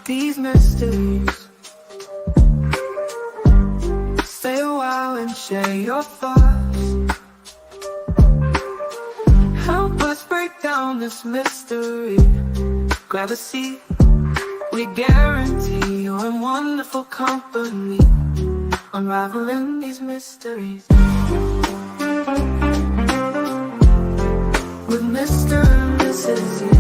these mysteries. Stay a while and share your thoughts. Help us break down this mystery. Grab a seat, we guarantee you're in wonderful company. Unraveling these mysteries with Mr. and Mrs. E.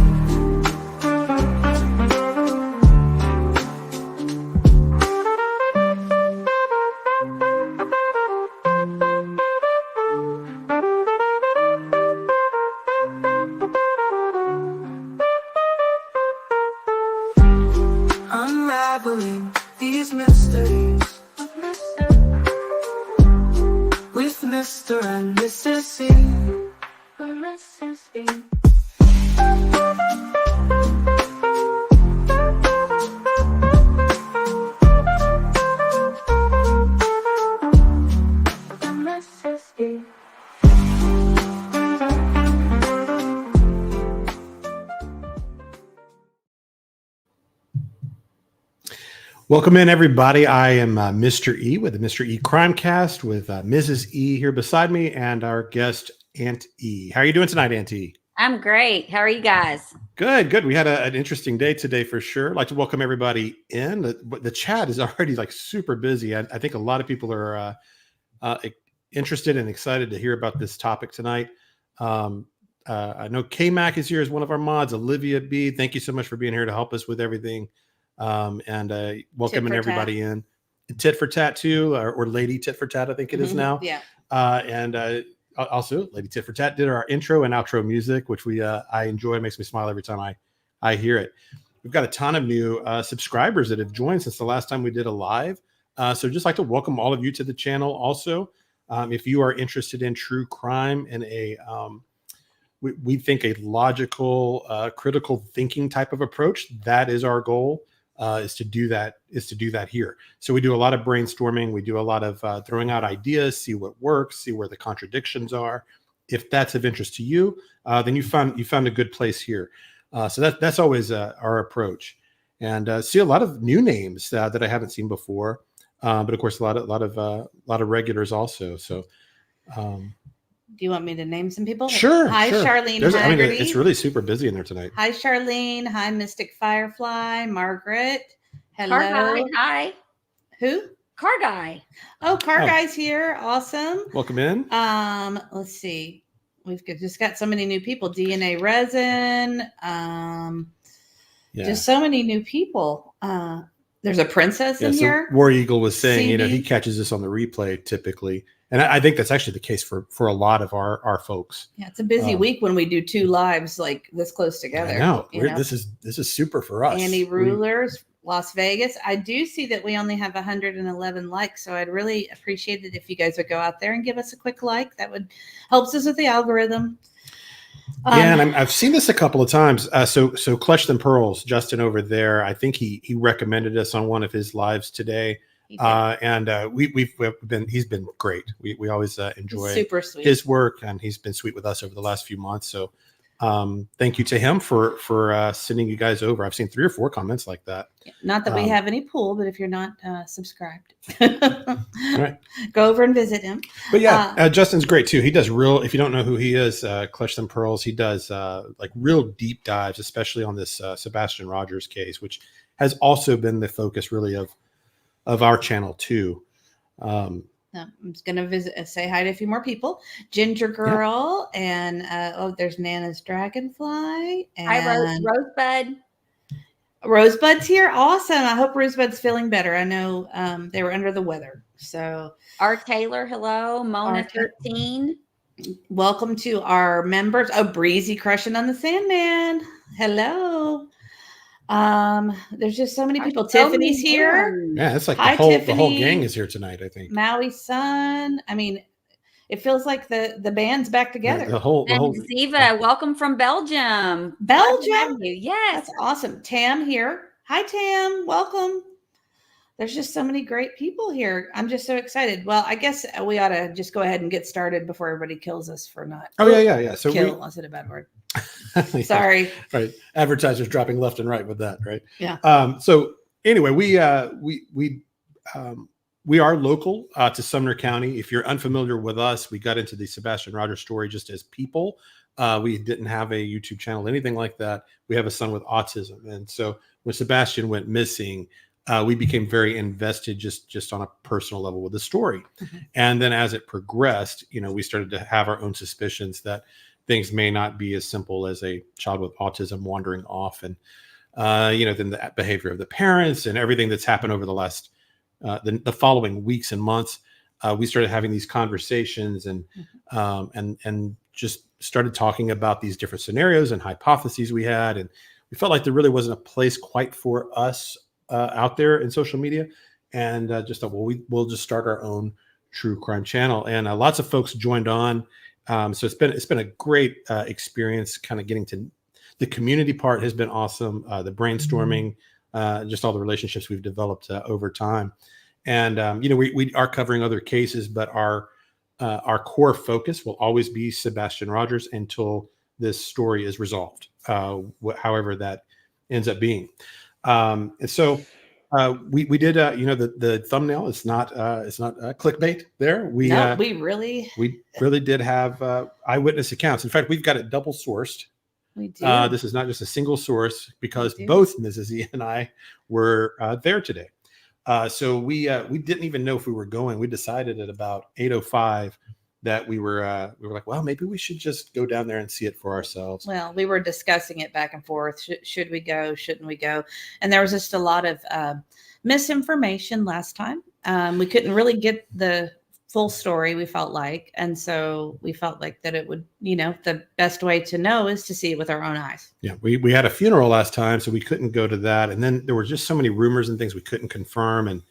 Unraveling these mysteries with Mr. and Mrs. E. Mrs. E. Mrs. E. Welcome in, everybody. I am Mr. E with the Mr. E Crimecast with Mrs. E here beside me and our guest, Aunt E. How are you doing tonight, Aunt E? I'm great. How are you guys? Good, good. We had an interesting day today for sure. I'd like to welcome everybody in. The chat is already like super busy. I think a lot of people are interested and excited to hear about this topic tonight. I know K-Mac is here as one of our mods. Olivia B, thank you so much for being here to help us with everything. And welcoming everybody in. Tit for Tat too, or Lady Tit for Tat, I think it is now. Yeah. And also Lady Tit for Tat did our intro and outro music, which I enjoy. It makes me smile every time I hear it. We've got a ton of new subscribers that have joined since the last time we did a live. So just like to welcome all of you to the channel. Also, if you are interested in true crime and we think a logical, critical thinking type of approach, that is our goal. Is to do that here. So we do a lot of brainstorming. We do a lot of throwing out ideas, see what works, see where the contradictions are. If that's of interest to you, then you found a good place here. So that's always our approach. And see a lot of new names that I haven't seen before, but of course a lot of regulars also. So. Do you want me to name some people? Sure. Hi, sure. Charlene. It's really super busy in there tonight. Hi, Charlene. Hi, Mystic Firefly. Margaret. Hello. Car Guy. Hi. Who? Car Guy. Oh, Car Guy's here. Awesome. Welcome in. Let's see. We've just got so many new people. DNA Resin. Just so many new people. There's a princess in here. War Eagle was saying, CD. He catches this on the replay typically. And I think that's actually the case for a lot of our folks. Yeah, it's a busy week when we do two lives like this close together. I know. This is super for us. Andy Rulers, Las Vegas. I do see that we only have 111 likes, so I'd really appreciate it if you guys would go out there and give us a quick like. That would helps us with the algorithm. And I've seen this a couple of times. So Clutch Them Pearls, Justin over there, I think he recommended us on one of his lives today. And he's been great. We always enjoy super sweet. His work, and he's been sweet with us over the last few months. So thank you to him for sending you guys over. I've seen 3 or 4 comments like that. Not that we have any pool, but if you're not subscribed, right. Go over and visit him. But yeah, Justin's great too. He does if you don't know who he is, Clutch Them Pearls, he does like real deep dives, especially on this Sebastian Rogers case, which has also been the focus really of our channel too. I'm just gonna say hi to a few more people. Ginger Girl, and there's Nana's Dragonfly. And Hi, Rosebud. Rosebud's here. Awesome. I hope Rosebud's feeling better. I know they were under the weather. So R. Taylor, hello. Mona 13. Welcome to our members. Oh, Breezy crushing on the Sandman. Hello. There's just so many people. Tiffany's here. Yeah, it's like the whole gang is here tonight, I think. Maui Sun. I mean, it feels like the band's back together. The whole Ziva, welcome from Belgium. Belgium. Yes. That's awesome. Tam here. Hi, Tam. Welcome. There's just so many great people here. I'm just so excited. Well, I guess we ought to just go ahead and get started before everybody kills us for not. Oh, yeah. So kill, I said a bad word. Sorry. Right. Advertisers dropping left and right with that, right? Yeah. So anyway, we are local to Sumner County. If you're unfamiliar with us, we got into the Sebastian Rogers story just as people. We didn't have a YouTube channel, anything like that. We have a son with autism. And so when Sebastian went missing, we became very invested just on a personal level with the story. Mm-hmm. And then as it progressed, we started to have our own suspicions that things may not be as simple as a child with autism wandering off. And, then the behavior of the parents and everything that's happened over the last, the following weeks and months, we started having these conversations and just started talking about these different scenarios and hypotheses we had. And we felt like there really wasn't a place quite for us out there in social media. And just thought, well, we'll just start our own true crime channel. And lots of folks joined on. So it's been a great experience kind of getting to the community part has been awesome. The brainstorming, just all the relationships we've developed over time. And, we are covering other cases, but our core focus will always be Sebastian Rogers until this story is resolved, however that ends up being. And so we did, the thumbnail is not clickbait there. We really did have eyewitness accounts. In fact, we've got it double sourced. We do. This is not just a single source because both Mrs. E and I were there today. So we didn't even know if we were going. We decided at about 8:05 that we were like, well, maybe we should just go down there and see it for ourselves. Well, we were discussing it back and forth. Should we go? Shouldn't we go? And there was just a lot of misinformation last time. We couldn't really get the full story, we felt like. And so we felt like that it would, the best way to know is to see it with our own eyes. Yeah, we had a funeral last time, so we couldn't go to that. And then there were just so many rumors and things we couldn't confirm. And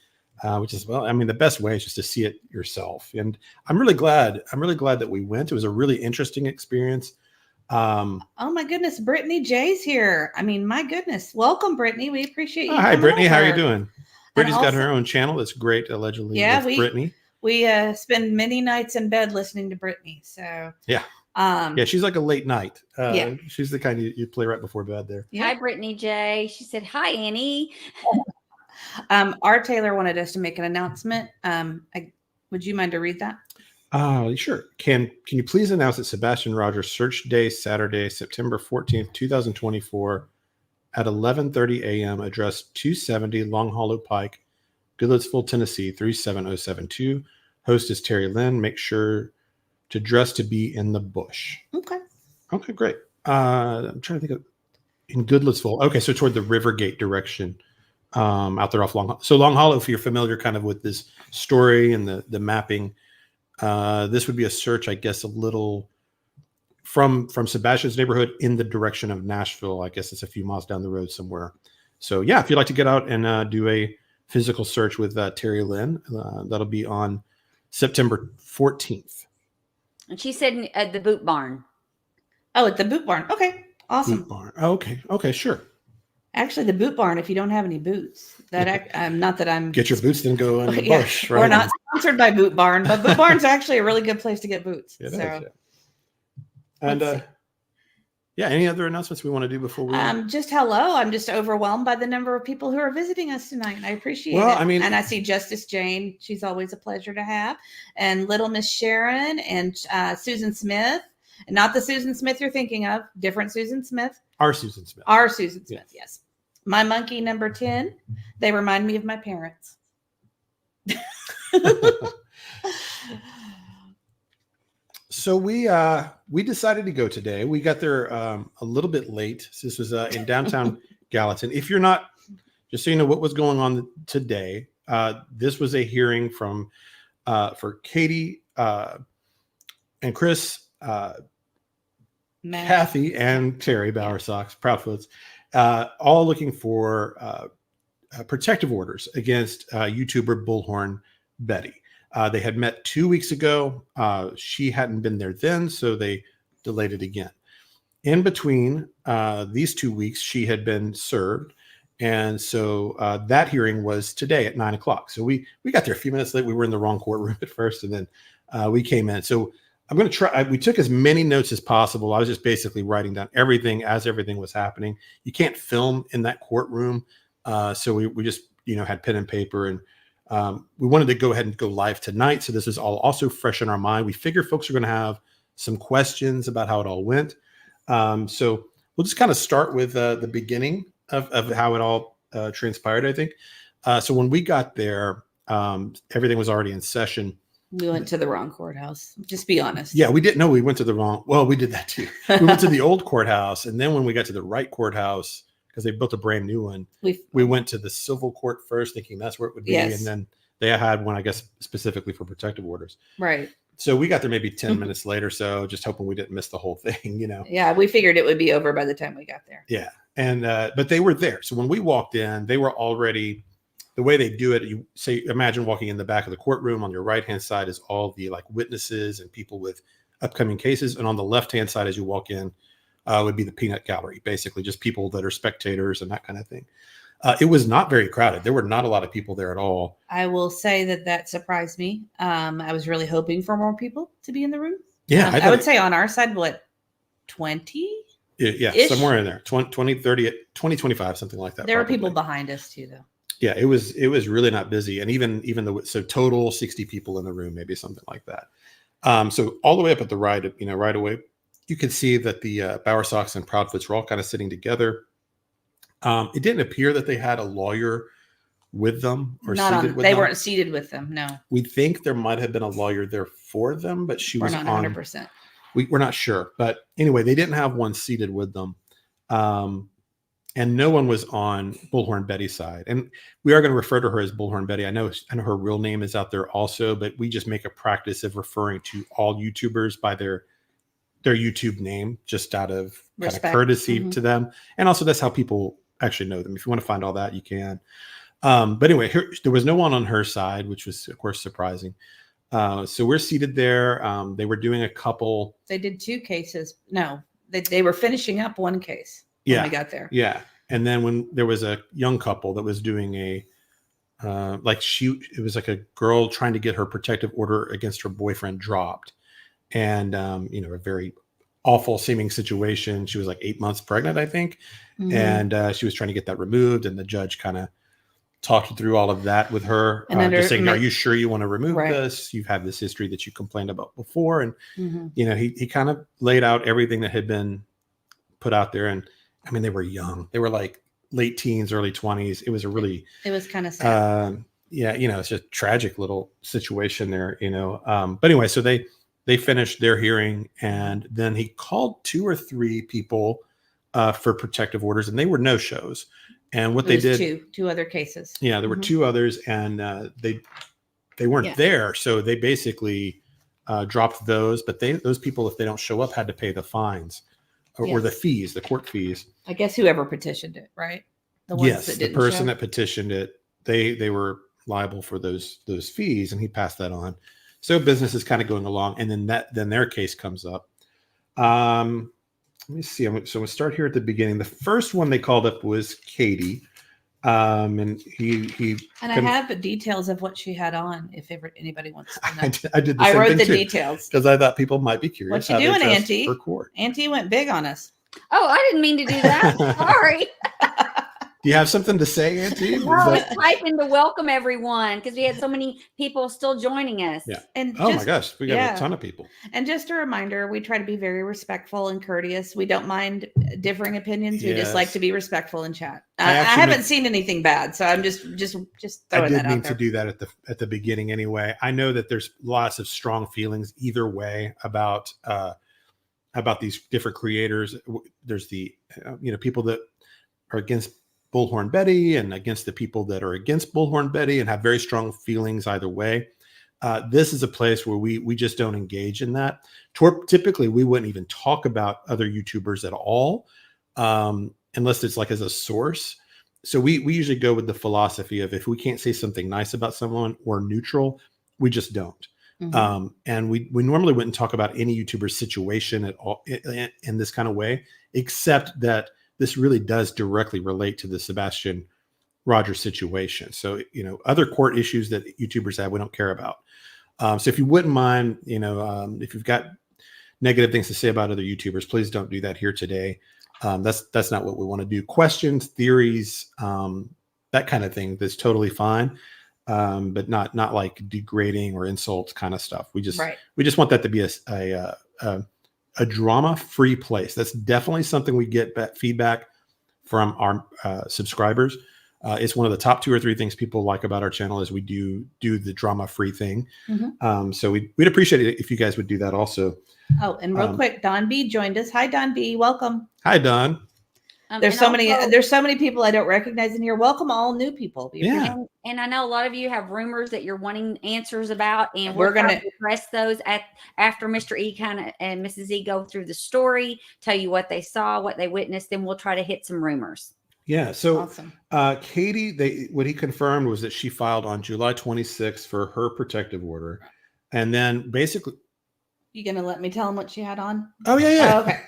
which is, the best way is just to see it yourself. And I'm really glad that we went. It was a really interesting experience. Oh my goodness, Brittany J's here. My goodness. Welcome, Brittany. We appreciate you. Hi, Brittany. over. How are you doing? Brittany's also, got her own channel. That's great, allegedly. Yeah, with Brittany. We spend many nights in bed listening to Brittany. So yeah. She's like a late night. She's the kind you play right before bed there. Yeah. Hi, Brittany J. She said, hi, Annie. Our Taylor wanted us to make an announcement. Would you mind to read that? Sure. Can you please announce that Sebastian Rogers search day Saturday, September 14th, 2024 at 11:30 a.m. address 270 Long Hollow Pike, Goodlettsville, Tennessee 37072. Host is Terry Lynn. Make sure to dress to be in the bush. Okay, great. I'm trying to think of in Goodlettsville. Okay, so toward the Rivergate direction, out there off Long Hollow. So Long Hollow, if you're familiar kind of with this story and the mapping, this would be a search, I guess, a little from Sebastian's neighborhood in the direction of Nashville. I guess it's a few miles down the road somewhere. So yeah, if you'd like to get out and do a physical search with Terry Lynn, that'll be on September 14th. And she said at the Boot Barn. Oh, at the Boot Barn. Okay, awesome. Boot Barn. Okay, sure. Actually, the Boot Barn, if you don't have any boots, not that I'm... Get your boots, then go in the bush. Right? We're not sponsored by Boot Barn, but Boot Barn's actually a really good place to get boots. It is, yeah. And any other announcements we want to do before we... Just hello. I'm just overwhelmed by the number of people who are visiting us tonight. I appreciate it. And I see Justice Jane. She's always a pleasure to have. And Little Miss Sharon and Susan Smith. And not the Susan Smith you're thinking of. Different Susan Smith. Our Susan Smith. Our Susan Smith, yes. My monkey number 10. They remind me of my parents. So we decided to go today. We got there a little bit late. So this was in downtown Gallatin. If you're not, just so you know what was going on today, this was a hearing for Katie and Chris, Cathy and Terry Bowersox, Proudfoots, all looking for protective orders against YouTuber Bullhorn Betty. They had met 2 weeks ago. She hadn't been there then, so they delayed it again. In between these 2 weeks, she had been served. And so that hearing was today at 9:00. So we got there a few minutes late. We were in the wrong courtroom at first, and then we came in. So I'm going to try. We took as many notes as possible. I was just basically writing down everything as everything was happening. You can't film in that courtroom. So we just, had pen and paper, and we wanted to go ahead and go live tonight. So this is all also fresh in our mind. We figure folks are going to have some questions about how it all went. So we'll just kind of start with the beginning of how it all transpired, I think. So when we got there, everything was already in session. We went to the wrong courthouse. Just be honest. Yeah, we didn't know we went to the wrong. Well, we did that too. We went to the old courthouse. And then when we got to the right courthouse, because they built a brand new one, we went to the civil court first, thinking that's where it would be. Yes. And then they had one, I guess, specifically for protective orders. Right. So we got there maybe 10 minutes later. So just hoping we didn't miss the whole thing, Yeah, we figured it would be over by the time we got there. Yeah. And, but they were there. So when we walked in, they were already, the way they do it, imagine walking in the back of the courtroom. On your right-hand side is all the witnesses and people with upcoming cases. And on the left-hand side, as you walk in, would be the peanut gallery, basically just people that are spectators and that kind of thing. It was not very crowded. There were not a lot of people there at all. I will say that surprised me. I was really hoping for more people to be in the room. Yeah. I would say on our side, 20? Yeah, somewhere in there, 20, 30, 20, 25, something like that. There probably. were people behind us too, though. Yeah, it was really not busy. And even though, so total 60 people in the room, maybe something like that. So all the way up at the right, right away, you could see that the Bowersox and Proudfoots were all kind of sitting together. It didn't appear that they had a lawyer with them or they weren't seated with them. No, we think there might have been a lawyer there for them, but we're not 100%. We're not sure. But anyway, they didn't have one seated with them. And no one was on Bullhorn Betty's side. And we are going to refer to her as Bullhorn Betty. I know her real name is out there also, but we just make a practice of referring to all YouTubers by their YouTube name, just out of kind of courtesy to them. And also that's how people actually know them. If you want to find all that, you can. But anyway, there was no one on her side, which was of course surprising. So we're seated there. They were doing a couple. They did 2 cases. No, they were finishing up one case. When we got there. Yeah. And then when there was a young couple that was doing it was like a girl trying to get her protective order against her boyfriend dropped. And, a very awful seeming situation. She was like 8 months pregnant, I think. Mm-hmm. And she was trying to get that removed. And the judge kind of talked through all of that with her. And just saying, are you sure you want to remove this? You've had this history that you complained about before. And, he kind of laid out everything that had been put out there. And I mean, they were young. They were like late teens, early 20s. It was kind of sad. It's just a tragic little situation there, But anyway, so they finished their hearing, and then he called 2 or 3 people for protective orders, and they were no shows. And what they did, two other cases. Yeah, there were 2 others, and they weren't there. So they basically dropped those, but those people, if they don't show up, had to pay the fines. Or the fees, the court fees. I guess whoever petitioned it, right? The ones that didn't the person that petitioned it, they were liable for those fees, and he passed that on. So business is kind of going along, and then their case comes up. Let me see. So we'll start here at the beginning. The first one they called up was Katie, and he. And I have the details of what she had on. If ever anybody wants to know, I did. I wrote the details because I thought people might be curious. What you doing, Auntie? For court. Auntie went big on us. Oh, I didn't mean to do that. Sorry. Do you have something to say, Auntie? I was typing to welcome everyone because we had so many people still joining us. Yeah. And my gosh, we got a ton of people. And just a reminder, we try to be very respectful and courteous. We don't mind differing opinions. We just like to be respectful and chat. I haven't seen anything bad, so I'm just throwing that out there. I did mean to do that at the beginning anyway. I know that there's lots of strong feelings either way about these different creators. There's the people that are against Bullhorn Betty and against the people that are against Bullhorn Betty and have very strong feelings either way. This is a place where we just don't engage in that. Typically, we wouldn't even talk about other YouTubers at all, unless it's like as a source. So we usually go with the philosophy of if we can't say something nice about someone or neutral, we just don't. Mm-hmm. And we normally wouldn't talk about any YouTuber's situation at all in this kind of way, except that this really does directly relate to the Sebastian Rogers situation. So, other court issues that YouTubers have, we don't care about. So if you wouldn't mind, if you've got negative things to say about other YouTubers, please don't do that here today. That's not what we want to do. Questions, theories, that kind of thing, that's totally fine. But not like degrading or insults kind of stuff. We just want that to be a drama-free place. That's definitely something we get feedback from our subscribers. It's one of the top 2 or 3 things people like about our channel is we do the drama-free thing. So we'd appreciate it if you guys would do that also. Oh, and real quick, Don B joined us. Hi, Don B. Welcome. Hi, Don. There's so many people I don't recognize in here. Welcome all new people. Yeah. And I know a lot of you have rumors that you're wanting answers about, and We're going gonna to address those after Mr. E and Mrs. E go through the story, tell you what they saw, what they witnessed, then we'll try to hit some rumors. Yeah. So awesome. Katie, what he confirmed was that she filed on July 26th for her protective order. And then basically. You going to let me tell him what she had on? Oh, yeah. Oh, okay.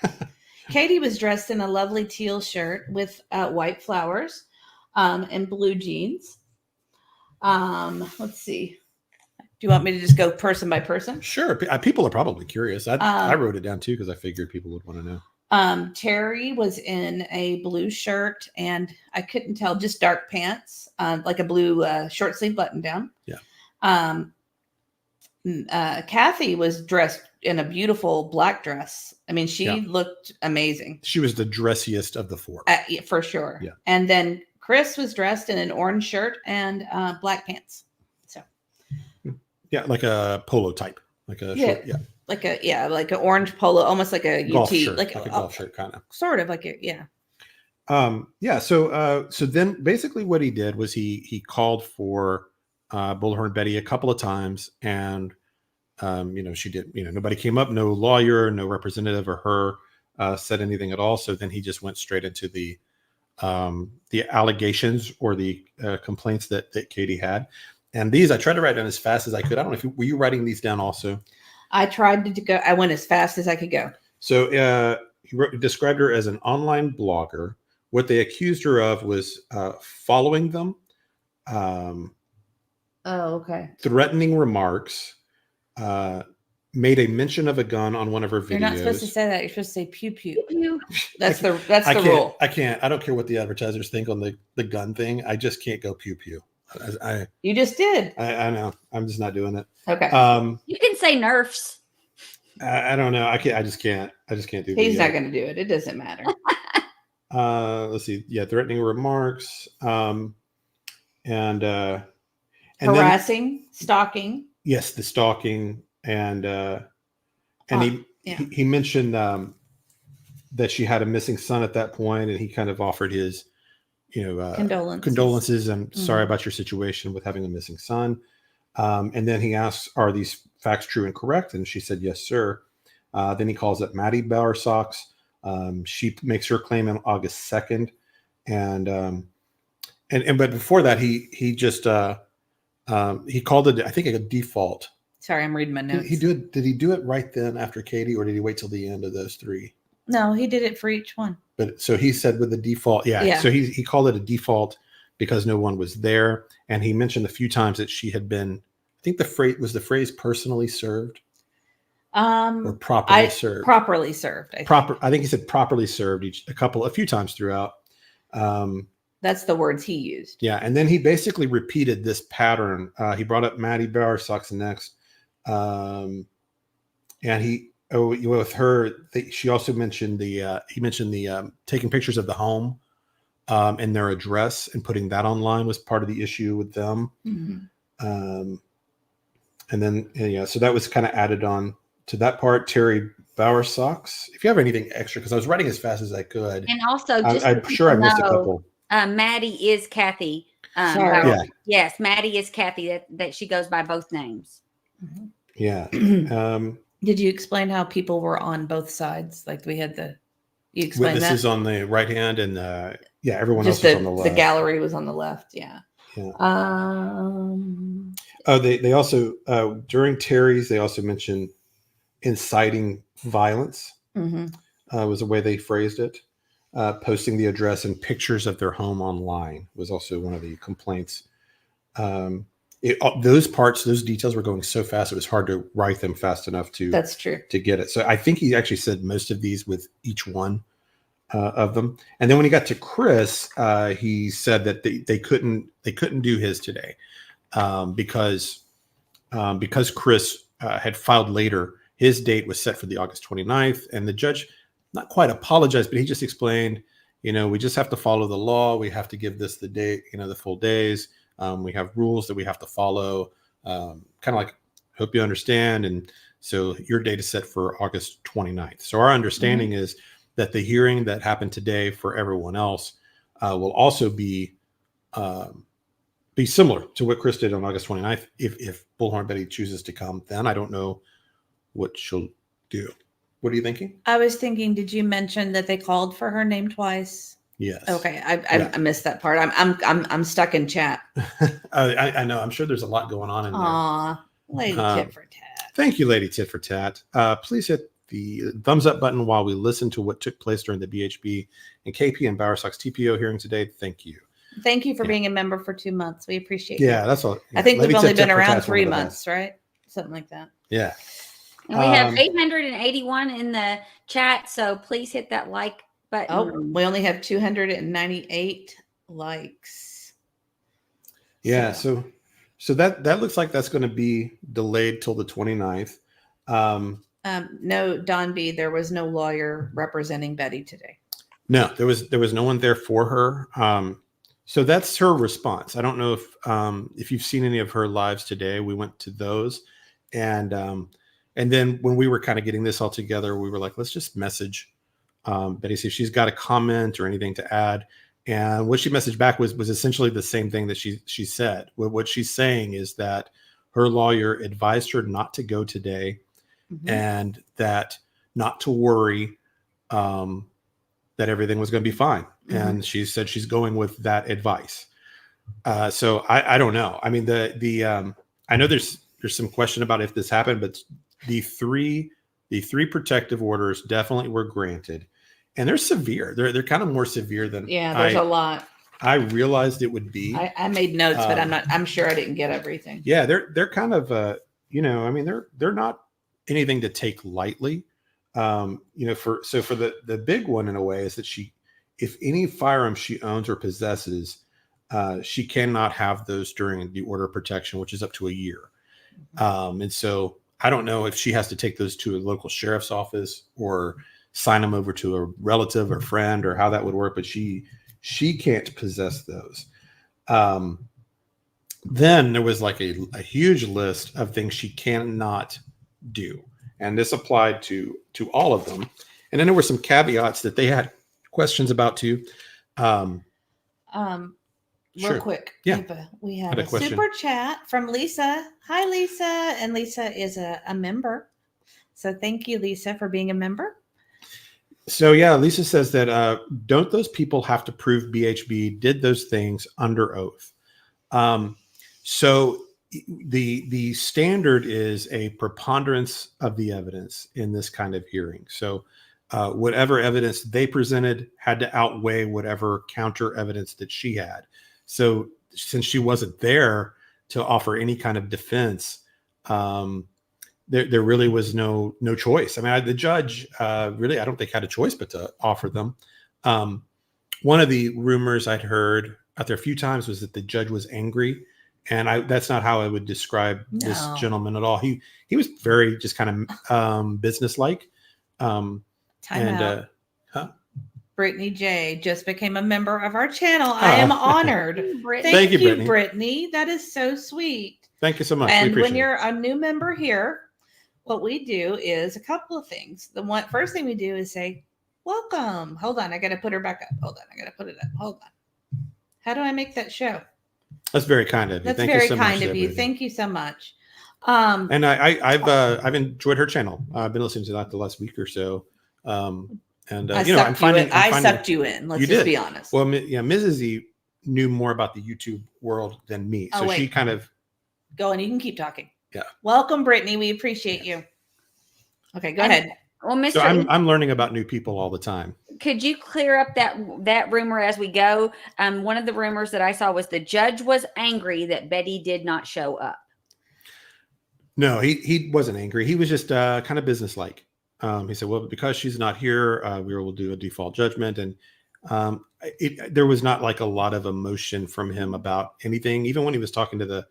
Katie was dressed in a lovely teal shirt with white flowers and blue jeans. Let's see. Do you want me to just go person by person? Sure. People are probably curious. I wrote it down too because I figured people would want to know. Terry was in a blue shirt and I couldn't tell, just dark pants, like a blue short sleeve button down. Yeah. Cathy was dressed in a beautiful black dress. I mean, she looked amazing. She was the dressiest of the 4. For sure. Yeah. And then Chris was dressed in an orange shirt and black pants. So. Yeah, like a polo type, like a short, like an orange polo, almost like a golf UT, shirt, like a golf shirt, kind of. Sort of like it, yeah. So then basically what he did was he called for Bullhorn Betty a couple of times, and she did, nobody came up, no lawyer, no representative or her said anything at all. So then he just went straight into the allegations or the complaints that Katie had. And these I tried to write down as fast as I could. I don't know if were you writing these down also? I tried to go. I went as fast as I could go. So he described her as an online blogger. What they accused her of was following them. Okay. Threatening remarks. Made a mention of a gun on one of her videos. You're not supposed to say that. You're supposed to say pew pew. That's the rule. I can't. I don't care what the advertisers think on the gun thing. I just can't go pew pew. You just did. I know. I'm just not doing it. Okay. You can say nerfs. I don't know. I can't. I just can't do. He's not going to do it. It doesn't matter. Let's see. Yeah, threatening remarks. And harassing, stalking. Yes, the stalking, and he mentioned that she had a missing son at that point, and he kind of offered his condolences and sorry about your situation with having a missing son. And then he asks, are these facts true and correct? And she said, yes, sir. Then he calls up Cathy Bowersox. She makes her claim on August 2nd. But before that, he just he called it, I think, a default. Sorry, I'm reading my notes. Did he do it right then after Katie, or did he wait till the end of those 3? No, he did it for each one. But so he said with the default, so he called it a default because no one was there. And he mentioned a few times that she had been, I think the phrase personally served. Or properly served. Properly served. I think he said properly served a few times throughout. That's the words he used. Yeah. And then he basically repeated this pattern. He brought up Cathy Bowersox next. And with her, she also mentioned he mentioned the taking pictures of the home and their address and putting that online was part of the issue with them. Mm-hmm. And then, so that was kind of added on to that part. Terry Bowersox, if you have anything extra, because I was writing as fast as I could. And also, I'm sure I missed a couple. Maddie is Cathy. Sorry. Yeah. Yes, Maddie is Cathy. That she goes by both names. Mm-hmm. Yeah. Did you explain how people were on both sides? Like we had you explained witnesses that? on the right hand and everyone Just else was on the left. The gallery was on the left. Yeah. They also during Terry's, they also mentioned inciting violence. Mm-hmm. Was the way they phrased it. Posting the address and pictures of their home online was also one of the complaints. And those parts, those details were going so fast, it was hard to write them fast enough That's true. to get it. So I think he actually said most of these with each one of them. And then when he got to Chris, he said that they couldn't do his today because Chris had filed later. His date was set for the August 29th, and the judge not quite apologized, but he just explained, we just have to follow the law. We have to give this the date, the full days. We have rules that we have to follow. Kind of like, hope you understand. And so your date is set for August 29th. So our understanding is that the hearing that happened today for everyone else will also be similar to what Chris did on August 29th. If Bullhorn Betty chooses to come, then I don't know what she'll do. What are you thinking? I was thinking, did you mention that they called for her name twice? Yes. Okay, I missed that part. I'm stuck in chat. I know. I'm sure there's a lot going on in there. Aw, Lady Tit for Tat. Thank you, Lady Tit for Tat. Please hit the thumbs up button while we listen to what took place during the BHB and KP and Bowersox TPO hearing today. Thank you. Thank you for being a member for 2 months. We appreciate it. Yeah, that's all. I think Lady we've only Tit been for around Tat's 3 one of the months, best. right? Something like that. Yeah. And we have 881 in the chat, so please hit that like button. Oh, we only have 298 likes. Yeah, so that looks like that's going to be delayed till the 29th. No, Don B, there was no lawyer representing Betty today. No, there was no one there for her. So that's her response. I don't know if you've seen any of her lives today. We went to those, and then when we were kind of getting this all together, we were like, let's just message Betty, see if she's got a comment or anything to add. And what she messaged back was essentially the same thing that she said. What she's saying is that her lawyer advised her not to go today, and that not to worry, that everything was going to be fine. And she said she's going with that advice. So I don't know. I mean, I know there's some question about if this happened, but the three protective orders definitely were granted, and they're severe. They're kind of more severe than there's a lot. I realized it would be. I made notes, but I'm sure I didn't get everything. Yeah, they're kind of I mean, they're not anything to take lightly. For the big one in a way is that if any firearm she owns or possesses, she cannot have those during the order of protection, which is up to a year. And so I don't know if she has to take those to a local sheriff's office or sign them over to a relative or friend or how that would work, but she can't possess those. Then there was like a huge list of things she cannot do. And this applied to all of them. And then there were some caveats that they had questions about too. Real quick. Yeah. Eva, we have Had a a question. super chat from Lisa. Hi, Lisa. And Lisa is a member. So thank you, Lisa, for being a member. So yeah, Lisa says that don't those people have to prove BHB did those things under oath? So the standard is a preponderance of the evidence in this kind of hearing. So whatever evidence they presented had to outweigh whatever counter evidence that she had. So since she wasn't there to offer any kind of defense, there really was no choice. I mean, the judge really, I don't think had a choice but to offer them. One of the rumors I'd heard out there a few times was that the judge was angry, and that's not how I would describe this gentleman at all. He was very just kind of businesslike. Time out. Brittany J just became a member of our channel. I am honored. Thank you, Brittany. That is so sweet. Thank you so much. And when you're a new member here, what we do is a couple of things. The first thing we do is say, welcome. Hold on. I got to put her back up. Hold on. I got to put it up. Hold on. How do I make that show? That's very kind of you. That's Thank very you so kind much, of you. Brittany. Thank you so much. And I've enjoyed her channel. I've been listening to that the last week or so. I sucked you in. Let's just be honest. Well, yeah, Mrs. E knew more about the YouTube world than me, so she kind of go and you can keep talking. Yeah. Welcome, Brittany. We appreciate you. Okay, go ahead. Well, Mr. So I'm learning about new people all the time. could you clear up that rumor as we go? One of the rumors that I saw was the judge was angry that Betty did not show up. No, he wasn't angry. He was just kind of businesslike. He said, well, because she's not here, we will do a default judgment. And there was not like a lot of emotion from him about anything, even when he was talking to the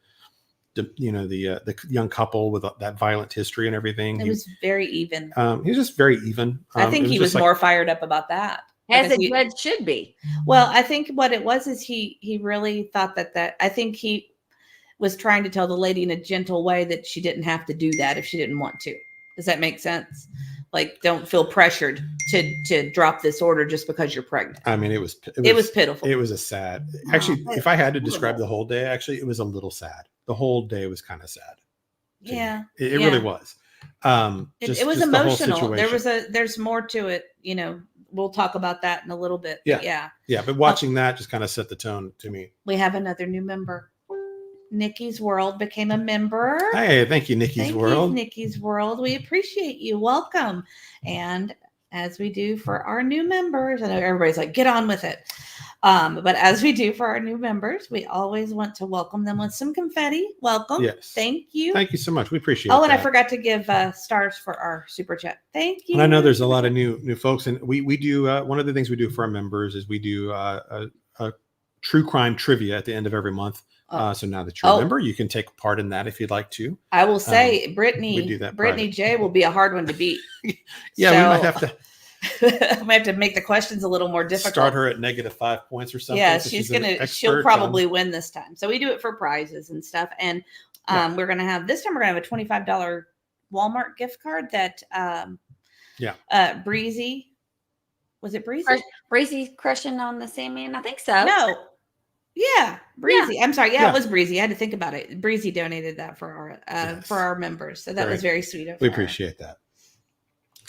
young couple with that violent history and everything. It was very even. He was just very even. I think he was more fired up about that. As a judge should be. Well, I think what it was is he really thought that I think he was trying to tell the lady in a gentle way that she didn't have to do that if she didn't want to. Does that make sense? Like, don't feel pressured to drop this order just because you're pregnant. I mean, it was pitiful. It was a sad. Actually, if I had to describe the whole day, actually, it was a little sad. The whole day was kind of sad. Yeah, it really was. It was emotional. There's more to it. You know, we'll talk about that in a little bit. Yeah. But watching that just kind of set the tone to me. We have another new member. Nikki's World became a member. Hey, thank you, Nikki's World. Nikki's World. We appreciate you. Welcome. And as we do for our new members, I know everybody's like, get on with it. But as we do for our new members, we always want to welcome them with some confetti. Welcome. Yes. Thank you. Thank you so much. We appreciate it. Oh, and I forgot to give stars for our super chat. Thank you. And I know there's a lot of new folks, and we do one of the things we do for our members is we do a true crime trivia at the end of every month. So now that you're a member, you can take part in that if you'd like to. I will say, Brittany J will be a hard one to beat. Yeah, we might have to. I might have to make the questions a little more difficult. Start her at -5 points or something. Yeah, she'll probably win this time. So we do it for prizes and stuff. And we're gonna have a $25 Walmart gift card that Breezy. Was it Breezy? Breezy crushing on the Sandman? I think so. No. Yeah, Breezy. Yeah. I'm sorry. Yeah, it was Breezy. I had to think about it. Breezy donated that for our members. So that was very sweet of her. We appreciate that.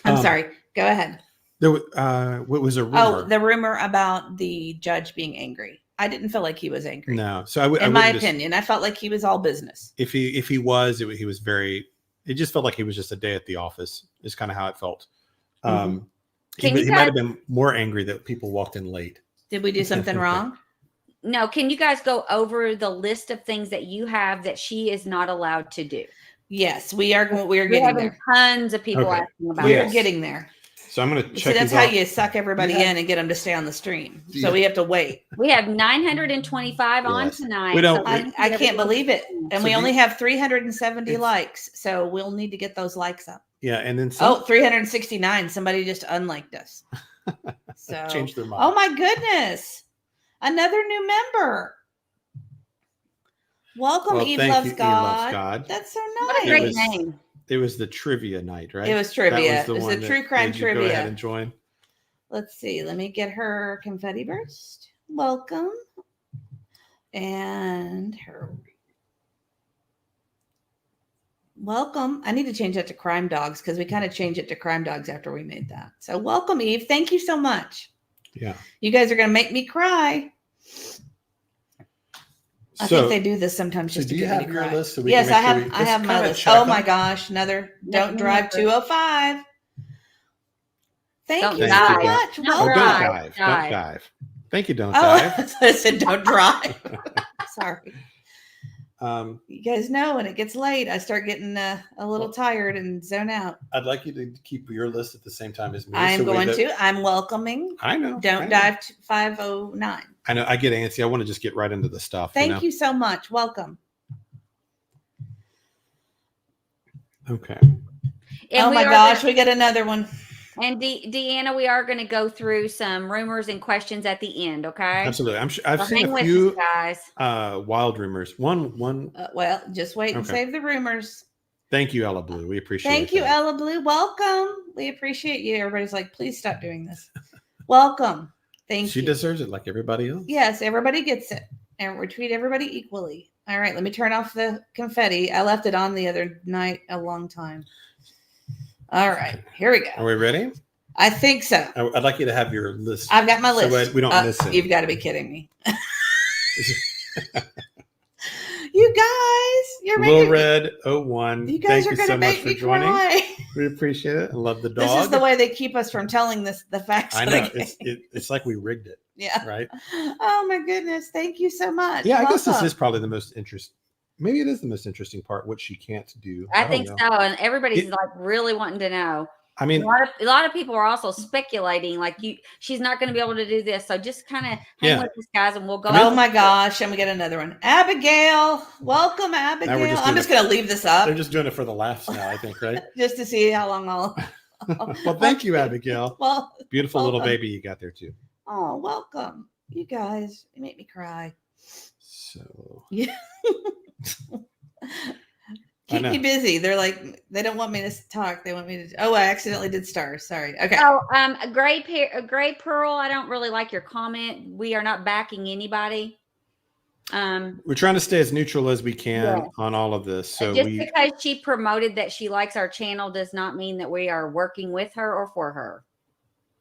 I'm sorry. Go ahead. What was a rumor? Oh, the rumor about the judge being angry. I didn't feel like he was angry. No. So in my opinion, I felt like he was all business. If he was, he was very. It just felt like he was just a day at the office. Is kind of how it felt. He might have been more angry that people walked in late. Did we do something wrong? No. Can you guys go over the list of things that you have that she is not allowed to do? Yes, we are. We're getting there. Tons of people asking about. We're getting there. So I'm going to check. See, that's how you suck everybody in and get them to stay on the stream. So we have to wait. We have 925 on tonight. I can't believe it, and we only have 370 likes. So we'll need to get those likes up. Yeah, and then 369. Somebody just unliked us. So changed their mind. Oh my goodness. Another new member. Welcome, Eve Loves God. That's so nice. What a great name. It was the trivia night, right? It was trivia. It was the true crime trivia. Go ahead and join. Let's see. Let me get her confetti burst. Welcome. And her. Welcome. I need to change that to Crime Dogs because we kind of changed it to Crime Dogs after we made that. So welcome, Eve. Thank you so much. Yeah. You guys are going to make me cry. I think they do this sometimes just to get me to cry. List so yes, I have my list. Oh my gosh, another Don't Drive 205. Thank you so much. Don't dive. Thank you, Don't Dive. I said don't drive. Sorry. You guys know when it gets late, I start getting a little tired and zone out. I'd like you to keep your list at the same time as me. I am going to. I'm welcoming. I know. Don't Dive 509. I know. I get antsy. I want to just get right into the stuff. Thank you so much. Welcome. Okay. Oh my gosh, we got another one. And Deanna, we are going to go through some rumors and questions at the end. Okay. Absolutely. I've seen a few wild rumors. One. Well, just wait and save the rumors. Thank you, Ella Blue. We appreciate it. Thank you, Ella Blue. Welcome. We appreciate you. Everybody's like, please stop doing this. Welcome. Thank you. She deserves it like everybody else. Yes, everybody gets it. And we treat everybody equally. All right, let me turn off the confetti. I left it on the other night a long time. All right, here we go. Are we ready? I think so. I'd like you to have your list. I've got my list. So we don't miss it. You've got to be kidding me. You You guys, you're Little making Red 01. You guys Thank are you going so to much make for me joining. cry. We appreciate it. I love the dog. This is the way they keep us from telling the facts. I of know. the game. It's like we rigged it. Yeah. Right. Oh my goodness. Thank you so much. Yeah, I guess this Welcome. is probably the most interesting. Maybe it is the most interesting part, what she can't do. I don't think know. so. And everybody's like really wanting to know. I mean, a lot of people are also speculating, like she's not going to be able to do this. So just kind of hang with these guys, and we'll go. Oh my gosh, and we get another one. Abigail, welcome, Abigail. I'm just going to leave this up. They're just doing it for the laughs now, I think, right? Just to see how long I'll. Well, thank you, Abigail. Well, beautiful little baby you got there too. Oh, welcome, you guys. You make me cry. So yeah. Keep me busy. They're like, they don't want me to talk. They want me to. Oh, I accidentally did stars. Sorry. Okay. Oh, a gray pearl. I don't really like your comment. We are not backing anybody. We're trying to stay as neutral as we can on all of this. So just because she promoted that she likes our channel does not mean that we are working with her or for her.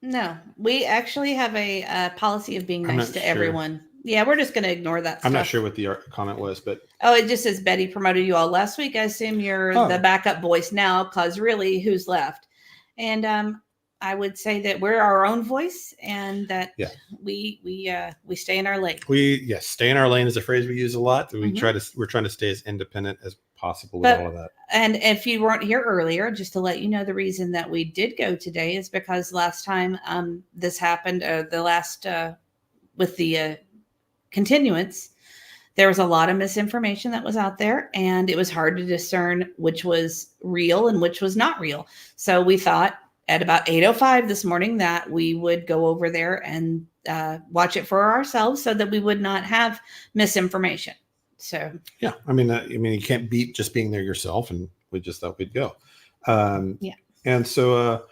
No, we actually have a policy of being nice to everyone. Yeah, we're just going to ignore that stuff. I'm not sure what the comment was, but it just says Betty promoted you all last week. I assume you're the backup voice now, because really, who's left? And I would say that we're our own voice, and that we stay in our lane. Stay in our lane is a phrase we use a lot. We're trying to stay as independent as possible with all of that. And if you weren't here earlier, just to let you know, the reason that we did go today is because last time this happened, the last with the continuance, there was a lot of misinformation that was out there, and it was hard to discern which was real and which was not real. So we thought at about 8:05 this morning that we would go over there and watch it for ourselves, so that we would not have misinformation. So yeah, I mean, you can't beat just being there yourself, and we just thought we'd go. And so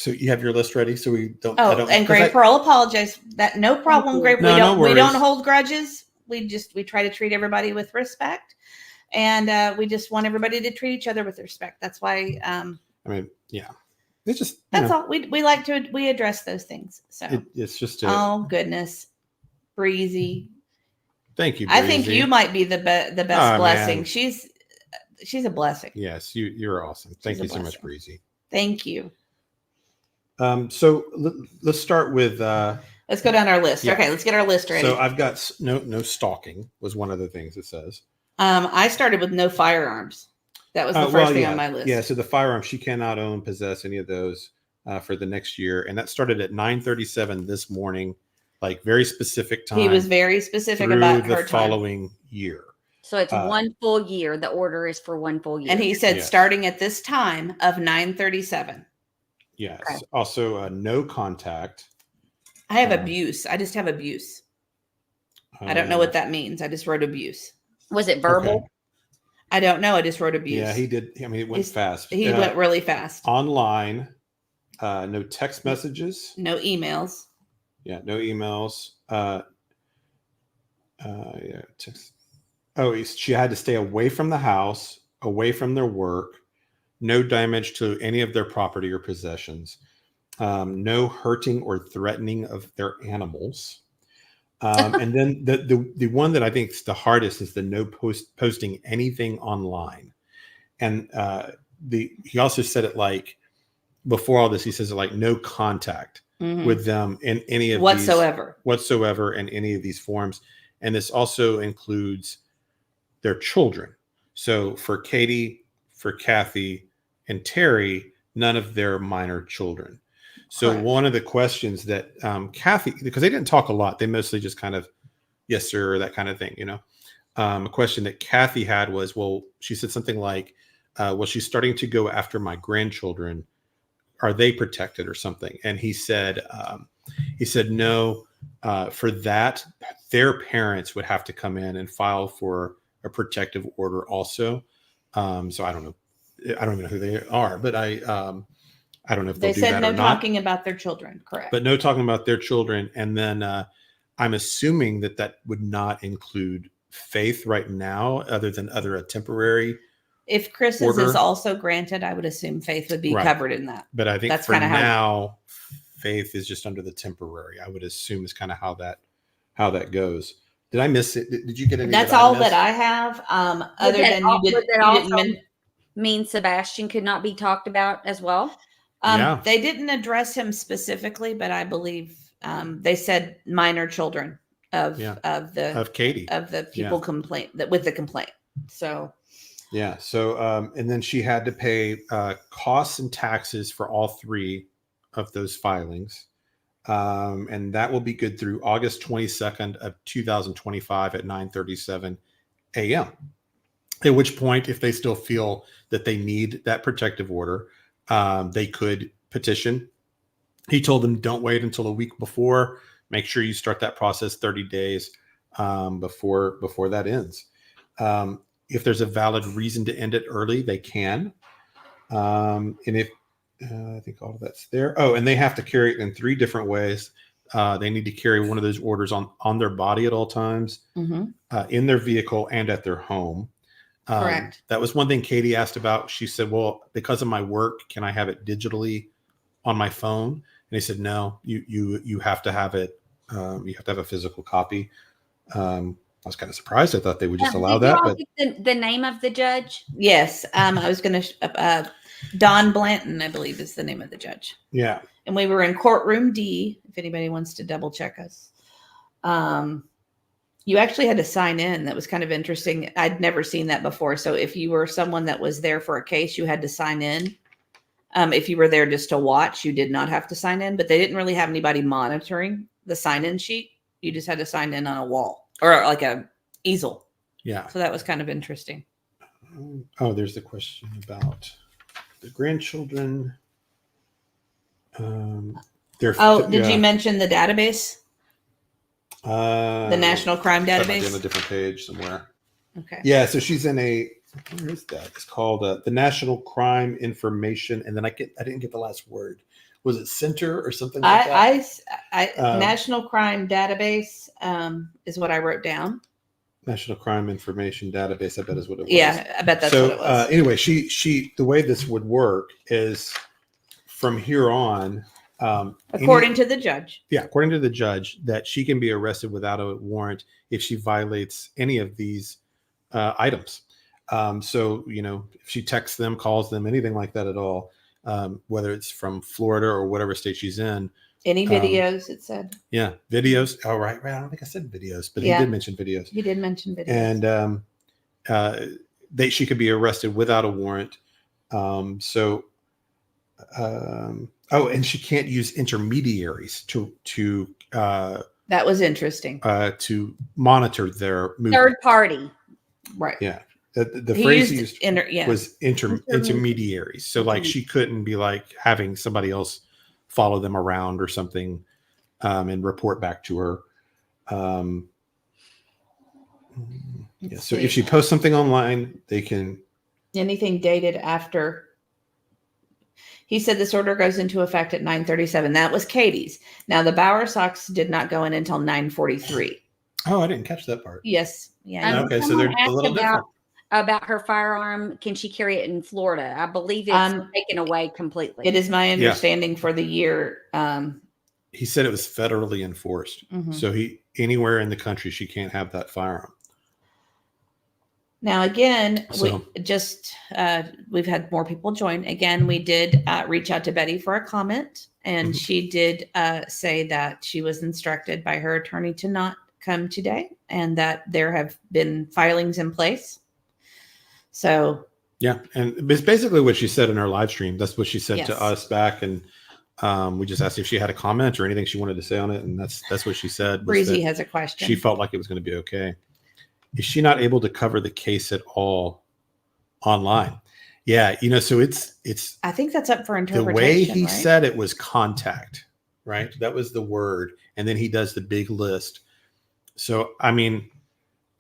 you have your list ready, so we don't. And Gray Pearl apologize. That no problem, Gray. We don't hold grudges. We try to treat everybody with respect, and we just want everybody to treat each other with respect. That's why. It's just that's all. We address those things. So it's just. Oh goodness, Breezy. Thank you, Breezy. I think you might be the best blessing. Man. She's a blessing. Yes, you're awesome. Thank you so much, Breezy. Thank you. So let's start with. Let's go down our list. Yeah. Okay, let's get our list ready. So I've got no stalking was one of the things it says. I started with no firearms. That was the first thing on my list. Yeah, so the firearms, she cannot possess any of those for the next year, and that started at 9:37 this morning, like very specific time. He was very specific about her the following year. So it's 1 full year. The order is for 1 full year, and he said starting at this time of 9:37. Yes. Okay. Also, no contact. I have abuse. I just have abuse. I don't know what that means. I just wrote abuse. Was it verbal? Okay. I don't know. I just wrote abuse. Yeah, he did. I mean, it went fast. He went really fast. Online, no text messages. No emails. Yeah, no emails. Text. She had to stay away from the house, away from their work. No damage to any of their property or possessions. No hurting or threatening of their animals. And then the one that I think is the hardest is the no posting anything online. And he also said it like before all this, he says it like no contact with them in any of whatsoever in any of these forms. And this also includes their children. So for Katie, for Cathy, and Terry, none of their minor children. So one of the questions that Cathy, because they didn't talk a lot, they mostly just kind of, yes, sir, that kind of thing, a question that Cathy had was, she said something like, she's starting to go after my grandchildren. Are they protected or something? And he said no, for that, their parents would have to come in and file for a protective order also. So I don't know. I don't even know who they are, but I don't know if they said no talking about their children. Correct. But no talking about their children. And then I'm assuming that would not include Faith right now, other than a temporary. If Chris's is also granted, I would assume Faith would be covered in that. But I think that's for now, Faith is just under the temporary. I would assume is kind of how that goes. Did I miss it? Did you get any? That's all that I have. Other than would that you also didn't mean Sebastian could not be talked about as well? Yeah. They didn't address him specifically, but I believe they said minor children of Katie the people complaint that with the complaint. So yeah. So and then she had to pay costs and taxes for all 3 of those filings. And that will be good through August 22nd of 2025 at 9:37 a.m. At which point, if they still feel that they need that protective order, they could petition. He told them, don't wait until a week before. Make sure you start that process 30 days before that ends. If there's a valid reason to end it early, they can. And if I think all of that's there. Oh, and they have to carry it in 3 different ways. They need to carry one of those orders on their body at all times, in their vehicle, and at their home. Correct. That was one thing Katie asked about. She said, well, because of my work, can I have it digitally on my phone? And they said, no, you have to have it. You have to have a physical copy. I was kind of surprised. I thought they would just allow that. But the name of the judge? Yes. I was going to, Don Blanton, I believe is the name of the judge. Yeah. And we were in courtroom D, if anybody wants to double check us. You actually had to sign in. That was kind of interesting. I'd never seen that before. So if you were someone that was there for a case, you had to sign in. If you were there just to watch, you did not have to sign in, but they didn't really have anybody monitoring the sign-in sheet. You just had to sign in on a wall or like a easel. Yeah. So that was kind of interesting. Oh, there's the question about the grandchildren. Did you mention the database? The National Crime Database? On a different page somewhere. Okay. Yeah, so she's in where is that? It's called the National Crime Information, and then I didn't get the last word. Was it center or something like that? National Crime Database is what I wrote down. National Crime Information Database, I bet is what it was. Yeah, I bet that's what it was. Anyway, she the way this would work is from here on, according to the judge. Yeah, according to the judge, that she can be arrested without a warrant if she violates any of these items. So, if she texts them, calls them, anything like that at all, whether it's from Florida or whatever state she's in. Any videos, it said. Yeah, videos. Oh, right. I don't think I said videos, but he did mention videos. He did mention videos. And she could be arrested without a warrant. And she can't use intermediaries to that was interesting. To monitor their movement. Third party. Right. Yeah. The phrase he used was intermediaries. So like Mm-hmm. she couldn't be like having somebody else follow them around or something and report back to her. So if she posts something online, they can. Anything dated after. He said this order goes into effect at 9:37. That was Katie's. Now the Bowersox did not go in until 9:43. Oh, I didn't catch that part. Yes. Yeah. Okay, so they're a little different. About her firearm, can she carry it in Florida? I believe it's taken away completely. It is my understanding for the year. He said it was federally enforced. Mm-hmm. So anywhere in the country, she can't have that firearm. Now, again, we've had more people join. Again, we did reach out to Betty for a comment, and she did say that she was instructed by her attorney to not come today and that there have been filings in place. So, yeah. And it's basically what she said in her live stream. That's what she said to Yes. us back. And we just asked if she had a comment or anything she wanted to say on it. And that's what she said. Breezy has a question. She felt like it was going to be okay. Is she not able to cover the case at all online? Yeah. So it's, I think that's up for interpretation. the way he right? said it was contact, right? That was the word. And then he does the big list. So, I mean,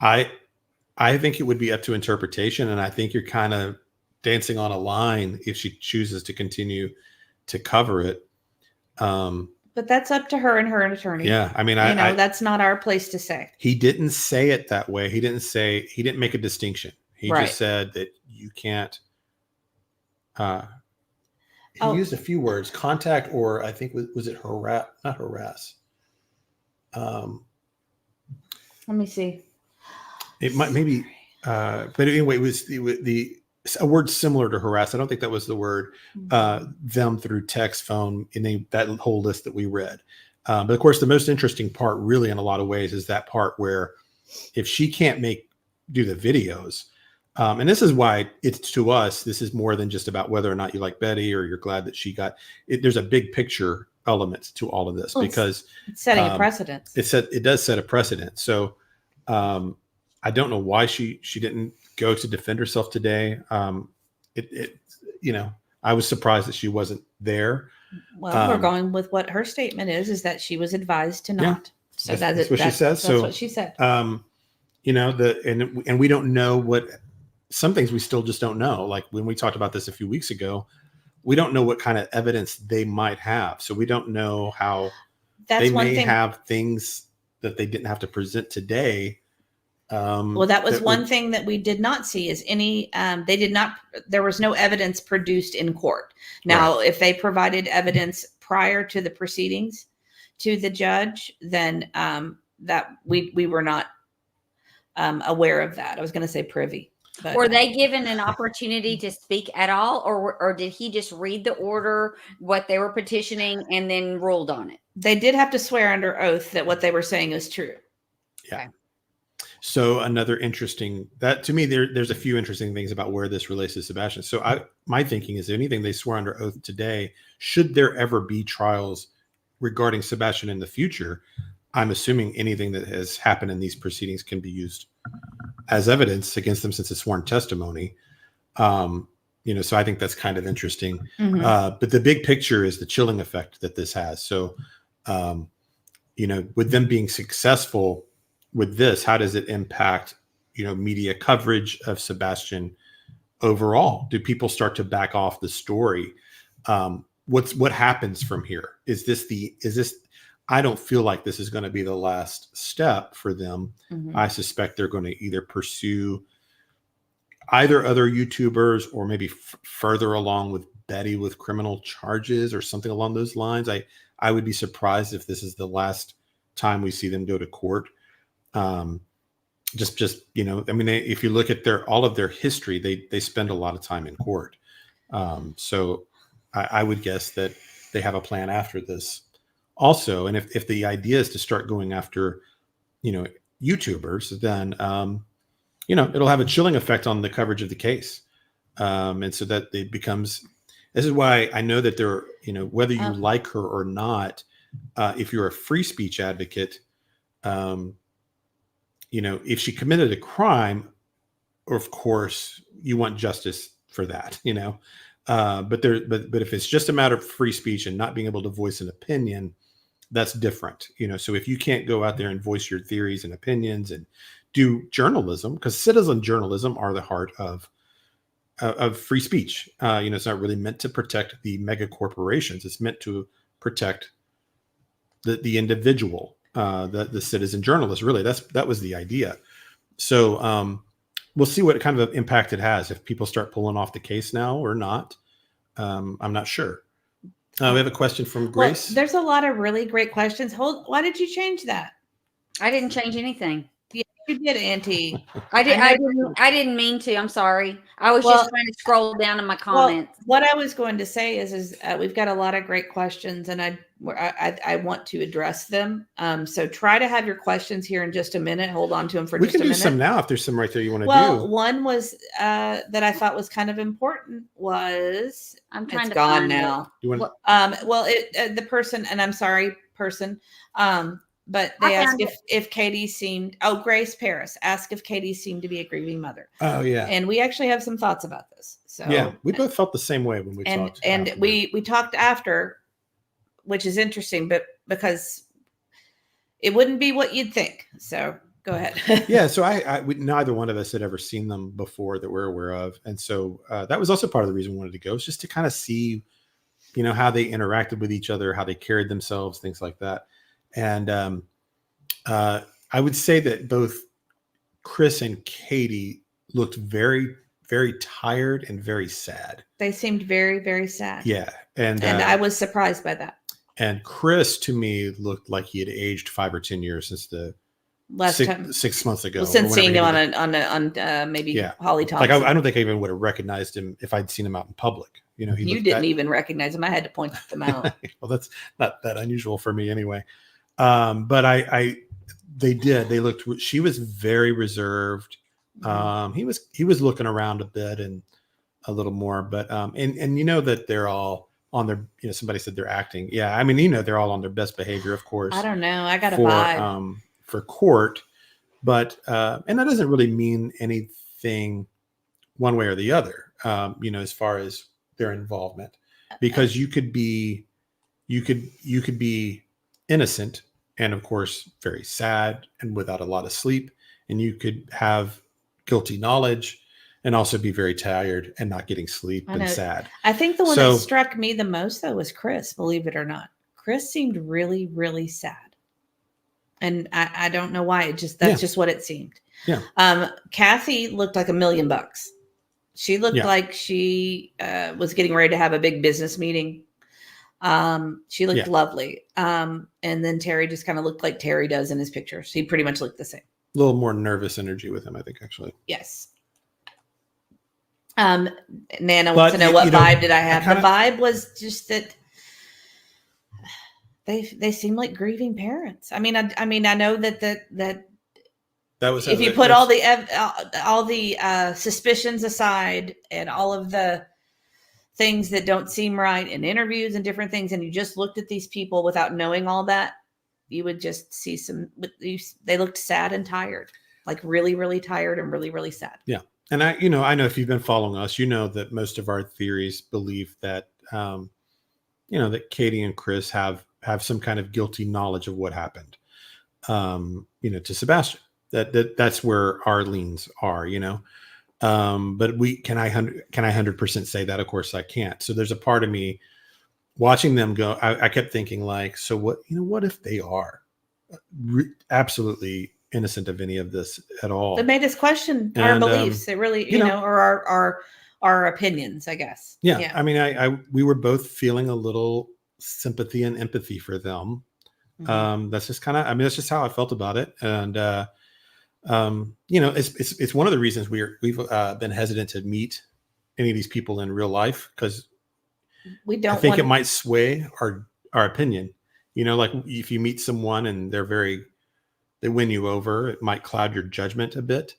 I think it would be up to interpretation. And I think you're kind of dancing on a line if she chooses to continue to cover it. But that's up to her and her attorney. Yeah. I mean, that's not our place to say. He didn't say it that way. He didn't make a distinction. He just said that you can't, he used a few words, contact, or I think was it not harass? Let me see. It might maybe, but anyway, it was a word similar to harass. I don't think that was the word. Them through text, phone, in that whole list that we read. But of course, the most interesting part, really, in a lot of ways, is that part where if she can't do the videos, and this is why it's, to us, this is more than just about whether or not you like Betty or you're glad that she got it. There's a big picture element to all of this, because it's setting a precedent. It does set a precedent. So I don't know why she didn't go to defend herself today. I was surprised that she wasn't there. Well, we're going with what her statement is that she was advised to not. Yeah, so that's what she says. That's what she said. And we don't know what, some things we still just don't know. Like when we talked about this a few weeks ago, we don't know what kind of evidence they might have. So we don't know how they may have things that they didn't have to present today. Well, that was one thing that we did not see is there was no evidence produced in court. Now, right. If they provided evidence prior to the proceedings to the judge, then that we were not aware of that. I was going to say privy. But, were they given an opportunity to speak at all, or did he just read the order, what they were petitioning, and then ruled on it? They did have to swear under oath that what they were saying is true. Yeah. Okay. So another interesting, that to me, there's a few interesting things about where this relates to Sebastian. So my thinking is, anything they swear under oath today, should there ever be trials regarding Sebastian in the future, I'm assuming anything that has happened in these proceedings can be used as evidence against them, since it's sworn testimony. So I think that's kind of interesting. Mm-hmm. But the big picture is the chilling effect that this has. So, with them being successful with this, how does it impact, media coverage of Sebastian overall? Do people start to back off the story? What happens from here? Is this, I don't feel like this is going to be the last step for them. Mm-hmm. I suspect they're going to either pursue either other YouTubers or maybe further along with Betty with criminal charges or something along those lines. I would be surprised if this is the last time we see them go to court. If you look at all of their history, they spend a lot of time in court. So I would guess that they have a plan after this also. And if the idea is to start going after, YouTubers, then, it'll have a chilling effect on the coverage of the case. And so that it becomes, this is why I know that there, whether you like her or not, if you're a free speech advocate, if she committed a crime, of course you want justice for that, but if it's just a matter of free speech and not being able to voice an opinion, that's different. So if you can't go out there and voice your theories and opinions and do journalism, because citizen journalism are the heart of free speech. It's not really meant to protect the mega corporations. It's meant to protect the individual, the citizen journalist. Really, that was the idea. So we'll see what kind of impact it has if people start pulling off the case now or not. I'm not sure. We have a question from Grace. Well, there's a lot of really great questions. Why did you change that? I didn't change anything. Yeah, you did, Auntie. I didn't mean to. I'm sorry. I was just trying to scroll down in my comments. What I was going to say is we've got a lot of great questions, and I want to address them. So try to have your questions here in just a minute. Hold on to them for just a minute. We can do some now if there's some right there you want to do. Well, one was that I thought was kind of important was I'm trying to gone find now. The person, and I'm sorry, person. But they asked if Katie seemed, Grace Paris asked if Katie seemed to be a grieving mother. Oh, yeah. And we actually have some thoughts about this. So yeah, we both felt the same way when we talked. And we talked after, which is interesting, but because it wouldn't be what you'd think. So go ahead. Yeah. So neither one of us had ever seen them before that we're aware of. And so that was also part of the reason we wanted to go, is just to kind of see, how they interacted with each other, how they carried themselves, things like that. And I would say that both Chris and Katie looked very, very tired and very sad. They seemed very, very sad. Yeah. And I was surprised by that. And Chris, to me, looked like he had aged 5 or 10 years since the last time 6 months ago. well, since or seeing him whenever on maybe Yeah. Holly like Thompson. I don't think I even would have recognized him if I'd seen him out in public. You know, You didn't even recognize him. I had to point them out. well, that's not that unusual for me anyway. But they looked, she was very reserved. He was looking around a bit and a little more, but and you know that they're all on their, you know, somebody said they're acting. Yeah. I mean, you know, they're all on their best behavior, of course. I don't know. I got a vibe. For court, but and that doesn't really mean anything one way or the other, you know, as far as their involvement, because you could be innocent and of course very sad and without a lot of sleep, and you could have guilty knowledge and also be very tired and not getting sleep and sad. I think the one that struck me the most though was Chris, believe it or not. Chris seemed really, really sad. And I don't know why. That's just what it seemed. Yeah. Cathy looked like $1 million. She looked like she was getting ready to have a big business meeting. She looked lovely. And then Terry just kind of looked like Terry does in his pictures. He pretty much looked the same. A little more nervous energy with him, I think, actually. Yes. Nana wants to know what vibe did I have. The vibe was just that they seem like grieving parents. I mean, I know that was if you put all the suspicions aside and all of the things that don't seem right in interviews and different things, and you just looked at these people without knowing all that, you would just see they looked sad and tired, like really, really tired and really, really sad. Yeah. And I know if you've been following us, you know that most of our theories believe that, that Katie and Chris have some kind of guilty knowledge of what happened, to Sebastian. That's where our leans are, but can I 100% say that? Of course I can't. So there's a part of me watching them go. I kept thinking like, so what if they are absolutely innocent of any of this at all? It made us question our beliefs. It really, or our opinions, I guess. Yeah. I mean, we were both feeling a little sympathy and empathy for them. Mm-hmm. That's just that's just how I felt about it. And, it's one of the reasons we've been hesitant to meet any of these people in real life, because I think it might sway our opinion. Like if you meet someone and they win you over, it might cloud your judgment a bit.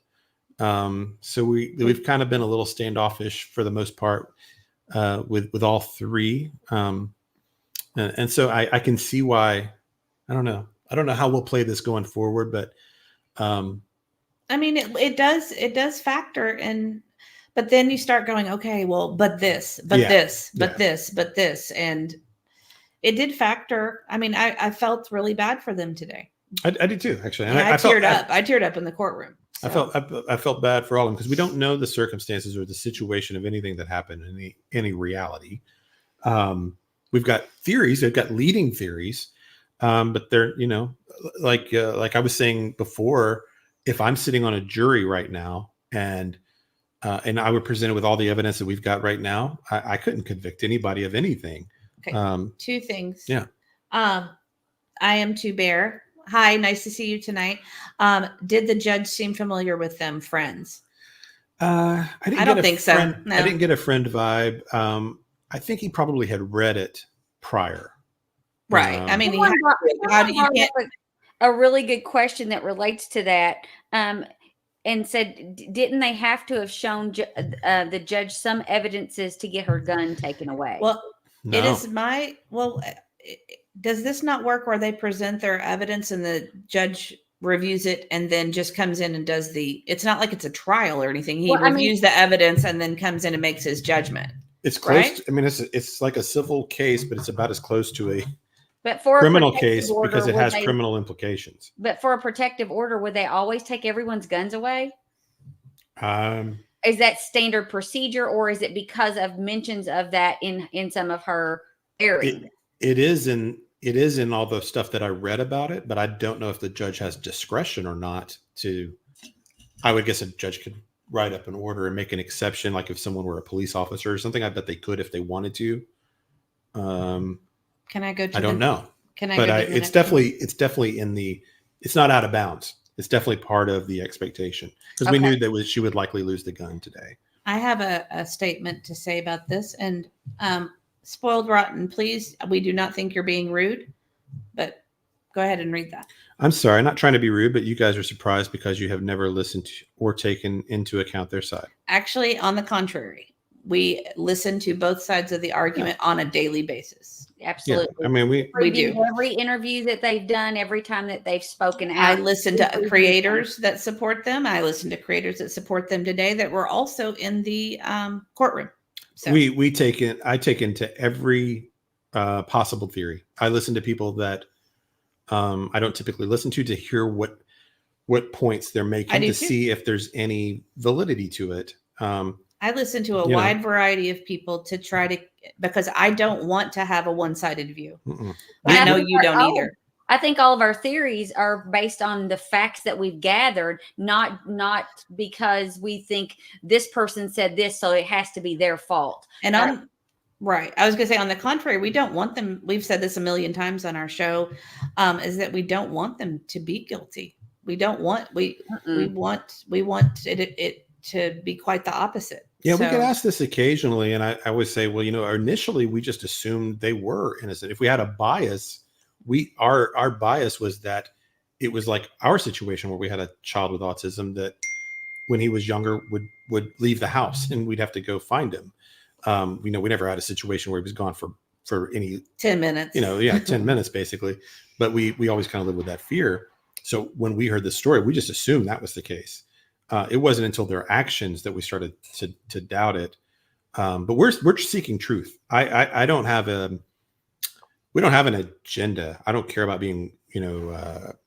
So we've kind of been a little standoffish for the most part with all three. And so I can see why. I don't know how we'll play this going forward, but I mean, it does factor in, but then you start going, okay, well, but this, and it did factor. I mean, I felt really bad for them today. I did too, actually. And I teared up. I teared up in the courtroom. So. I felt bad for all of them because we don't know the circumstances or the situation of anything that happened in any reality. We've got theories. They've got leading theories, but they're like I was saying before. If I'm sitting on a jury right now and I were presented with all the evidence that we've got right now, I couldn't convict anybody of anything. Okay. Two things. Yeah. I am to bear. Hi, nice to see you tonight. Did the judge seem familiar with them friends? I don't think so. No. I didn't get a friend vibe. I think he probably had read it prior. Right. I mean, how do you get a really good question that relates to that? And said, didn't they have to have shown the judge some evidences to get her gun taken away? Well, no. It is does this not work where they present their evidence and the judge reviews it and then just comes in and does it's not like it's a trial or anything. He reviews the evidence and then comes in and makes his judgment. It's close. Right? I mean, it's like a civil case, but it's about as close to a for criminal case because it has criminal implications. But for a protective order, would they always take everyone's guns away? Is that standard procedure, or is it because of mentions of that in some of her areas? It is in all the stuff that I read about it, but I don't know if the judge has discretion or not I would guess a judge could write up an order and make an exception. Like if someone were a police officer or something, I bet they could if they wanted to. Can I go to I don't know. Can I but go it's definitely it's not out of bounds. it's definitely part of the expectation because we knew that she would likely lose the gun today. I have a statement to say about this, and Spoiled Rotten, please, we do not think you're being rude, but go ahead and read that. I'm sorry, I'm not trying to be rude, but you guys are surprised because you have never listened to or taken into account their side. Actually, on the contrary, we listen to both sides of the argument on a daily basis. Absolutely. Yeah, I mean, we do every interview that they've done, every time that they've spoken out. I listen to creators that support them. I listen to creators that support them today that were also in the courtroom. So I take into every possible theory. I listen to people that I don't typically listen to hear what points they're making to see if there's any validity to it. I listen to a wide variety of people to try to, because I don't want to have a one-sided view. I know you don't either. I think all of our theories are based on the facts that we've gathered, not because we think this person said this, so it has to be their fault. And right. I was going to say, on the contrary, we don't want them. We've said this a million times on our show, is that we don't want them to be guilty. We don't want, we want it to be quite the opposite. Yeah, we get asked this occasionally, and I always say, well, initially we just assumed they were innocent. If we had a bias, our bias was that it was like our situation where we had a child with autism that when he was younger would leave the house and we'd have to go find him. We never had a situation where he was gone for any 10 minutes. 10 minutes basically. But we always kind of lived with that fear. So when we heard the story, we just assumed that was the case. It wasn't until their actions that we started to doubt it. But we're seeking truth. I don't have we don't have an agenda. I don't care about being,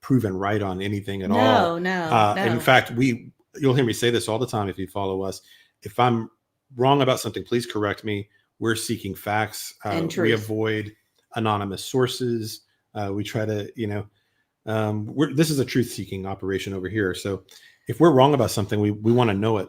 proven right on anything at all. No. In fact, you'll hear me say this all the time if you follow us. If I'm wrong about something, please correct me. We're seeking facts. And truth. We avoid anonymous sources. We try to, this is a truth-seeking operation over here. So if we're wrong about something, we want to know it.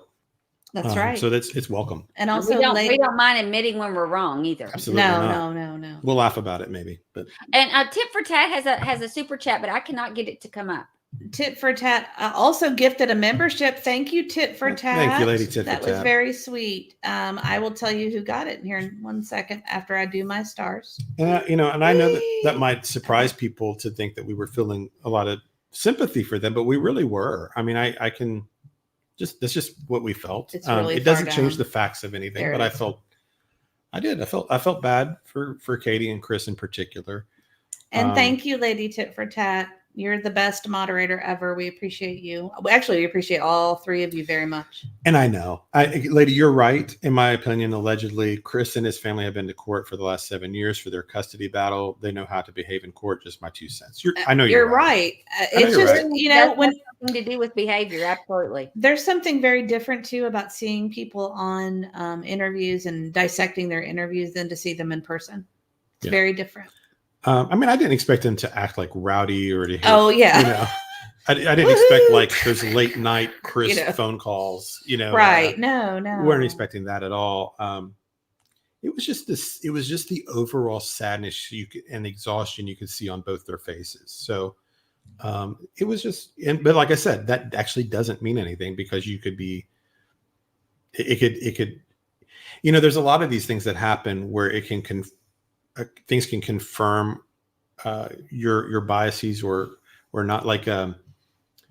That's right. So it's welcome. And also, we don't mind admitting when we're wrong either. Absolutely No. We'll laugh about it maybe. But Tit for Tat has a super chat, but I cannot get it to come up. Tit for Tat also gifted a membership. Thank you, Tit for Tat. Thank you, Lady Tit for Tat. That was very sweet. I will tell you who got it here in 1 second after I do my stars. And I know that might surprise people to think that we were feeling a lot of sympathy for them, but we really were. I mean, I can that's just what we felt. It's really it doesn't change the facts of anything, but I felt bad for Katie and Chris in particular. And thank you, Lady Tit for Tat. You're the best moderator ever. We appreciate you. Actually, we appreciate all three of you very much. And I know, Lady, you're right. In my opinion, allegedly, Chris and his family have been to court for the last 7 years for their custody battle. They know how to behave in court. Just my 2 cents. I know you're right. It's just, when something to do with behavior. Absolutely. There's something very different too about seeing people on interviews and dissecting their interviews than to see them in person. It's very different. I mean, I didn't expect them to act like rowdy or to hear, I didn't expect like those late night Chris phone calls, Right. No. We weren't expecting that at all. It was just the overall sadness and exhaustion you could see on both their faces. So it was just, but like I said, that actually doesn't mean anything because you could be, it could, there's a lot of these things that happen where it can things can confirm your biases or not. Like how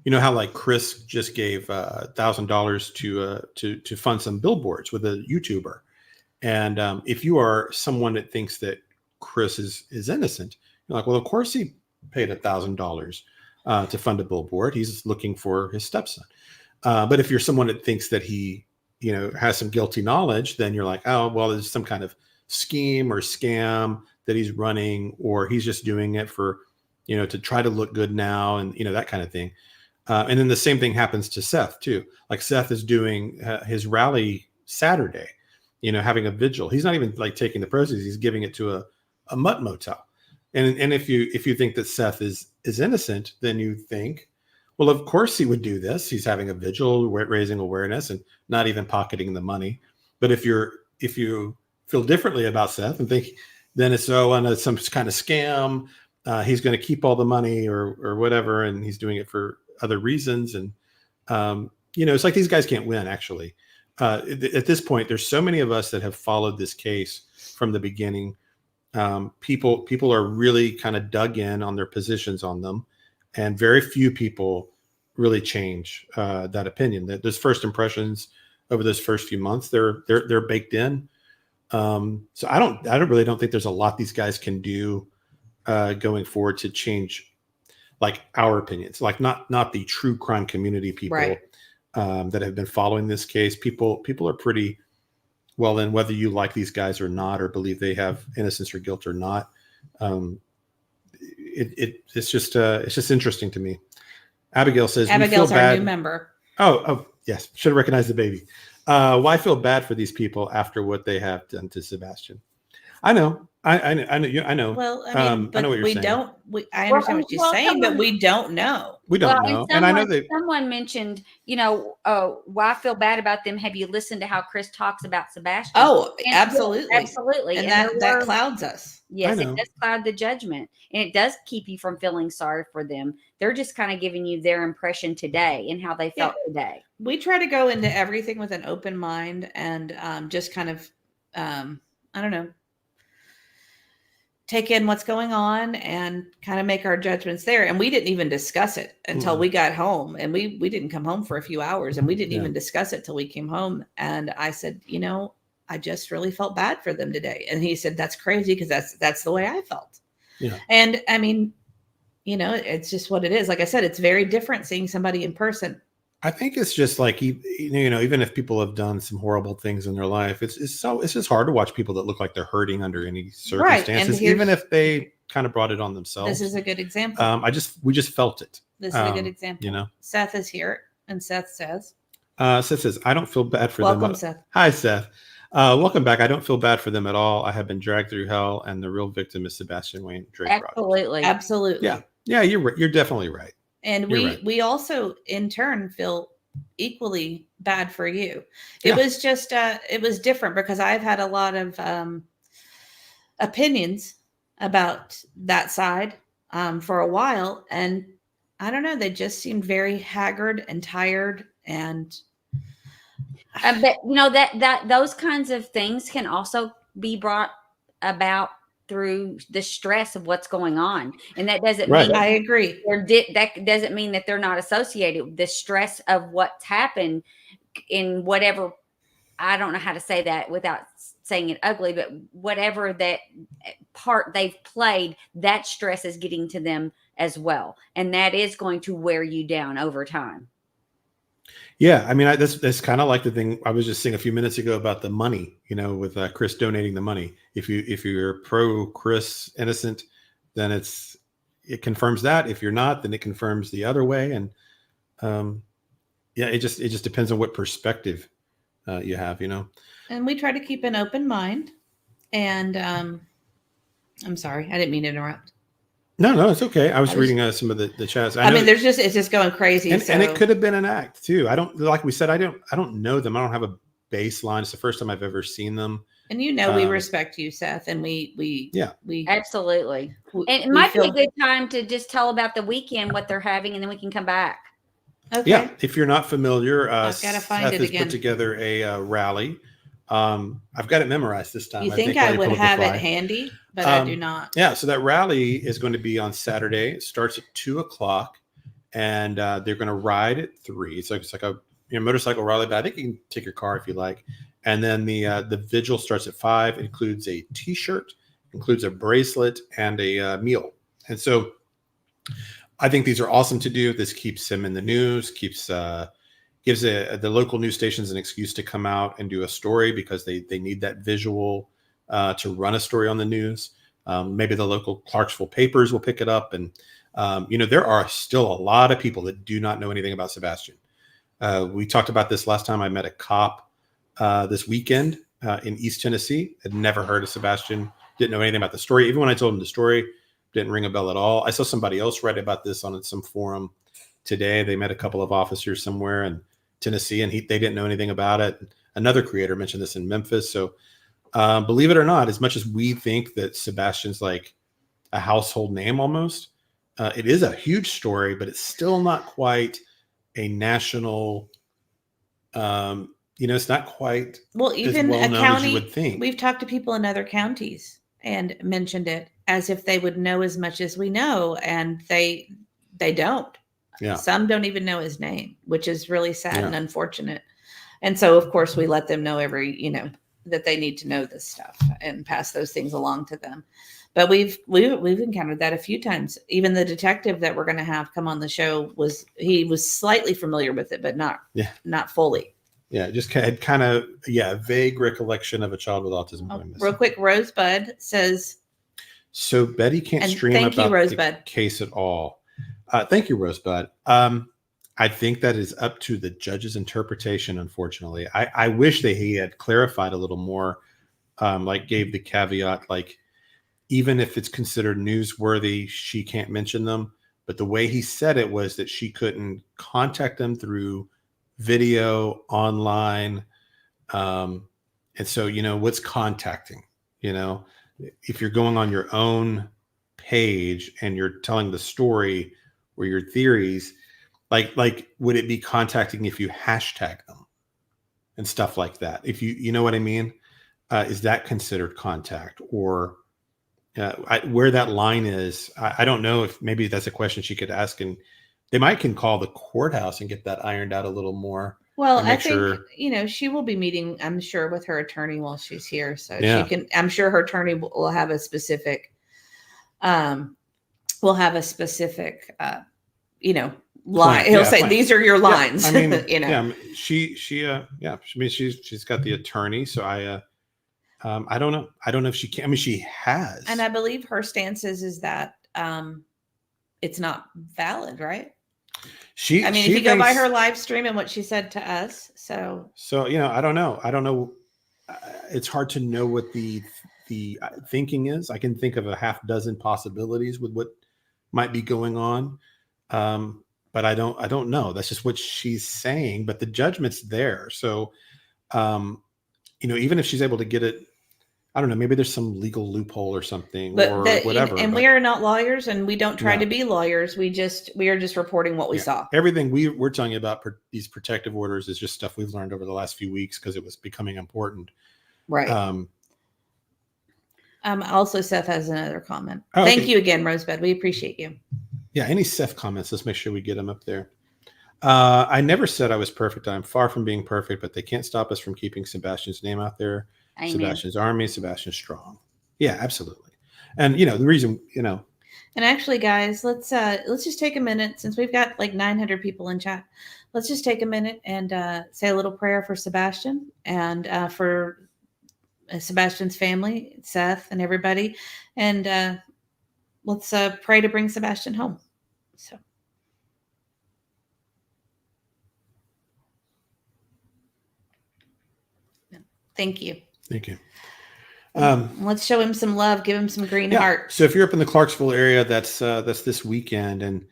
like Chris just gave $1,000 to fund some billboards with a YouTuber, and if you are someone that thinks that Chris is innocent, you're like, well, of course he paid $1,000 to fund a billboard. He's looking for his stepson. But if you're someone that thinks that he has some guilty knowledge, then you're like, oh well, there's some kind of scheme or scam that he's running, or he's just doing it for, to try to look good now. And, that kind of thing. And then the same thing happens to Seth too. Like Seth is doing his rally Saturday, having a vigil. He's not even like taking the proceeds. He's giving it to a mutt motel. And if you think that Seth is innocent, then you think, well, of course he would do this. He's having a vigil, raising awareness and not even pocketing the money. But if you feel differently about Seth and think then it's some kind of scam, he's going to keep all the money or whatever, and he's doing it for other reasons. And, it's like these guys can't win, actually. At this point, there's so many of us that have followed this case from the beginning. People are really kind of dug in on their positions on them, and very few people really change that opinion. That those first impressions over those first few months, they're baked in. So I don't think there's a lot these guys can do going forward to change like our opinions, like not the true crime community people Right. That have been following this case. People are pretty well in, whether you like these guys or not, or believe they have innocence or guilt or not. It's just interesting to me. Abigail says, Abigail's we feel our bad. new member. Oh, yes. Should have recognized the baby. Why feel bad for these people after what they have done to Sebastian? I know. I know. Well, I mean, I but know what you're we saying. don't. I understand what she's saying, but we don't know. We don't know. And I know that someone mentioned, why I feel bad about them. Have you listened to how Chris talks about Sebastian? Oh, And- absolutely, absolutely. and there that were- clouds us. Yes, I it know. does cloud the judgment, and it does keep you from feeling sorry for them. They're just kind of giving you their impression today and how they felt today. We try to go into everything with an open mind and just kind of, I don't know, take in what's going on and kind of make our judgments there. And we didn't even discuss it until we got home, and we didn't come home for a few hours, and we didn't even discuss it till we came home. And I said, I just really felt bad for them today. And he said, that's crazy, because that's the way I felt. Yeah. And I mean, it's just what it is. Like I said, it's very different seeing somebody in person. I think it's just like, even if people have done some horrible things in their life, it's just hard to watch people that look like they're hurting under any circumstances, even if they kind of brought it on themselves. This is a good example. We just felt it. This is a good example. Seth is here, and Seth says, Seth says, I don't feel bad for them. Welcome, Seth. Hi, Seth. Welcome back. I don't feel bad for them at all. I have been dragged through hell, and the real victim is Sebastian Wayne Drake Rogers. Absolutely. Yeah, you're right. You're definitely right. And we also in turn feel equally bad for you. It was just it was different, because I've had a lot of opinions about that side for a while, and I don't know, they just seemed very haggard and tired. And but that those kinds of things can also be brought about through the stress of what's going on, and that doesn't mean I agree. That doesn't mean that they're not associated with the stress of what's happened in whatever. I don't know how to say that without saying it ugly, but whatever that part they've played, that stress is getting to them as well, and that is going to wear you down over time. Yeah, I mean, that's kind of like the thing I was just saying a few minutes ago about the money. With Chris donating the money. If you're pro Chris innocent, then it confirms that. If you're not, then it confirms the other way. And it just depends on what perspective you have. And we try to keep an open mind. And I'm sorry, I didn't mean to interrupt. No, it's okay. I was reading some of the chats. I mean, it's just going crazy. And it could have been an act too. I don't, like we said, I don't know them. I don't have a baseline. It's the first time I've ever seen them. And we respect you, Seth, and we absolutely. And it might be a good time to just tell about the weekend, what they're having, and then we can come back. Okay. Yeah, if you're not familiar, I've got to find Seth it has again. put together a rally. I've got it memorized this time. You think I would have it handy, but I do not. Yeah, so that rally is going to be on Saturday. It starts at 2:00, and they're going to ride at 3. It's like a motorcycle rally, but I think you can take your car if you like. And then the vigil starts at 5. It includes a T-shirt, includes a bracelet, and a meal. And so I think these are awesome to do. This keeps him in the news, gives the local news stations an excuse to come out and do a story, because they need that visual to run a story on the news. Maybe the local Clarksville papers will pick it up. And, there are still a lot of people that do not know anything about Sebastian. We talked about this last time. I met a cop this weekend in East Tennessee. Had never heard of Sebastian, didn't know anything about the story. Even when I told him the story, didn't ring a bell at all. I saw somebody else write about this on some forum today. They met a couple of officers somewhere in Tennessee, and they didn't know anything about it. Another creator mentioned this in Memphis. So believe it or not, as much as we think that Sebastian's like a household name almost, it is a huge story, but it's still not quite a national. It's not quite Well, even as well a known county, as you would think. we've talked to people in other counties and mentioned it as if they would know as much as we know, and they don't. Yeah. Some don't even know his name, which is really sad Yeah. and unfortunate. And so, of course, we let them know that they need to know this stuff and pass those things along to them. But we've encountered that a few times. Even the detective that we're going to have come on the show was slightly familiar with it, but not fully. Yeah, just had kind of vague recollection of a child with autism. Real quick, Rosebud says, so Betty can't and stream thank you, about Rosebud. the case at all. Thank you, Rosebud. I think that is up to the judge's interpretation, unfortunately. I wish he had clarified a little more, like gave the caveat, like even if it's considered newsworthy, she can't mention them. But the way he said it was that she couldn't contact them through video, online. And so, what's contacting? If you're going on your own page and you're telling the story or your theories, like would it be contacting if you hashtag them and stuff like that? If you know what I mean? Is that considered contact? Or where that line is, I don't know. If maybe that's a question she could ask, and they can call the courthouse and get that ironed out a little more. Well, I think, she will be meeting, I'm sure, with her attorney while she's here. So I'm sure her attorney will have a specific, line. He'll say, plan. These are your lines. Yeah, I mean, she's got the attorney. So I don't know. I don't know if she can. I mean, she has. And I believe her stance is that it's not valid, right? If you go by her live stream and what she said to us, so I don't know. It's hard to know what the thinking is. I can think of a half dozen possibilities with what might be going on, but I don't know. That's just what she's saying. But the judgment's there, so even if she's able to get it. I don't know. Maybe there's some legal loophole or something, or whatever. And we are not lawyers, and we don't try to be lawyers. We are just reporting what we saw. Everything we're telling you about these protective orders is just stuff we've learned over the last few weeks because it was becoming important. Right. Also, Seth has another comment. Oh, Thank you again, Rosebud. We appreciate you. Yeah. Any Seth comments? Let's make sure we get them up there. I never said I was perfect. I'm far from being perfect, but they can't stop us from keeping Sebastian's name out there. Amen. Sebastian's army, Sebastian's strong. Yeah, absolutely. And the reason, And actually, guys, let's just take a minute, since we've got like 900 people in chat. Let's just take a minute and say a little prayer for Sebastian and for Sebastian's family, Seth, and everybody. And let's pray to bring Sebastian home. So. Thank you. Thank you. Let's show him some love. Give him some green heart. So if you're up in the Clarksville area, that's this weekend, and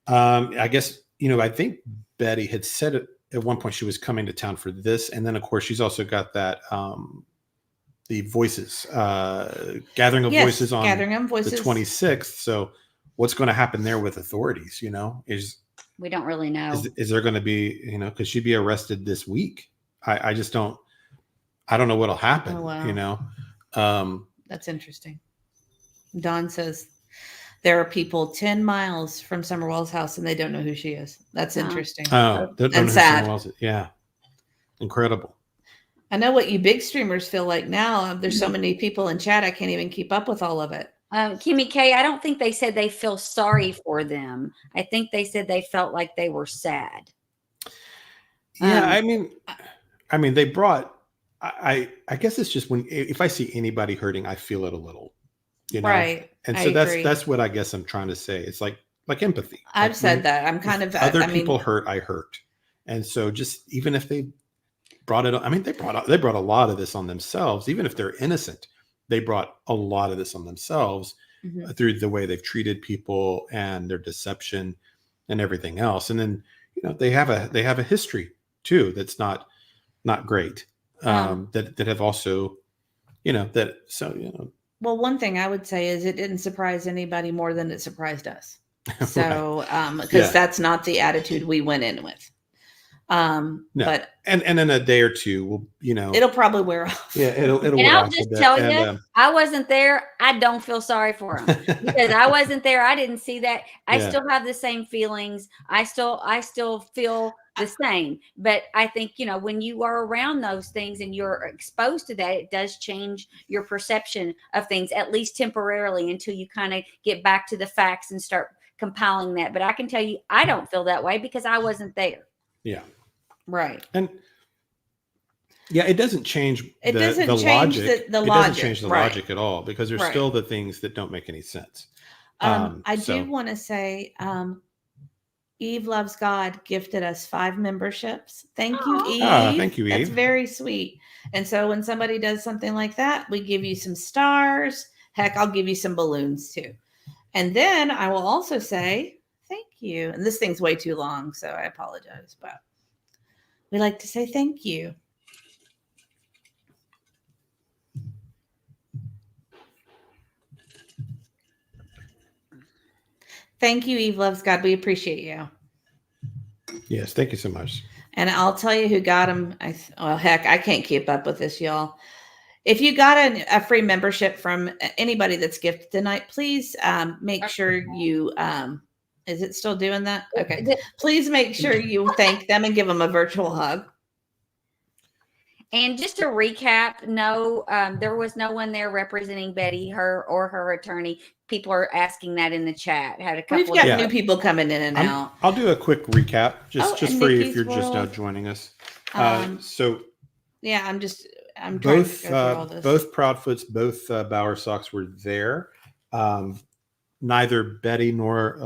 I guess I think Betty had said it at one point she was coming to town for this, and then of course she's also got that the Voices gathering of voices on the 26th. So what's going to happen there with authorities? We don't really know. Is there going to be could she be arrested this week? I just don't. I don't know what'll happen. Oh, wow. That's interesting. Dawn says there are people 10 miles from Summerwell's house and they don't know who she is. That's interesting. Oh, and sad. Yeah. Incredible. I know what you big streamers feel like now. There's so many people in chat. I can't even keep up with all of it. Kimmy K, I don't think they said they feel sorry for them. I think they said they felt like they were sad. Yeah. I mean, they brought, I guess it's just if I see anybody hurting, I feel it a little, right. And so that's what I guess I'm trying to say. It's like empathy. I've said that. I'm kind of other people hurt. I hurt, and so just even if they brought it, they brought a lot of this on themselves. Even if they're innocent, they brought a lot of this on themselves through the way they've treated people and their deception and everything else. And then they have a history too that's not great. That have also, Well, one thing I would say is it didn't surprise anybody more than it surprised us. So, because Yeah. that's not the attitude we went in with. No. But and in a day or two, we'll, you know, it'll probably wear off. yeah, it'll And wear I'll off a just bit. tell And, you, I wasn't there. I don't feel sorry for him because I wasn't there. I didn't see that. I Yeah. still have the same feelings. I still feel the same. But I think, you know, when you are around those things and you're exposed to that, it does change your perception of things, at least temporarily, until you kind of get back to the facts and start compiling that. But I can tell you, I don't feel that way because I wasn't there. Yeah. Right. And yeah, it doesn't change It the doesn't change logic. the It doesn't logic, change the right. logic at all because there's Right. still the things that don't make any sense. I So- do want to say, Eve Loves God gifted us 5 memberships. Thank you, Aw. Eve. Ah, thank you, That's Eve. very sweet. And so when somebody does something like that, we give you some stars. Heck, I'll give you some balloons too. And then I will also say thank you. And this thing's way too long, so I apologize, but we like to say thank you. Thank you, Eve Loves God. We appreciate you. Yes, thank you so much. And I'll tell you who got them. Well, heck, I can't keep up with this, y'all. If you got a free membership from anybody that's gifted tonight, please make sure you, is it still doing that? Okay. Please make sure you thank them and give them a virtual hug. And just to recap, no, there was no one there representing Betty, her or her attorney. People are asking that in the chat. Had a couple. We've got Yeah. new people coming in and out. I'll do a quick recap Oh, just and for you if Nikki's you're just now world. joining us. Um, So Yeah, I'm trying to go through all this. both Proudfoots, both Bowersox were there. Neither Betty nor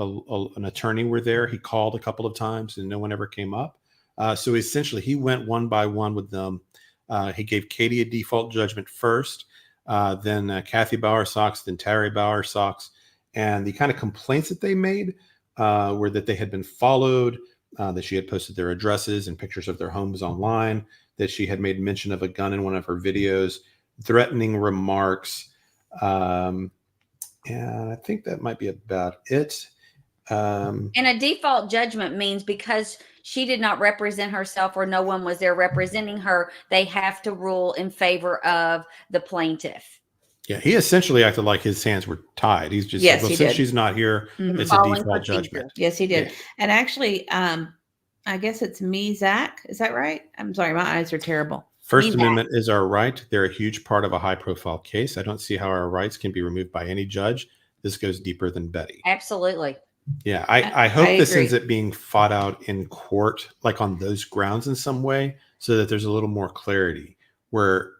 an attorney were there. He called a couple of times and no one ever came up. So essentially, he went one by one with them. He gave Katie a default judgment first, then Cathy Bowersox, then Terry Bowersox. And the kind of complaints that they made were that they had been followed, that she had posted their addresses and pictures of their homes online, that she had made mention of a gun in one of her videos, threatening remarks. And I think that might be about it. And a default judgment means because she did not represent herself or no one was there representing her, they have to rule in favor of the plaintiff. Yeah, he essentially acted like his hands were tied. He's just Yes, well, he since did. she's not here, Mhm. it's a Following default procedure. judgment. Yes, he did. Yeah. And actually, I guess it's me, Zach. Is that right? I'm sorry, my eyes are terrible. First Me, Amendment is our right. They're a huge part of a high-profile case. I don't see how our rights can be removed by any judge. This goes deeper than Betty. Absolutely. Yeah, I hope this agree. ends up being fought out in court, like on those grounds in some way, so that there's a little more clarity. Where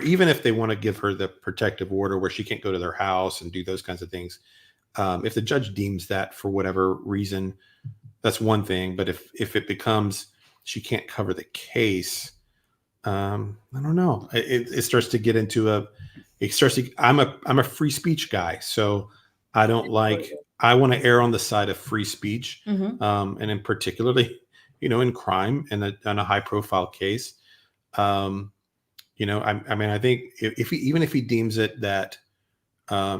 even if they want to give her the protective order, where she can't go to their house and do those kinds of things, if the judge deems that for whatever reason, that's one thing. But if it becomes she can't cover the case, I don't know. It starts to get into I'm a free speech guy, so I don't like. I want to err on the side of free speech, Mhm. and in particularly, in crime and a high profile case. I mean, I think even if he deems it that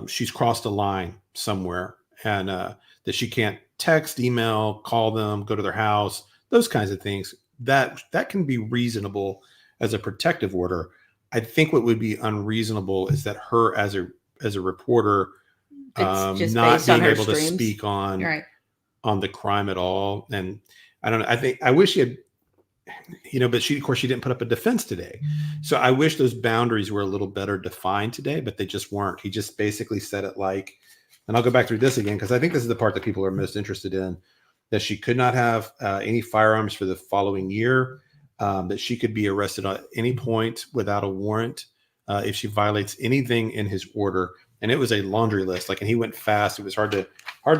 she's crossed a line somewhere and that she can't text, email, call them, go to their house, those kinds of things, that can be reasonable as a protective order. I think what would be unreasonable is that her as a reporter It's just not based on being her able to streams. speak on Right. the crime at all. And I don't know. I wish she had, but she didn't put up a defense today. So I wish those boundaries were a little better defined today, but they just weren't. He just basically said it like, and I'll go back through this again, because I think this is the part that people are most interested in, that she could not have any firearms for the following year, that she could be arrested at any point without a warrant if she violates anything in his order. And it was a laundry list. And he went fast. It was hard to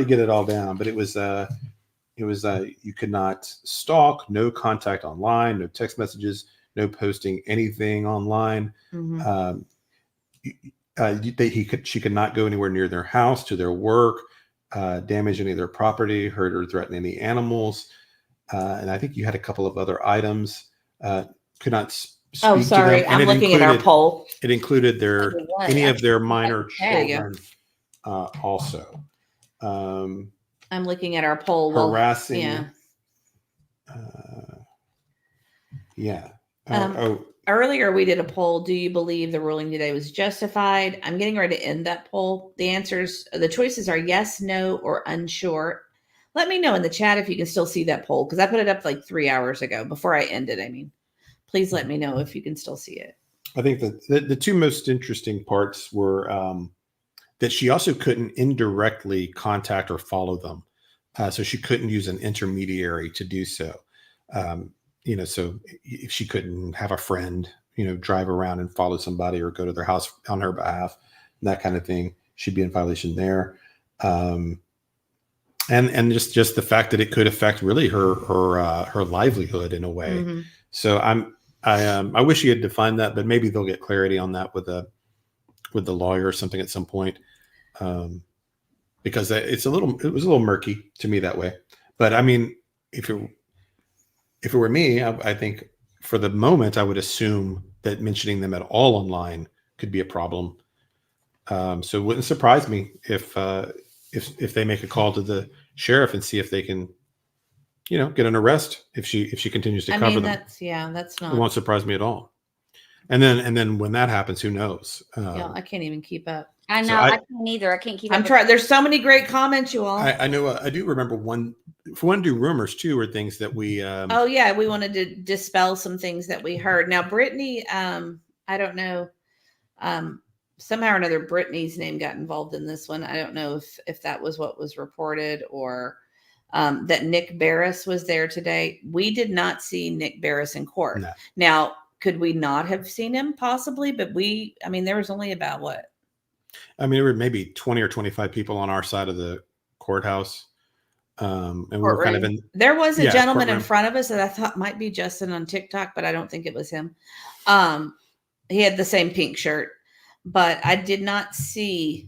get it all down, but it was you could not stalk, no contact online, no text messages, no posting anything online. Mhm. She could not go anywhere near their house, to their work, damage any of their property, hurt or threaten any animals. And I think you had a couple of other items. Could not speak Oh, to sorry. them. And I'm looking at our poll. It included any of their minor There you go. children also. I'm looking at our poll. Well, harassing. yeah. Yeah. Earlier, we did a poll. Do you believe the ruling today was justified? I'm getting ready to end that poll. The choices are yes, no, or unsure. Let me know in the chat if you can still see that poll, because I put it up like 3 hours ago before I ended. I mean, please let me know if you can still see it. I think that the two most interesting parts were that she also couldn't indirectly contact or follow them. So she couldn't use an intermediary to do so. So if she couldn't have a friend, drive around and follow somebody or go to their house on her behalf, that kind of thing, she'd be in violation there. And just the fact that it could affect really her livelihood in a way. Mm-hmm. So I wish he had defined that, but maybe they'll get clarity on that with the lawyer or something at some point. Because it was a little murky to me that way. But I mean, if it were me, I think for the moment I would assume that mentioning them at all online could be a problem. So it wouldn't surprise me if they make a call to the sheriff and see if they can, get an arrest if she continues to cover them. That's not. It won't surprise me at all. And then when that happens, who knows? I can't even keep up. I know. I can't either. I can't keep up. I'm trying. There's so many great comments, you all. I know. I do remember one. If we want to do rumors too, or things that we. We wanted to dispel some things that we heard. Now, Brittany, I don't know. Somehow or another, Brittany's name got involved in this one. I don't know if that was what was reported or that Nick Barris was there today. We did not see Nick Barris in court. No. Now, could we not have seen him possibly? But there was only about what? There were maybe 20 or 25 people on our side of the courthouse. And we were kind of in. There was a gentleman courtroom in front of us that I thought might be Justin on TikTok, but I don't think it was him. He had the same pink shirt, but I did not see,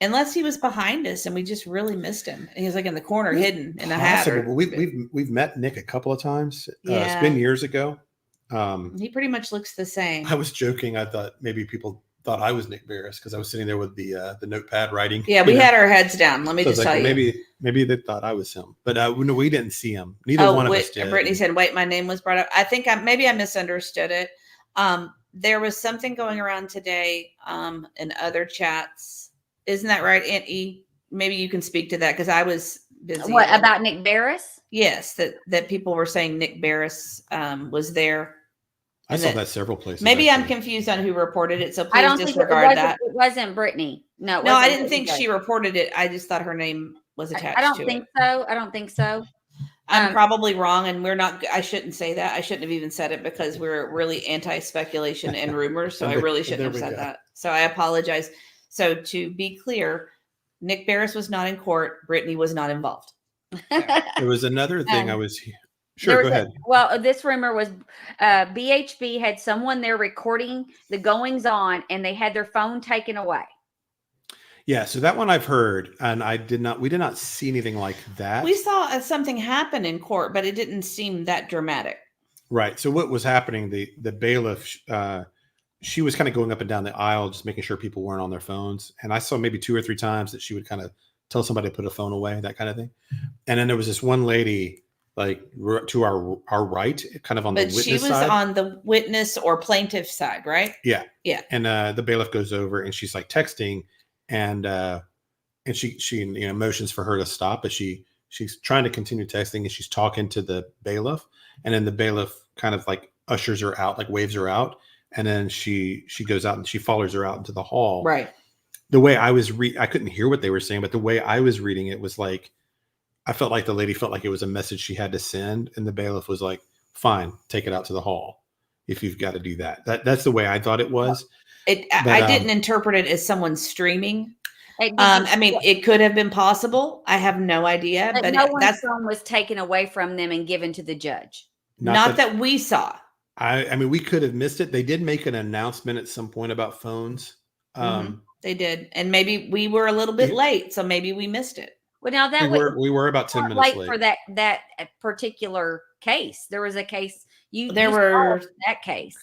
unless he was behind us and we just really missed him. He was like in the corner, hidden in a hat. We've met Nick a couple of times. Yeah. It's been years ago. He pretty much looks the same. I was joking. I thought maybe people thought I was Nick Barris because I was sitting there with the notepad writing. Yeah, we had our heads down. Let me just tell you. Maybe they thought I was him, but no, we didn't see him. Neither one of us did. Brittany said, "Wait, my name was brought up." I think I misunderstood it. There was something going around today in other chats. Isn't that right, Aunt E? Maybe you can speak to that because I was busy. What about Nick Barris? Yes, that people were saying Nick Barris was there. I saw that several places. Maybe I'm confused on who reported it, so please I don't disregard that. It wasn't Brittany. No, I didn't think she reported it. I just thought her name was attached. I don't think so. I don't think so. I'm probably wrong, and we're not. I shouldn't say that. I shouldn't have even said it because we're really anti-speculation and rumors. So I really shouldn't have said that. So I apologize. So to be clear, Nick Barris was not in court. Brittany was not involved. There was another thing I was. Sure, go ahead. This rumor was BHB had someone there recording the goings on, and they had their phone taken away. Yeah, so that one I've heard, and we did not see anything like that. We saw something happen in court, but it didn't seem that dramatic. Right. So what was happening? The bailiff, she was kind of going up and down the aisle, just making sure people weren't on their phones. And I saw maybe 2 or 3 times that she would kind of tell somebody to put a phone away, that kind of thing. And then there was this one lady, like to our right, kind of on the witness side. But she was on the witness or plaintiff side, right? Yeah. Yeah. And the bailiff goes over and she's like texting, and she motions for her to stop, but she's trying to continue texting, and she's talking to the bailiff, and then the bailiff kind of like ushers her out, like waves her out, and then she goes out and she follows her out into the hall. Right. The way I was I couldn't hear what they were saying, but the way I was reading it was like, I felt like the lady felt like it was a message she had to send, and the bailiff was like, "Fine, take it out to the hall if you've got to do that." That's the way I thought it was. I didn't interpret it as someone streaming. It could have been possible. I have no idea. But no one's phone was taken away from them and given to the judge. Not that we saw. I mean, we could have missed it. They did make an announcement at some point about phones. They did, and maybe we were a little bit late, so maybe we missed it. Well, now we were about 10 minutes late for that particular case. There was a case. That case.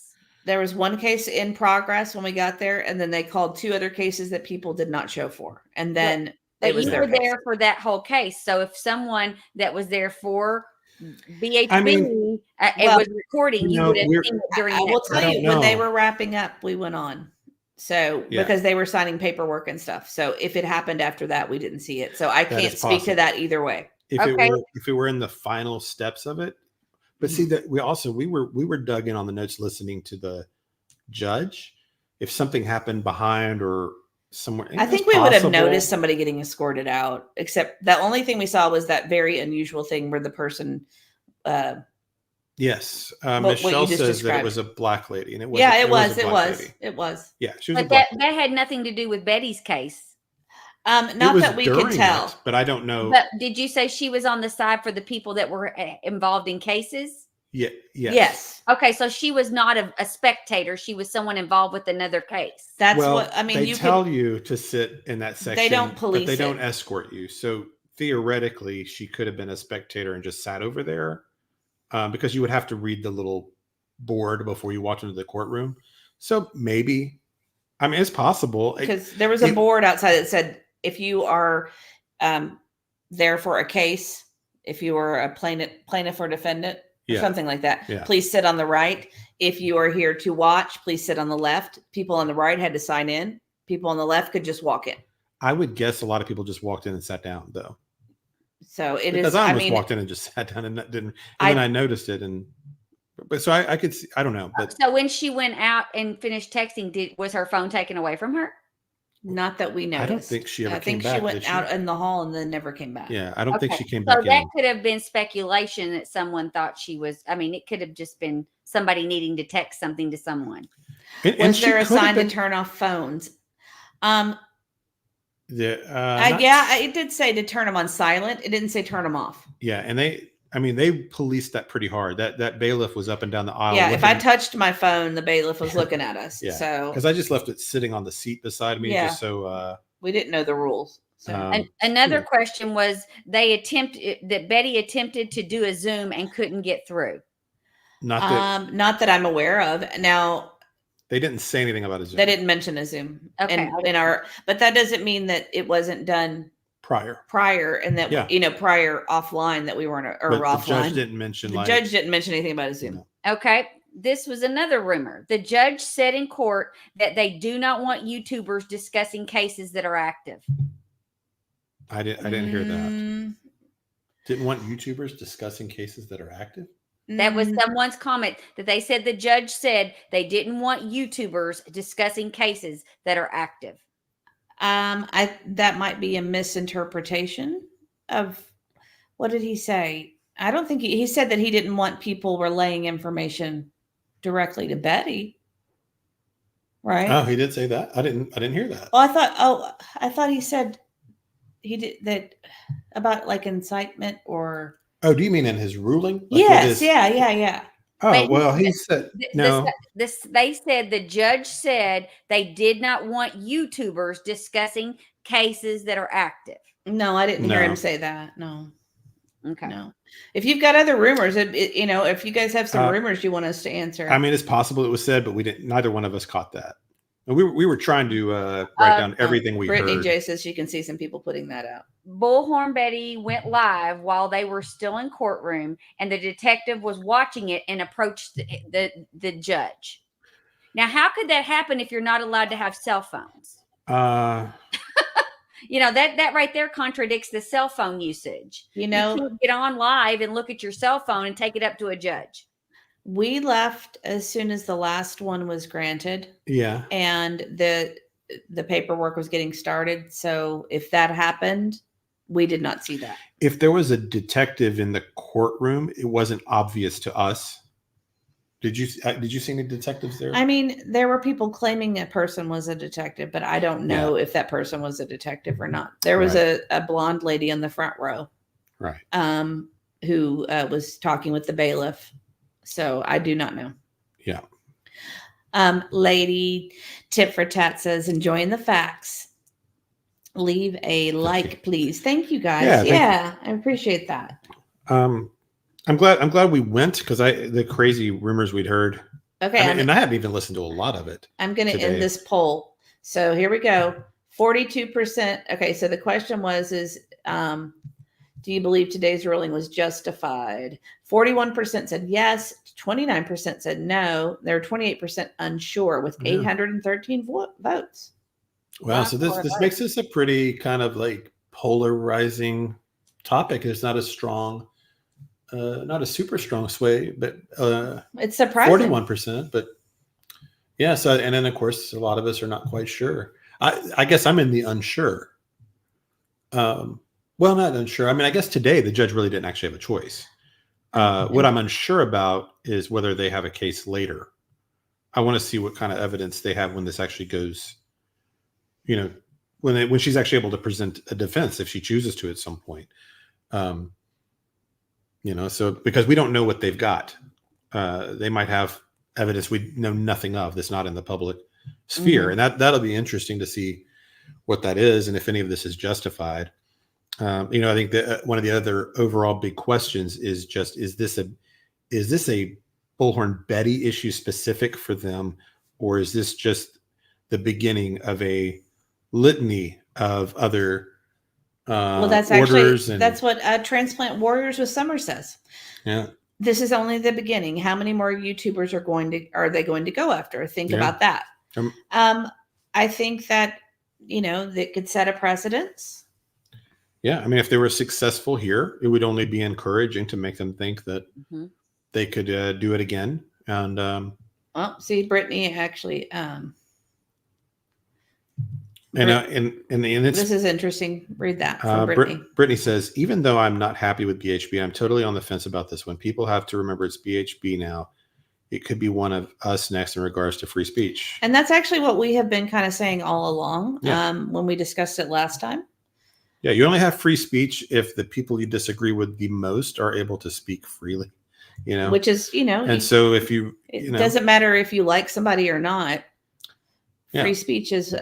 There was one case in progress when we got there, and then they called 2 other cases that people did not show for. And then But It was you their were case. there for that whole case. So if someone that was there for BHB I mean, well, was recording, you no, would have we're- seen it during I that will time. tell I you, don't when they know. were wrapping up, we went on. So Yeah. because they were signing paperwork and stuff. So if it happened after that, we didn't see it. So I That can't is speak to possible. that either way. if Okay. it were in the final steps of it. But see that we were dug in on the notes listening to the judge. If something happened behind or somewhere, I think we would have noticed somebody getting escorted out, except the only thing we saw was that very unusual thing where the person, Yes, what Michelle you just says that it described. was a black lady, and it was. yeah, a it was. black lady. It was. Yeah, she was a But black that lady. had nothing to do with Betty's case. It Not was that we could during tell. it, but I don't know. But did you say she was on the side for the people that were involved in cases? Yeah. Yes. Okay, so she was not a spectator. She was someone involved with another case. That's Well, what I mean. they You tell could, you to sit in that section. don't but police they it. don't escort you. So theoretically, she could have been a spectator and just sat over there, because you would have to read the little board before you walked into the courtroom. So maybe, I mean, it's possible. because there was a board outside that said if you are there for a case, if you are a plaintiff or defendant, or Yeah. something like that, Yeah. please sit on the right. If you are here to watch, please sit on the left. People on the right had to sign in. People on the left could just walk in. I would guess a lot of people just walked in and sat down, though. So it Because is. I I almost mean, walked in and just sat down and didn't. And then I noticed it, but so I could see. I don't know, but So when she went out and finished texting, was her phone taken away from her? not that we noticed. I don't think she ever I think came back. she went did she? out in the hall and then never came back. Yeah, I don't think Okay, she came So back that in. could have been speculation that someone thought she was. I mean, it could have just been somebody needing to text something to someone. And Was she there a could have sign to been- turn off phones? Yeah, It did say to turn them on silent. It didn't say turn them off. Yeah, and they policed that pretty hard. That bailiff was up and down the aisle. Yeah, if I looking- touched my phone, the bailiff was looking at us. Yeah, So because I just left it sitting on the seat beside me, Yeah. just so. we didn't know the rules. So Another yeah. question was that Betty attempted to do a Zoom and couldn't get through. Not that not that I'm aware of. Now they didn't say anything about a Zoom they didn't mention a Zoom. Okay. But that doesn't mean that it wasn't done prior, and that Yeah. Prior offline that we weren't or but the offline. judge didn't mention. The judge didn't mention anything about a Zoom. No. Okay. This was another rumor. The judge said in court that they do not want YouTubers discussing cases that are active. I didn't hear that. Mm, Didn't want YouTubers discussing cases that are active. That was mm, someone's comment that they said the judge said they didn't want YouTubers discussing cases that are active. that might be a misinterpretation of what did he say? I don't think he said that he didn't want people relaying information directly to Betty. Right? Oh, he did say that. I didn't hear that. Oh, I thought he said he did that about like incitement or Oh, do you mean in his ruling? Like with yes, his- yeah. Oh, Wait, well, he said no. They said the judge said they did not want YouTubers discussing cases that are active. No, I didn't hear No. him say that. No. Okay. No. If you've got other rumors, if you guys have some Uh, rumors you want us to answer. I mean, it's possible it was said, but we didn't. Neither one of us caught that. And we were trying to write down everything we Brittany heard. J says she can see some people putting that out. Bullhorn Betty went live while they were still in courtroom, and the detective was watching it and approached the judge. Now, how could that happen if you're not allowed to have cell phones? That right there contradicts the cell phone usage. You You know, can't get on live and look at your cell phone and take it up to a judge. we left as soon as the last one was granted Yeah. and the paperwork was getting started. So if that happened, we did not see that. If there was a detective in the courtroom, it wasn't obvious to us. Did you see any detectives there? I mean, there were people claiming a person was a detective, but I don't know if that person was a detective or not. There was a blonde lady in the front row, Right. who was talking with the bailiff. So I do not know. Yeah. Lady Tip for Tat says, enjoying the facts. Leave a like, please. Thank you guys. Yeah, I appreciate that. I'm glad we went because the crazy rumors we'd heard. Okay. And I hadn't even listened to a lot of it. I'm going to today. end this poll. So here we go. 42%. Okay, so the question was, do you believe today's ruling was justified? 41% said yes, 29% said no. There were 28% unsure with 813 votes. Wow, so this makes this a pretty kind of like polarizing topic. It's not a strong, not a super strong sway, but it's surprising. 41%. But yeah, so and then of course a lot of us are not quite sure. I guess I'm in the unsure. Well, not unsure. I mean, I guess today the judge really didn't actually have a choice. What I'm unsure about is whether they have a case later. I want to see what kind of evidence they have when this actually goes, you know, when she's actually able to present a defense, if she chooses to at some point. You know, so because we don't know what they've got. They might have evidence we know nothing of that's not in the public sphere. And that'll be interesting to see what that is and if any of this is justified. You know, I think that one of the other overall big questions is just, is this a Bullhorn Betty issue specific for them, or is this just the beginning of a litany of other well, that's orders? actually that's what Transplant Warriors with Summer says. Yeah, this is only the beginning. How many more YouTubers are they going to go after? Think about that. I think that, you know, that could set a precedence. Yeah, I mean, if they were successful here, it would only be encouraging to make them think that they could do it again. And well, see, Brittany actually. And it's, this is interesting. Read that from Brittany. Brittany says, even though I'm not happy with BHB, I'm totally on the fence about this one. People have to remember it's BHB now. It could be one of us next in regards to free speech. And that's actually what we have been kind of saying all along when we discussed it last time. Yeah, you only have free speech if the people you disagree with the most are able to speak freely, you know. Which is, you know. And so if it doesn't matter if you like somebody or not. Free speech is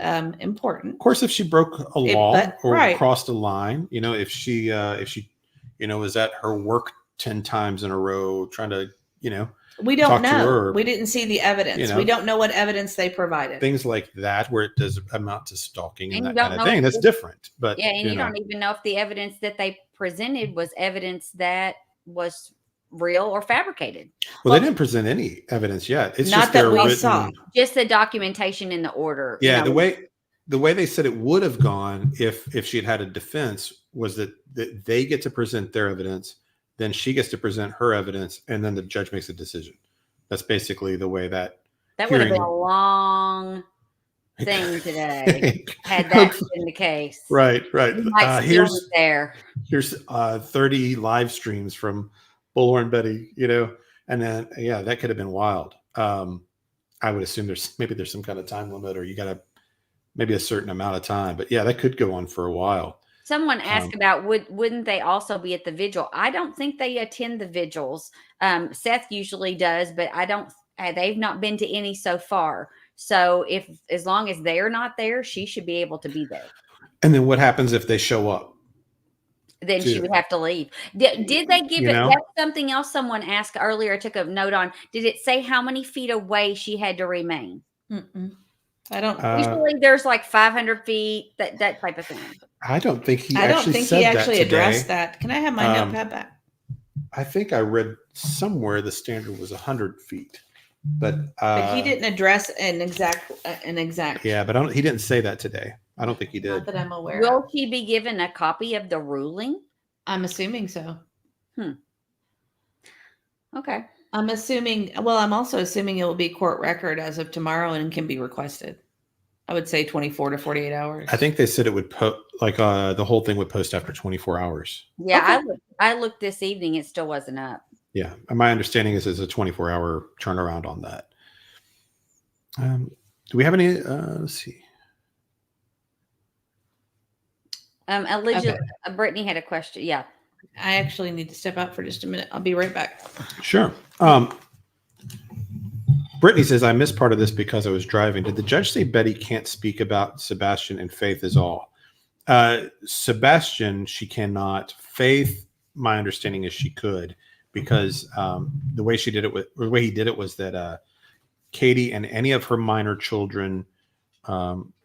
important. Of course, if she broke a law or crossed a line, you know, if she, you know, was at her work 10 times in a row trying to, you know, we don't know. We didn't see the evidence. You know, we don't know what evidence they provided. Things like that, where it does amount to stalking and that kind of thing. That's different. But yeah, and you don't even know if the evidence that they presented was evidence that was real or fabricated. Well, they didn't present any evidence yet. It's not just that we saw. Just the documentation in the order. Yeah, the way they said it would have gone if she had had a defense was that they get to present their evidence. Then she gets to present her evidence, and then the judge makes a decision. That's basically the way that would have been a long thing today had that been the case. Right. Here's 30 live streams from Bullhorn Betty, you know, and then that could have been wild. I would assume there's some kind of time limit, or you got to maybe a certain amount of time. But yeah, that could go on for a while. Someone asked about wouldn't they also be at the vigil? I don't think they attend the vigils. Seth usually does, but they've not been to any so far. So as long as they're not there, she should be able to be there. And then what happens if they show up? Then she would have to leave. Did they give it? That's something else someone asked earlier. I took a note on. Did it say how many feet away she had to remain? I don't. Usually there's like 500 feet, that type of thing. I don't think he actually addressed that. Can I have my notepad back? I think I read somewhere the standard was 100 feet, but he didn't address an exact. Yeah, but he didn't say that today. I don't think he did. Not that I'm aware. Will she be given a copy of the ruling? I'm assuming so. Okay. I'm assuming. Well, I'm also assuming it will be court record as of tomorrow and can be requested. I would say 24 to 48 hours. I think they said it would the whole thing would post after 24 hours. Yeah, okay. I looked this evening. It still wasn't up. Yeah. My understanding is it's a 24-hour turnaround on that. Do we have any, let's see. Brittany had a question. Yeah. I actually need to step out for just a minute. I'll be right back. Sure. Brittany says, I missed part of this because I was driving. Did the judge say Betty can't speak about Sebastian and Faith is all? Sebastian, she cannot. Faith, my understanding is she could, because the way he did it was that Katie and any of her minor children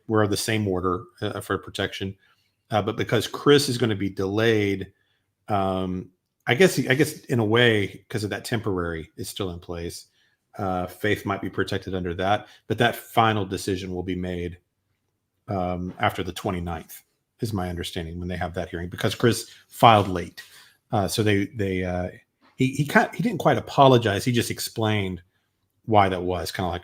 we're of the same order for protection. But because Chris is going to be delayed, I guess in a way, because of that temporary is still in place, Faith might be protected under that. But that final decision will be made after the 29th, is my understanding, when they have that hearing, because Chris filed late. So he didn't quite apologize. He just explained why that was. Kind of like,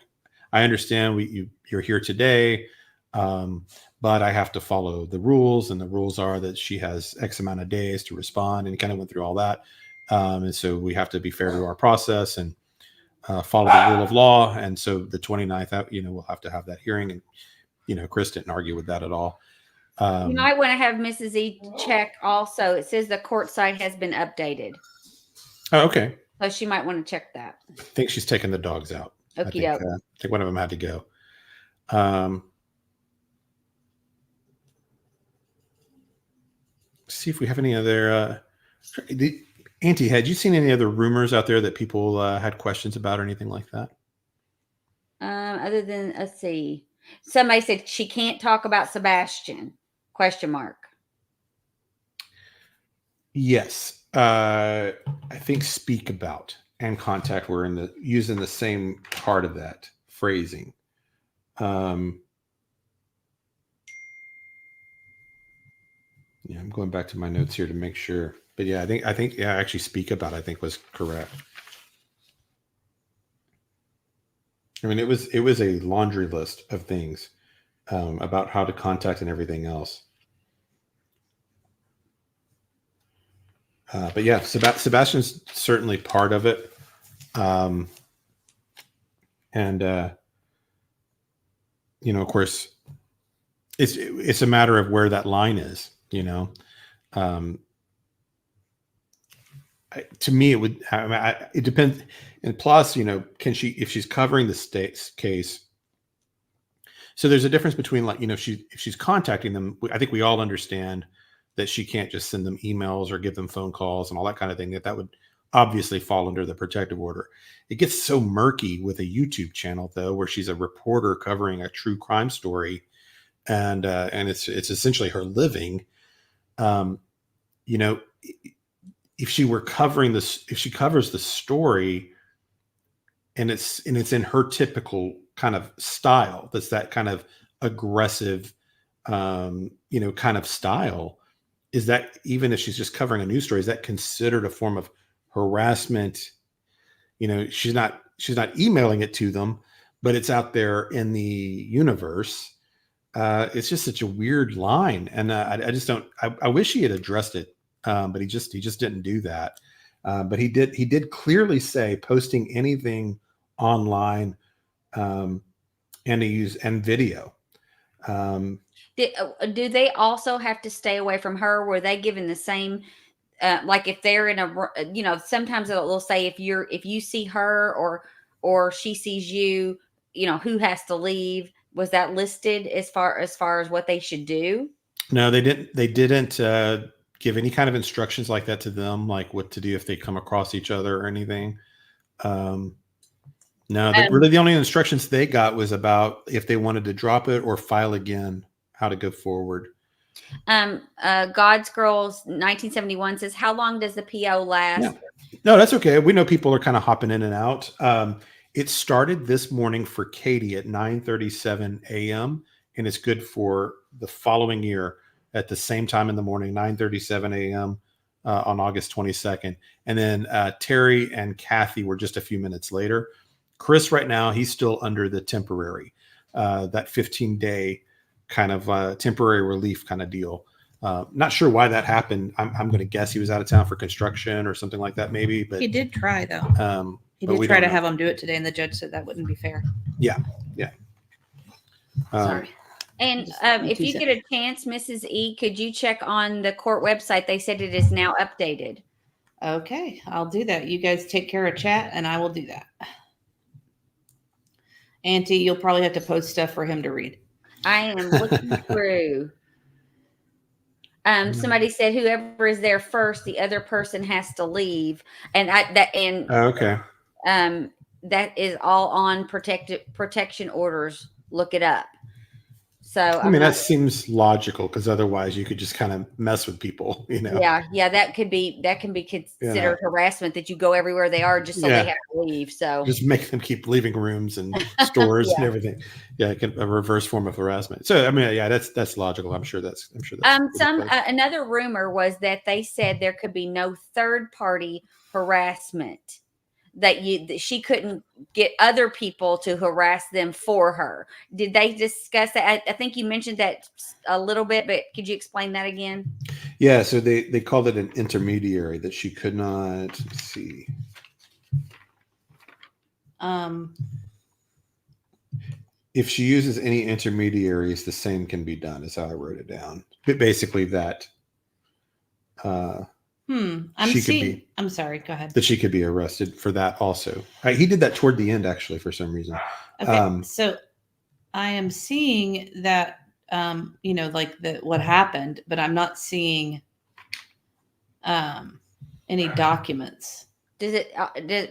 I understand you're here today, but I have to follow the rules, and the rules are that she has X amount of days to respond, and he kind of went through all that. And so we have to be fair to our process and follow the rule of law. And so the 29th, we'll have to have that hearing. And, Chris didn't argue with that at all. You might want to have Mrs. E check also. It says the court site has been updated. Oh, okay. So she might want to check that. I think she's taking the dogs out. I think one of them had to go. See if we have any other. Auntie, had you seen any other rumors out there that people had questions about or anything like that? Other than, let's see. Somebody said she can't talk about Sebastian, ? Yes. I think speak about and contact were using the same part of that phrasing. Yeah, I'm going back to my notes here to make sure. But yeah, I think actually speak about, I think, was correct. I mean, it was a laundry list of things about how to contact and everything else. But yeah, Sebastian's certainly part of it. And of course, it's a matter of where that line is, to me, it depends. And plus, can she, if she's covering the state's case, so there's a difference between, like, if she's contacting them, I think we all understand that she can't just send them emails or give them phone calls and all that kind of thing, that would obviously fall under the protective order. It gets so murky with a YouTube channel, though, where she's a reporter covering a true crime story, and it's essentially her living. If she were covering this, if she covers the story, and it's in her typical kind of style, that's that kind of aggressive, kind of style, is that, even if she's just covering a news story, is that considered a form of harassment? She's not emailing it to them, but it's out there in the universe. It's just such a weird line, and I just don't. I wish he had addressed it, but he just didn't do that. But he did clearly say posting anything online, and video. Do they also have to stay away from her? Were they given the same? Like if they're in a, sometimes they'll say if you see her or she sees you, who has to leave. Was that listed as far as what they should do? No, they didn't. They didn't give any kind of instructions like that to them, like what to do if they come across each other or anything. No, really the only instructions they got was about if they wanted to drop it or file again, how to go forward. God's Girls 1971 says, how long does the PO last? Yeah. No, that's okay. We know people are kind of hopping in and out. It started this morning for Katie at 9:37 a.m. and it's good for the following year at the same time in the morning, 9:37 a.m. On August 22nd. And then Terry and Cathy were just a few minutes later. Chris, right now, he's still under the temporary, that 15-day kind of temporary relief kind of deal. Not sure why that happened. I'm going to guess he was out of town for construction or something like that, maybe. But he did try, though. He did try to have him do it today, and the judge said that wouldn't be fair. Yeah. Sorry. And if you get a chance, Mrs. E, could you check on the court website? They said it is now updated. Okay, I'll do that. You guys take care of chat, and I will do that. Auntie, you'll probably have to post stuff for him to read. I am looking through. Somebody said whoever is there first, the other person has to leave, and okay. That is all on protection orders. Look it up. So I mean, that seems logical because otherwise you could just kind of mess with people, you know? yeah, that can be considered You know? harassment, that you go everywhere they are just so Yeah. they have to leave. So Just make them keep leaving rooms and stores and everything. Yeah, a reverse form of harassment. So I mean, yeah, that's logical. I'm sure that's another rumor was that they said there could be no third party harassment, that she couldn't get other people to harass them for her. Did they discuss that? I think you mentioned that a little bit, but could you explain that again? Yeah, so they called it an intermediary, that she could not, let's see. If she uses any intermediaries, the same can be done, is how I wrote it down. But basically that I'm sorry, go ahead. that she could be arrested for that also. He did that toward the end, actually, for some reason. Okay, so I am seeing that, like what happened, but I'm not seeing any documents. Does it?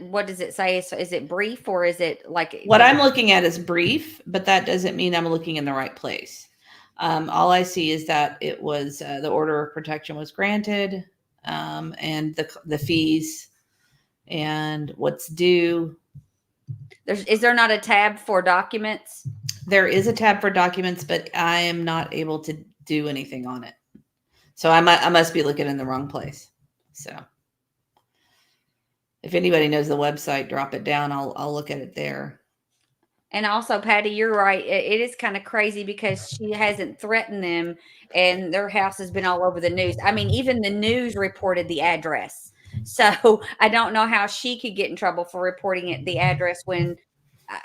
What does it say? Is it brief, or is it like what I'm looking at is brief, but that doesn't mean I'm looking in the right place. All I see is that it was the order of protection was granted, and the fees and what's due. Is there not a tab for documents? There is a tab for documents, but I am not able to do anything on it. So I must be looking in the wrong place. So if anybody knows the website, drop it down. I'll look at it there. And also, Patty, you're right. It is kind of crazy because she hasn't threatened them, and their house has been all over the news. I mean, even the news reported the address. So I don't know how she could get in trouble for reporting the address when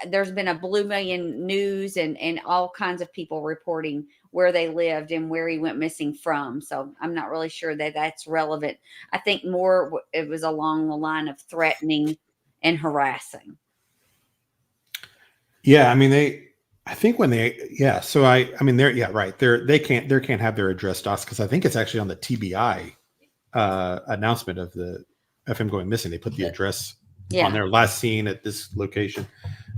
there's been a Blue Million news and all kinds of people reporting where they lived and where he went missing from. So I'm not really sure that that's relevant. I think more it was along the line of threatening and harassing. Yeah, I mean so I mean right. They can't have their address doxed because I think it's actually on the TBI announcement of him going missing. They put the address on their last seen at this location.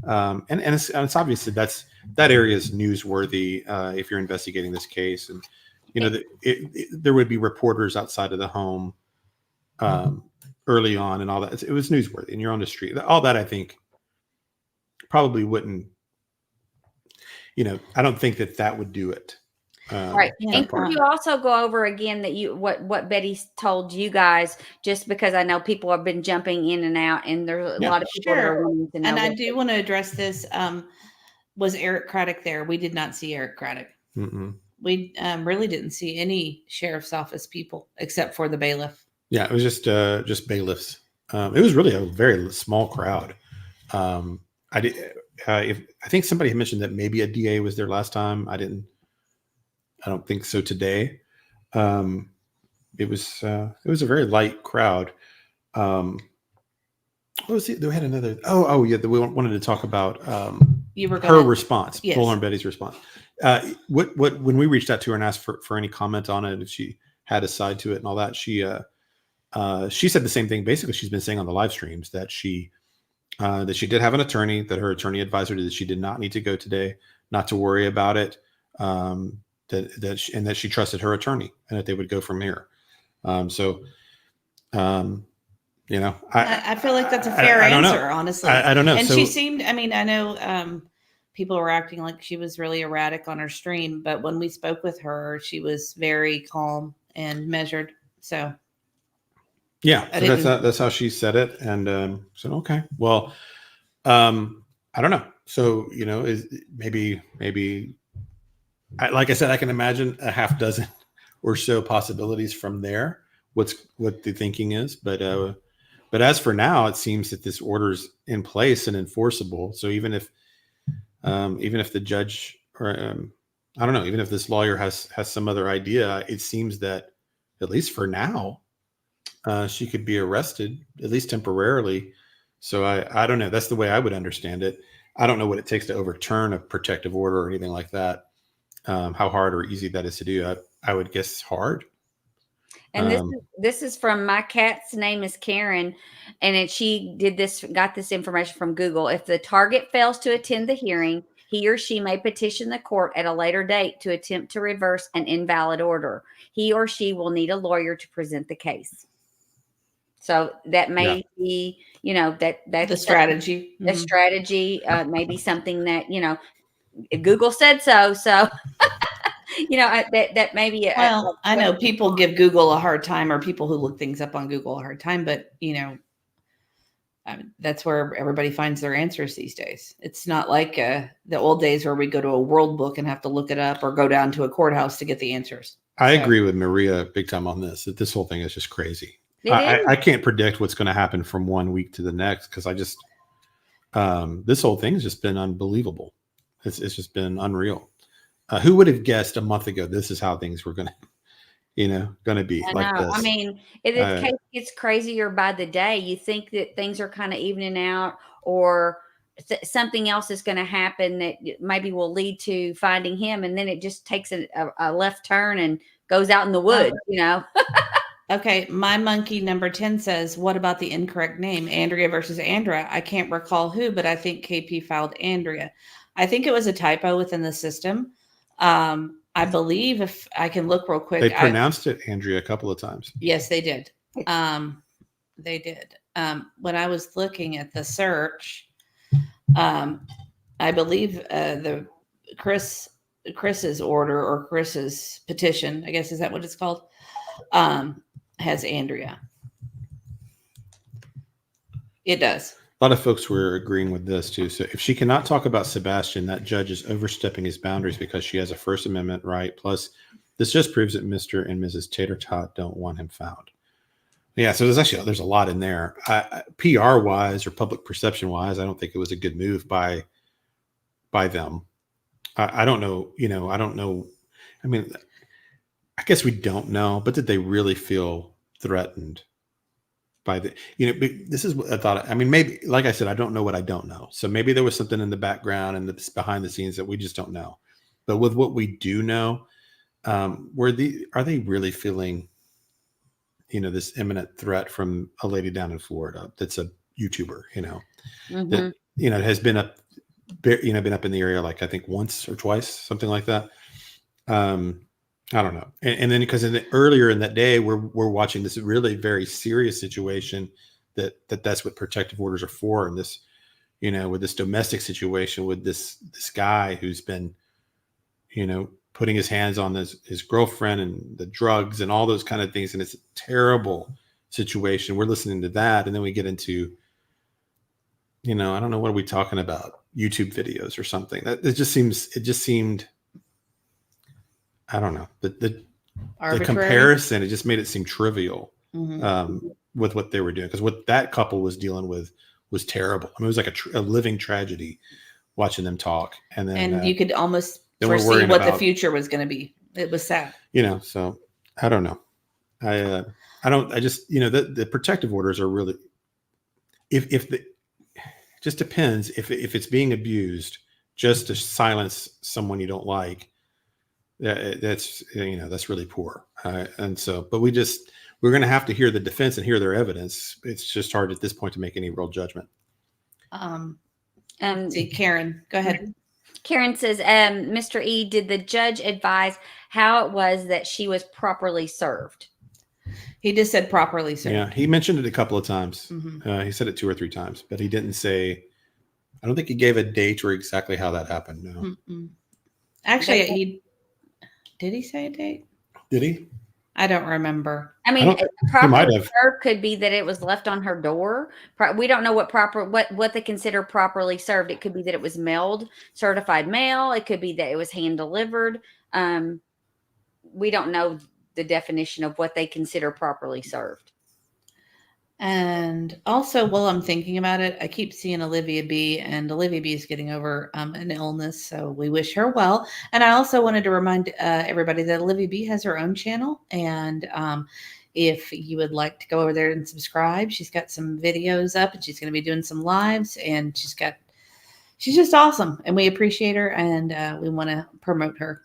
And it's obviously that area is newsworthy if you're investigating this case, and there would be reporters outside of the home early on and all that. It was newsworthy, and you're on the street. All that I think probably wouldn't. I don't think that would do it. Right. And could you also go over again that what Betty told you guys, just because I know people have been jumping in and out, and there's a lot of people that are wanting to know. And I do want to address this. Was Eric Craddock there? We did not see Eric Craddock. Mm-mm. We really didn't see any sheriff's office people except for the bailiff. Yeah, it was just bailiffs. It was really a very small crowd. I think somebody had mentioned that maybe a DA was there last time. I don't think so today. It was a very light crowd. What was it? We had another. Oh yeah. We wanted to talk about her response, yes. Bullhorn Betty's response. When we reached out to her and asked for any comment on it, if she had a side to it and all that, she said the same thing. Basically, she's been saying on the live streams that she did have an attorney, that her attorney advised her that she did not need to go today, not to worry about it. That she trusted her attorney and that they would go from here. I feel like that's a fair answer, honestly. I don't know. And she seemed, I know people were acting like she was really erratic on her stream, but when we spoke with her, she was very calm and measured. So yeah, so that's how she said it. And said, okay, well, I don't know. So, is maybe like I said, I can imagine a half dozen or so possibilities from there. What the thinking is, but as for now, it seems that this order's in place and enforceable. So even if the judge or I don't know, even if this lawyer has some other idea, it seems that at least for now, she could be arrested, at least temporarily. So I don't know. That's the way I would understand it. I don't know what it takes to overturn a protective order or anything like that. How hard or easy that is to do. I would guess hard. And this is from my cat's name is Karen, and she got this information from Google. If the target fails to attend the hearing, He or she may petition the court at a later date to attempt to reverse an invalid order. He or she will need a lawyer to present the case. So that may be, that's the strategy. a strategy, maybe something that, Google said so. So, that may be. I know people give Google a hard time, or people who look things up on Google a hard time, but that's where everybody finds their answers these days. It's not like the old days where we go to a world book and have to look it up, or go down to a courthouse to get the answers. I agree with Maria big time on this, that this whole thing is just crazy. I can't predict what's going to happen from one week to the next, because I just this whole thing has just been unbelievable. It's just been unreal. Who would have guessed a month ago this is how things were going to be like this? I mean, it gets crazier by the day. You think that things are kind of evening out, or something else is going to happen that maybe will lead to finding him, and then it just takes a left turn and goes out in the woods. Okay, my monkey number 10 says, what about the incorrect name? Andrea versus Andrea. I can't recall who, but I think KP filed Andrea. I think it was a typo within the system. I believe, if I can look real quick. They pronounced it Andrea a couple of times. Yes, they did. They did. When I was looking at the search, I believe the Chris's order, or Chris's petition, I guess, is that what it's called? Has Andrea. It does. A lot of folks were agreeing with this too. So if she cannot talk about Sebastian, that judge is overstepping his boundaries because she has a First Amendment right. Plus, this just proves that Mr. and Mrs. Tater Tot don't want him found. Yeah, so there's a lot in there. PR wise, or public perception wise, I don't think it was a good move by them. I don't know. I don't know. I mean, I guess we don't know, but did they really feel threatened by this is what I thought. I mean, maybe, like I said, I don't know what I don't know. So maybe there was something in the background and that's behind the scenes that we just don't know. But with what we do know, are they really feeling, this imminent threat from a lady down in Florida that's a YouTuber, that, has been up, been up in the area, like I think once or twice, something like that. I don't know. And then because earlier in that day, we're watching this really very serious situation that's what protective orders are for. And this, with this domestic situation with this guy who's been, putting his hands on his girlfriend and the drugs and all those kind of things. And it's a terrible situation. We're listening to that. And then we get into, I don't know, what are we talking about? YouTube videos or something. It just seemed, I don't know, the comparison, it just made it seem trivial with what they were doing. Because what that couple was dealing with was terrible. I mean, it was like a living tragedy watching them talk. And then you could almost foresee what the future was going to be. It was sad. So I don't know. I just, the protective orders are really, just depends if it's being abused just to silence someone you don't like. That's really poor. And so, but we're going to have to hear the defense and hear their evidence. It's just hard at this point to make any real judgment. See, Karen, go ahead. Karen says, Mr. E, did the judge advise how it was that she was properly served? He just said properly served. Yeah, he mentioned it a couple of times. He said it 2 or 3 times, but he didn't say, I don't think he gave a date or exactly how that happened. No. Actually, did he say a date? Did he? I don't remember. I mean, properly served could be that it was left on her door. We don't know what they consider properly served. It could be that it was mailed, certified mail. It could be that it was hand delivered. We don't know the definition of what they consider properly served. And also, while I'm thinking about it, I keep seeing Olivia B, and Olivia B is getting over an illness, so we wish her well. And I also wanted to remind everybody that Olivia B has her own channel, and if you would like to go over there and subscribe, she's got some videos up, and she's going to be doing some lives, and she's just awesome, and we appreciate her, and we want to promote her.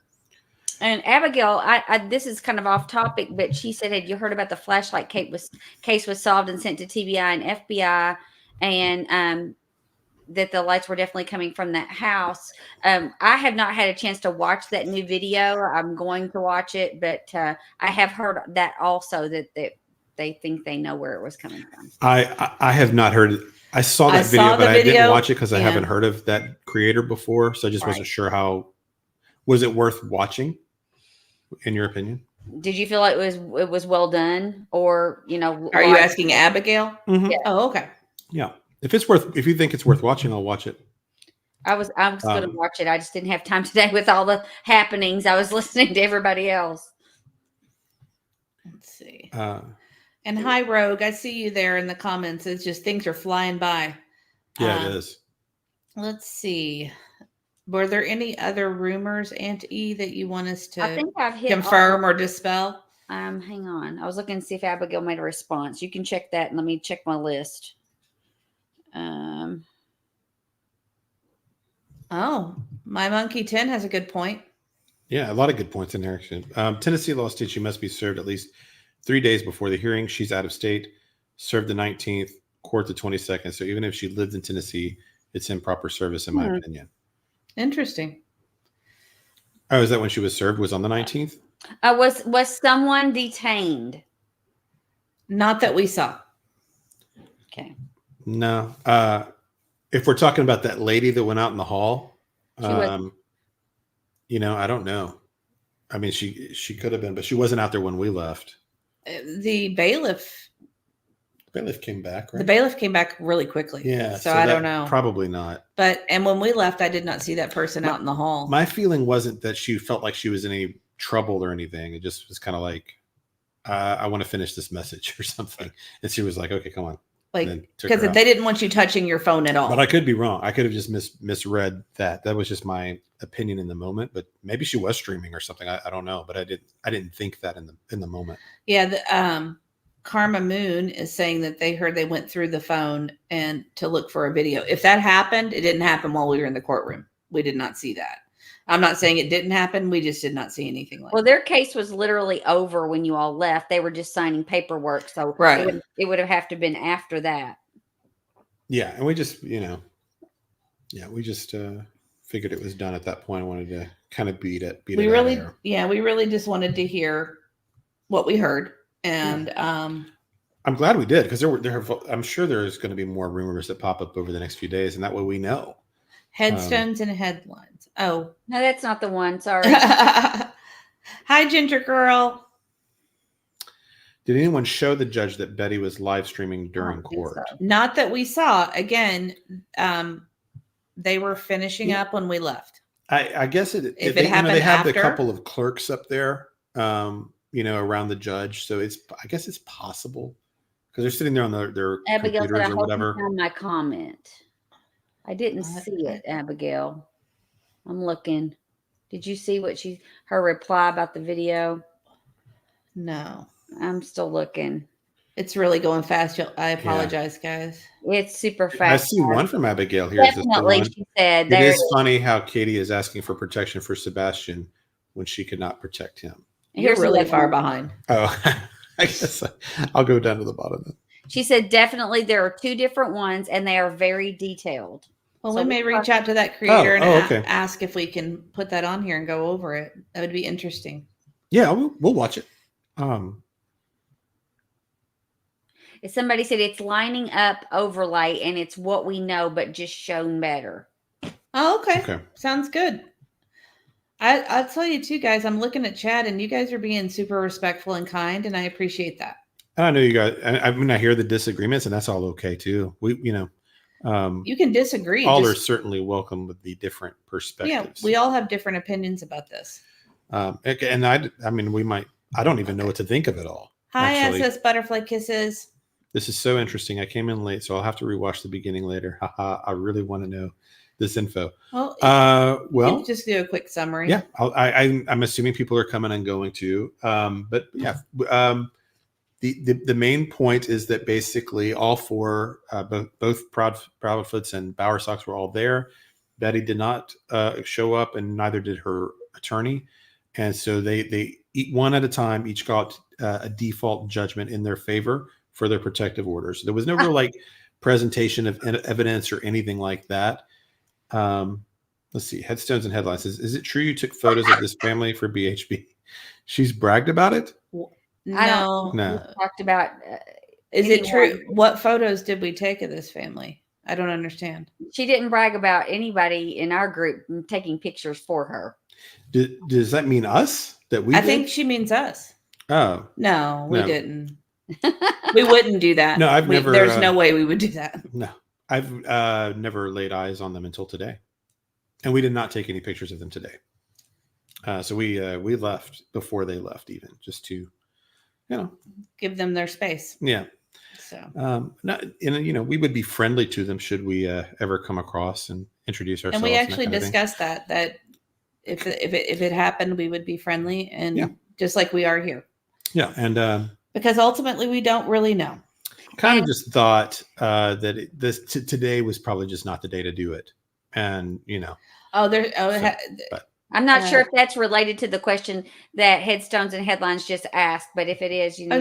And Abigail, this is kind of off topic, but she said, "Had you heard about the flashlight case was solved and sent to TBI and FBI?" And that the lights were definitely coming from that house. I have not had a chance to watch that new video. I'm going to watch it, but I have heard that also that they think they know where it was coming from. I have not heard it. I saw that video, but I didn't watch it because I haven't heard of that creator before. So I just wasn't sure was it worth watching, in your opinion? Did you feel like it was well done, or Are you asking Abigail? Mm-hmm. Yeah. Oh, okay. Yeah. If you think it's worth watching, I'll watch it. I was going to watch it. I just didn't have time today with all the happenings. I was listening to everybody else. Let's see. And hi, Rogue. I see you there in the comments. It's just things are flying by. Yeah, it is. Let's see. Were there any other rumors, Aunt E, that you want us to I think I've hit confirm or dispel? Hang on. I was looking to see if Abigail made a response. You can check that and let me check my list. Oh, my monkey 10 has a good point. Yeah, a lot of good points in there, actually. Tennessee law states she must be served at least 3 days before the hearing. She's out of state, served the 19th, court the 22nd. So even if she lived in Tennessee, it's improper service, in my opinion. Interesting. Oh, is that when she was served? Was on the 19th? Was someone detained? Not that we saw. Okay. No. If we're talking about that lady that went out in the hall, I don't know. I mean, she could have been, but she wasn't out there when we left. The bailiff came back, right? The bailiff came back really quickly. Yeah. So I don't know. Probably not. And when we left, I did not see that person out in the hall. My feeling wasn't that she felt like she was in any trouble or anything. It just was kind of like, I want to finish this message or something. And she was like, okay, come on. Like, because they didn't want you touching your phone at all. But I could be wrong. I could have just misread that. That was just my opinion in the moment. But maybe she was streaming or something. I don't know. But I didn't think that in the moment. Yeah. The Karma Moon is saying that they heard they went through the phone and to look for a video. If that happened, it didn't happen while we were in the courtroom. We did not see that. I'm not saying it didn't happen. We just did not see anything like that. Well, their case was literally over when you all left. They were just signing paperwork. So it would have to been after that. Yeah. And we just, we just figured it was done at that point. I wanted to kind of beat it. We really just wanted to hear what we heard. And I'm glad we did, because I'm sure there's going to be more rumors that pop up over the next few days. And that way we know. Headstones and headlines. Oh, no, that's not the one. Sorry. Hi, Ginger Girl. Did anyone show the judge that Betty was live streaming during court? So. Not that we saw. Again, they were finishing up when we left. I guess they have a couple of clerks up there, around the judge. So I guess it's possible, because they're sitting there on their Abigail computers said, or whatever. I hope you found my comment. I didn't see it, Abigail. I'm looking. Did you see her reply about the video? No. I'm still looking. It's really going fast. I apologize, guys. It's super fast. I see one from Abigail here. Definitely, she said. It is funny how Katie is asking for protection for Sebastian when she could not protect him. You're really far behind. Oh, I guess I'll go down to the bottom then. She said, definitely there are two different ones, and they are very detailed. Well, we may reach out to that creator and ask if we can put that on here and go over it. That would be interesting. Yeah, we'll watch it. Somebody said it's lining up overlay, and it's what we know, but just shown better. Oh, okay. Sounds good. I'll tell you too, guys, I'm looking at chat, and you guys are being super respectful and kind, and I appreciate that. And I know you guys, I hear the disagreements, and that's all okay too. You can disagree. All are certainly welcome with the different perspectives. Yeah, we all have different opinions about this. And I don't even know what to think of it all. Hi, SS Butterfly Kisses. This is so interesting. I came in late, so I'll have to rewatch the beginning later. Haha, I really want to know this info. Well, just do a quick summary. Yeah, I'm assuming people are coming and going too. But yeah, the main point is that basically all four, both Proudfoots and Bowersox were all there. Betty did not show up, and neither did her attorney. And so they one at a time each got a default judgment in their favor for their protective orders. There was no real presentation of evidence or anything like that. Let's see. Headstones and headlines. Is it true you took photos of this family for BHB? She's bragged about it? No. No. We talked about. Is it true? anyone. What photos did we take of this family? I don't understand. She didn't brag about anybody in our group taking pictures for her. Does that mean us? That we I did? think she means us. Oh. No, we No. didn't. We wouldn't do that. No, I've never, There's no way we would do that. No. I've never laid eyes on them until today. And we did not take any pictures of them today. So we left before they left, even just to, Give them their space. yeah. So, We would be friendly to them should we ever come across and introduce ourselves. and we that actually kind of thing. discussed that if it happened, we would be friendly and just like we are here. Yeah, and Because ultimately, we don't really know. kind of just thought that today was probably just not the day to do it, and I'm not sure if that's related to the question that Headstones and Headlines just asked, but if it is, you know.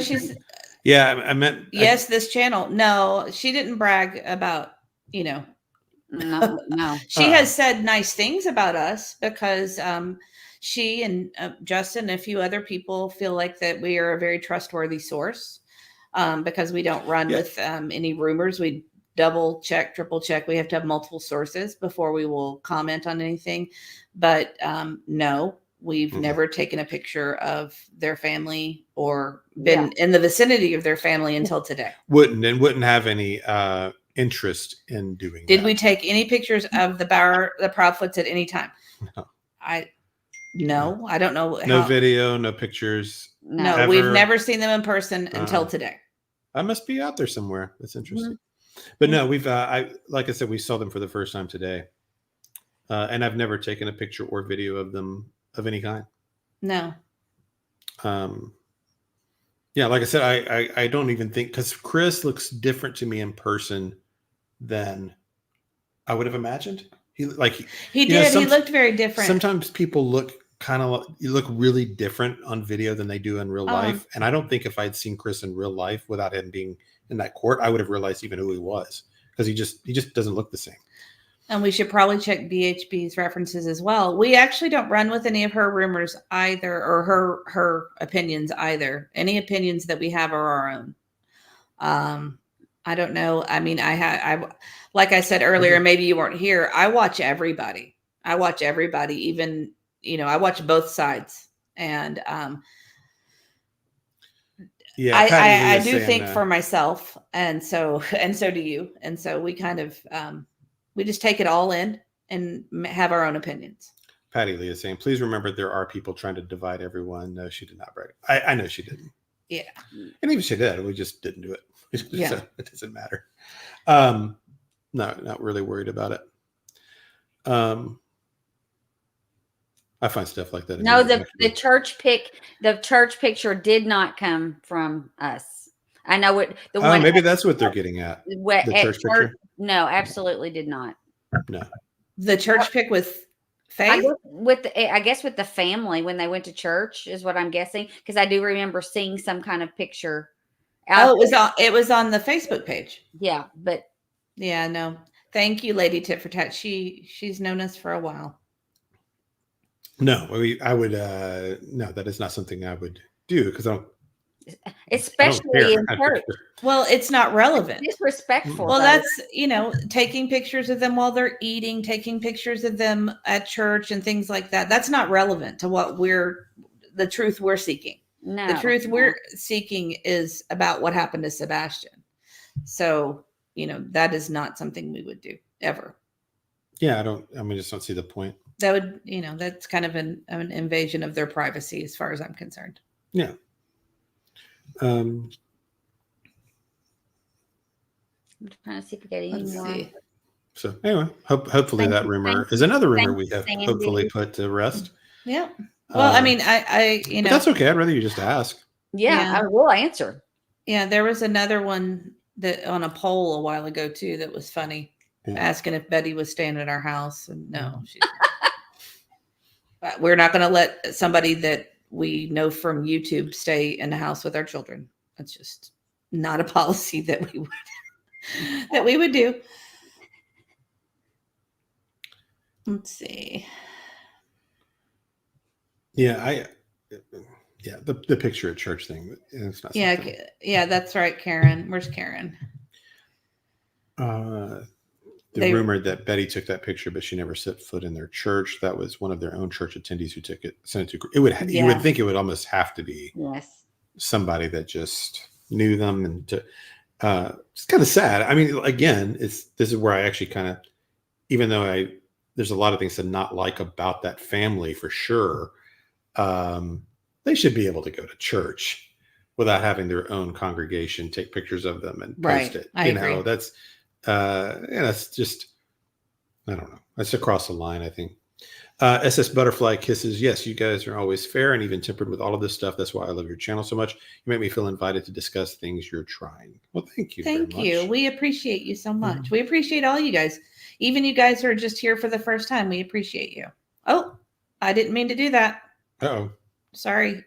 yeah, I meant yes, this channel. No, she didn't brag about, No. She has said nice things about us because she and Justin and a few other people feel like that we are a very trustworthy source because we don't run with any rumors. We double check, triple check. We have to have multiple sources before we will comment on anything. But no, we've never taken a picture of their family or been in the vicinity of their family until today. Wouldn't have any interest in doing Did that. we take any pictures of the Proudfoots at any time? No. I don't know. No video, no pictures. No, we've never seen them in person until today. I must be out there somewhere. That's interesting. But no, we've like I said, we saw them for the first time today. And I've never taken a picture or video of them of any kind. No. Yeah, like I said, I don't even think, because Chris looks different to me in person than I would have imagined. He did. He looked very different. Sometimes people look really different on video than they do in real life. And I don't think if I'd seen Chris in real life without him being in that court, I would have realized even who he was, because he just doesn't look the same. And we should probably check BHB's references as well. We actually don't run with any of her rumors either, or her opinions either. Any opinions that we have are our own. I don't know. I mean, I like I said earlier, maybe you weren't here. I watch everybody. Even, I watch both sides. And I do think for myself, and so do you. And so we kind of we just take it all in and have our own opinions. Patty Lee is saying, please remember there are people trying to divide everyone. No, she did not brag. I know she didn't. Yeah. And even if she did, we just didn't do it. So it doesn't matter. No, not really worried about it. I find stuff like that. No, the church picture did not come from us. I know what the one. Maybe that's what they're getting at. The church picture. No, absolutely did not. No. The church pic with Faith? I guess with the family when they went to church is what I'm guessing, because I do remember seeing some kind of picture. It was on the Facebook page. Yeah, but no. Thank you, Lady Tit for Tat. She's known us for a while. No, I would no, that is not something I would do, because I don't. Especially in church. Well, it's not relevant. Disrespectful. Well, that's, taking pictures of them while they're eating, taking pictures of them at church and things like that. That's not relevant to what the truth we're seeking. No. The truth we're seeking is about what happened to Sebastian. So, that is not something we would do ever. Yeah, just don't see the point. That would, that's kind of an invasion of their privacy as far as I'm concerned. Yeah. I'm trying to see if we got any more. So anyway, hopefully that rumor is another rumor we have hopefully put to rest. Yeah. Well, I mean, I but that's okay. I'd rather you just ask. Yeah, I will answer. Yeah, there was another one that on a poll a while ago too that was funny, asking if Betty was staying at our house, and no, she's but we're not going to let somebody that we know from YouTube stay in the house with our children. That's just not a policy that we would. that we would do. Let's see. Yeah, the picture at church thing. It's not something. Yeah, that's right, Karen. Where's Karen? The rumor that Betty took that picture, but she never set foot in their church. That was one of their own church attendees who took it, sent it to. You would think it would almost have to be somebody that just knew them, and it's kind of sad. I mean, again, this is where I actually kind of, even though there's a lot of things to not like about that family for sure. They should be able to go to church without having their own congregation take pictures of them and post it. I agree. That's that's just, I don't know. That's across the line, I think. SS Butterfly Kisses. Yes, you guys are always fair and even tempered with all of this stuff. That's why I love your channel so much. You make me feel invited to discuss things you're trying. Well, thank you. Thank you. We appreciate you so much. We appreciate all you guys. Even you guys who are just here for the first time, we appreciate you. Oh, I didn't mean to do that. Uh-oh. Sorry.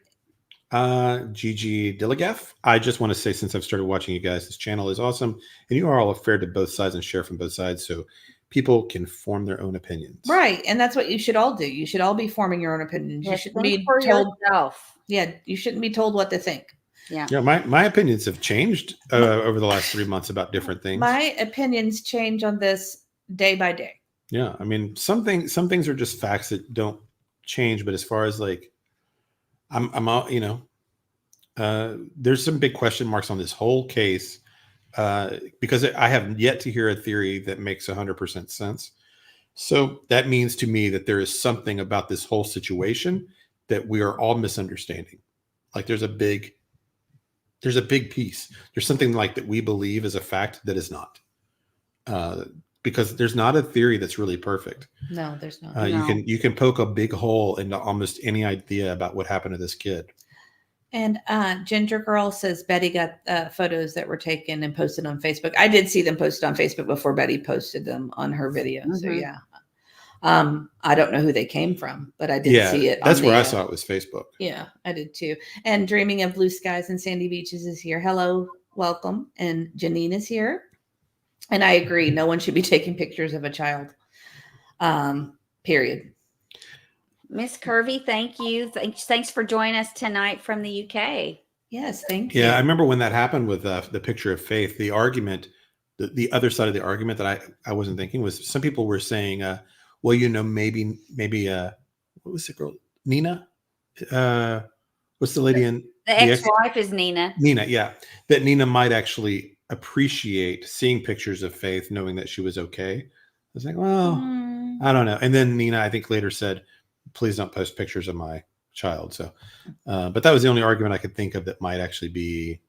Gigi Dilligaff. I just want to say, since I've started watching you guys, this channel is awesome, and you are all fair to both sides and share from both sides, so people can form their own opinions. Right, and that's what you should all do. You should all be forming your own opinions. You shouldn't be told yourself. Yeah, you shouldn't be told what to think. Yeah. Yeah, my opinions have changed over the last 3 months about different things. My opinions change on this day by day. Yeah, I mean, some things are just facts that don't change, but as far as like, I'm all, there's some big question marks on this whole case because I have yet to hear a theory that makes 100% sense. So that means to me that there is something about this whole situation that we are all misunderstanding. Like there's a big piece. There's something like that we believe is a fact that is not. Because there's not a theory that's really perfect. No, there's not. You can poke a big hole into almost any idea about what happened to this kid. And Ginger Girl says Betty got photos that were taken and posted on Facebook. I did see them posted on Facebook before Betty posted them on her video. Mm-hmm. So yeah, I don't know who they came from, but I did see it. That's where I saw it was Facebook. Yeah, I did too. And Dreaming of Blue Skies and Sandy Beaches is here. Hello, welcome. And Janine is here. And I agree. No one should be taking pictures of a child. Period. Miss Curvy, thank you. Thanks for joining us tonight from the UK. Yes, thank you. Yeah, I remember when that happened with the picture of Faith. The argument, the other side of the argument that I wasn't thinking was some people were saying, well, maybe what was the girl? Nina? What's the lady in? The ex-wife is Nina. Nina, yeah. That Nina might actually appreciate seeing pictures of Faith, knowing that she was okay. I was like, well, I don't know. And then Nina, I think later said, please don't post pictures of my child. So, but that was the only argument I could think of that might actually be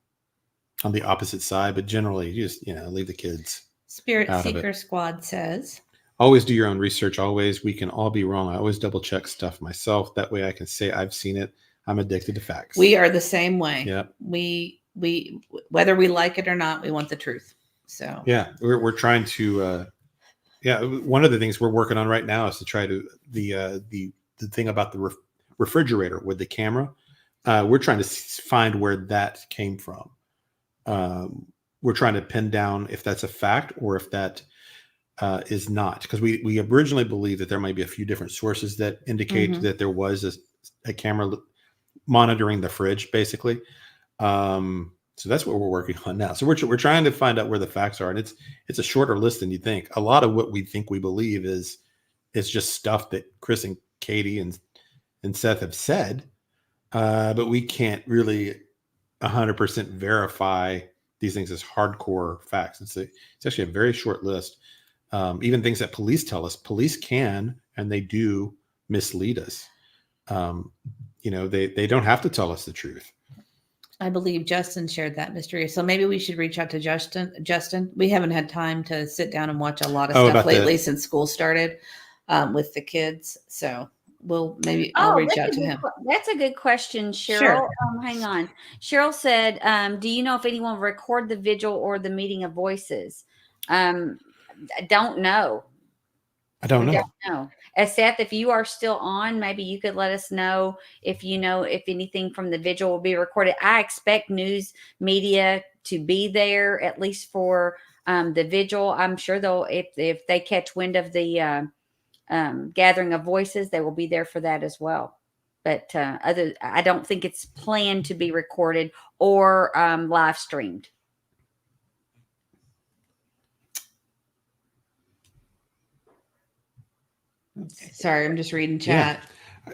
on the opposite side. But generally, you just, leave the kids. Spirit Seeker Squad says, always do your own research. Always. We can all be wrong. I always double check stuff myself. That way I can say I've seen it. I'm addicted to facts. We are the same way. Yeah. We whether we like it or not, we want the truth. So yeah, we're trying to one of the things we're working on right now is to try to the thing about the refrigerator with the camera. We're trying to find where that came from. We're trying to pin down if that's a fact or if that is not, because we originally believed that there might be a few different sources that indicate that there was a camera monitoring the fridge, basically. So that's what we're working on now. So we're trying to find out where the facts are, and it's a shorter list than you think. A lot of what we think we believe is just stuff that Chris and Katie and Seth have said, but we can't really 100% verify these things as hardcore facts. It's actually a very short list. Even things that police tell us, police can and they do mislead us. They don't have to tell us the truth. I believe Justin shared that mystery. So maybe we should reach out to Justin. We haven't had time to sit down and watch a lot of stuff lately since school started with the kids. So I'll reach out to him. That's a good question, Cheryl. Sure. Hang on. Cheryl said, do you know if anyone record the vigil or the meeting of voices? I don't know. I don't know. Seth, if you are still on, maybe you could let us know if you know if anything from the vigil will be recorded. I expect news media to be there, at least for The vigil, I'm sure they'll, if they catch wind of the gathering of voices, they will be there for that as well. But I don't think it's planned to be recorded or live streamed. Okay. Sorry, I'm just reading chat. Yeah.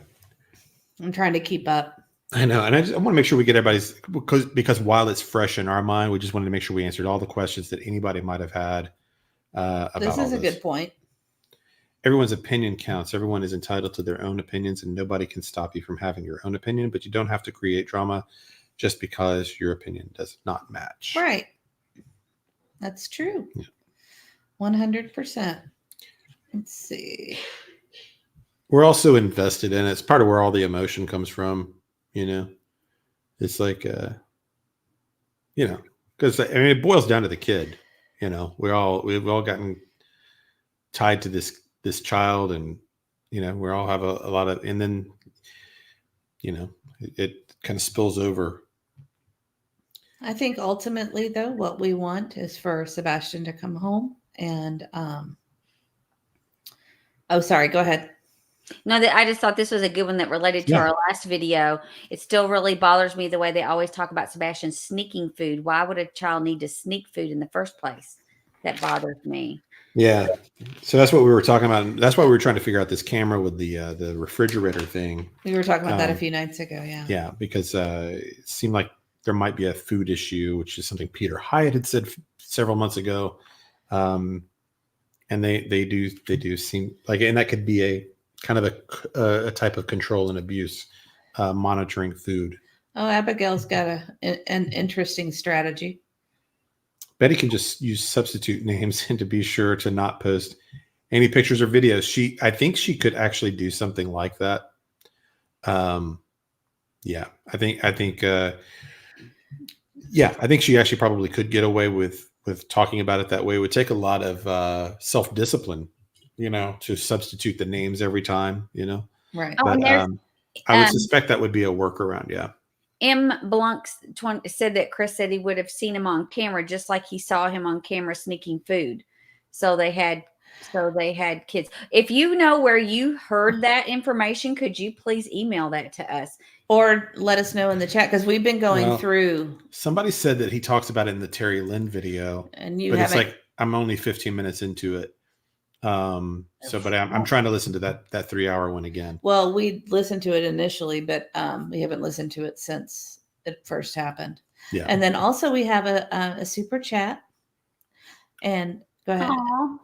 I'm trying to keep up. I know, and I want to make sure we get everybody's, because while it's fresh in our mind, we just wanted to make sure we answered all the questions that anybody might have had about this. Is a good point. Everyone's opinion counts. Everyone is entitled to their own opinions, and nobody can stop you from having your own opinion. But you don't have to create drama just because your opinion does not match. Right. That's true. 100%. Let's see. We're also invested in it. It's part of where all the emotion comes from. It's like, because it boils down to the kid. We've all gotten tied to this child, and we all have a lot of, and then it kind of spills over. I think ultimately, though, what we want is for Sebastian to come home and oh, sorry, go ahead. No, I just thought this was a good one that related to our last video. It still really bothers me the way they always talk about Sebastian sneaking food. Why would a child need to sneak food in the first place? That bothers me. Yeah. So that's what we were talking about. That's why we were trying to figure out this camera with the refrigerator thing. We were talking about that a few nights ago. Yeah. Yeah, because it seemed like there might be a food issue, which is something Peter Hyatt had said several months ago. And they do seem like, and that could be a kind of a type of control and abuse, monitoring food. Oh, Abigail's got an interesting strategy. Betty can just use substitute names and to be sure to not post any pictures or videos. I think she could actually do something like that. I think she actually probably could get away with talking about it that way. It would take a lot of self-discipline, to substitute the names every time, Right. But I would suspect that would be a workaround. Yeah. M. Blanc said that Chris said he would have seen him on camera, just like he saw him on camera sneaking food. So they had kids. If you know where you heard that information, could you please email that to us? Or let us know in the chat, because we've been going through. Somebody said that he talks about it in the Terry Lynn video, and it's like I'm only 15 minutes into it. But I'm trying to listen to that 3-hour one again. Well, we listened to it initially, but we haven't listened to it since it first happened. Yeah. And then also we have a super chat. And go ahead. Aww.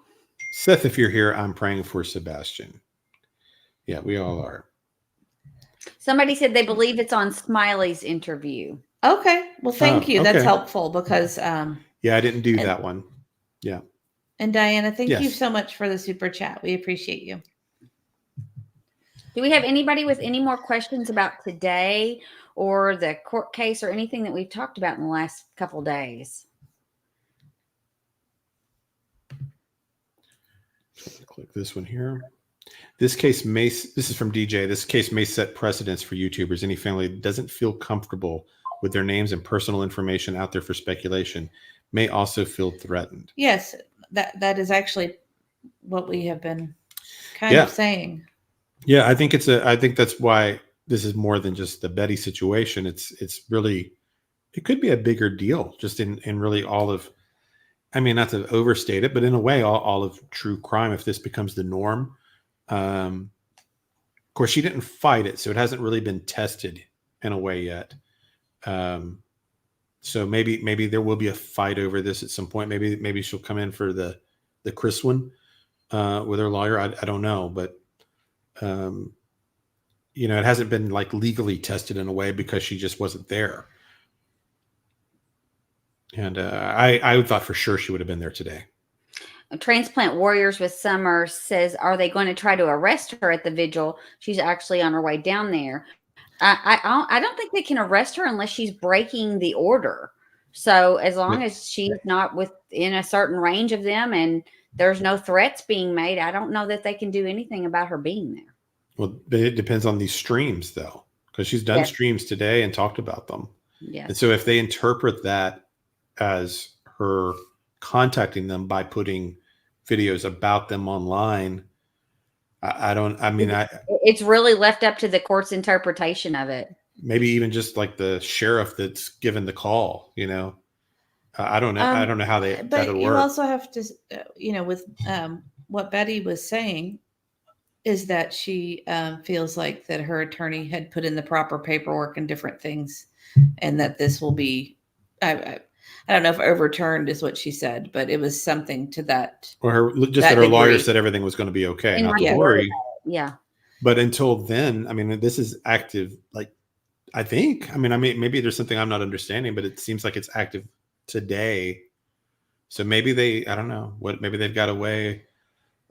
Seth, if you're here, I'm praying for Sebastian. Yeah, we all are. Somebody said they believe it's on Smiley's interview. Okay. Well, thank you. Okay. That's helpful because I didn't do that one. Yeah. And Diana, thank you so much for the super chat. We appreciate you. Do we have anybody with any more questions about today or the court case or anything that we've talked about in the last couple of days? Click this one here. This is from DJ. This case may set precedents for YouTubers. Any family that doesn't feel comfortable with their names and personal information out there for speculation may also feel threatened. Yes, that is actually what we have been kind of saying. Yeah, I think that's why this is more than just the Betty situation. It's really, it could be a bigger deal just in really all of, I mean, not to overstate it, but in a way, all of true crime, if this becomes the norm. Of course, she didn't fight it, so it hasn't really been tested in a way yet. So maybe there will be a fight over this at some point. Maybe she'll come in for the Chris one with her lawyer. I don't know, but it hasn't been like legally tested in a way because she just wasn't there. And I thought for sure she would have been there today. Transplant Warriors with Summer says, are they going to try to arrest her at the vigil? She's actually on her way down there. I don't think they can arrest her unless she's breaking the order. So as long as she's not within a certain range of them and there's no threats being made, I don't know that they can do anything about her being there. Well, it depends on these streams, though, because she's done streams today and talked about them. Yeah. And so if they interpret that as her contacting them by putting videos about them online. It's really left up to the court's interpretation of it. Maybe even just like the sheriff that's given the call, I don't know. I don't know how But that'll you work. also have to, with what Betty was saying is that she feels like that her attorney had put in the proper paperwork and different things, and that this will be, I don't know if overturned is what she said, but it was something to that. Or that her lawyer said everything was going to be okay, not to worry. Yeah. But until then, this is active. Like, I think, maybe there's something I'm not understanding, but it seems like it's active today. So maybe I don't know maybe they've got a way.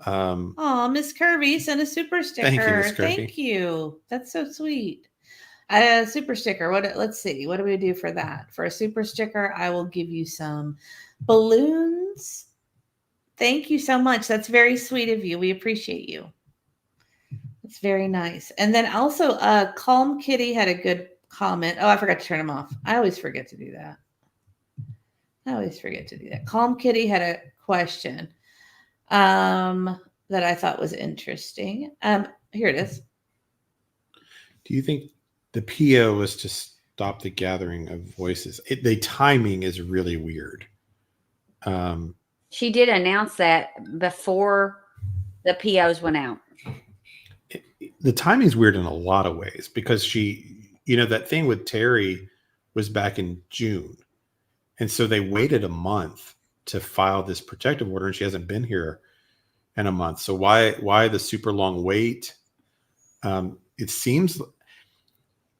Oh, Miss Kirby sent a super sticker. Thank you, Miss Kirby. Thank you. That's so sweet. A super sticker. Let's see. What do we do for that? For a super sticker, I will give you some balloons. Thank you so much. That's very sweet of you. We appreciate you. It's very nice. And then also, Calm Kitty had a good comment. Oh, I forgot to turn them off. I always forget to do that. Calm Kitty had a question that I thought was interesting. Here it is. Do you think the PO was to stop the gathering of voices? The timing is really weird. She did announce that before the POs went out. The timing is weird in a lot of ways because that thing with Terry was back in June. And so they waited a month to file this protective order, and she hasn't been here in a month. So why the super long wait? It seems,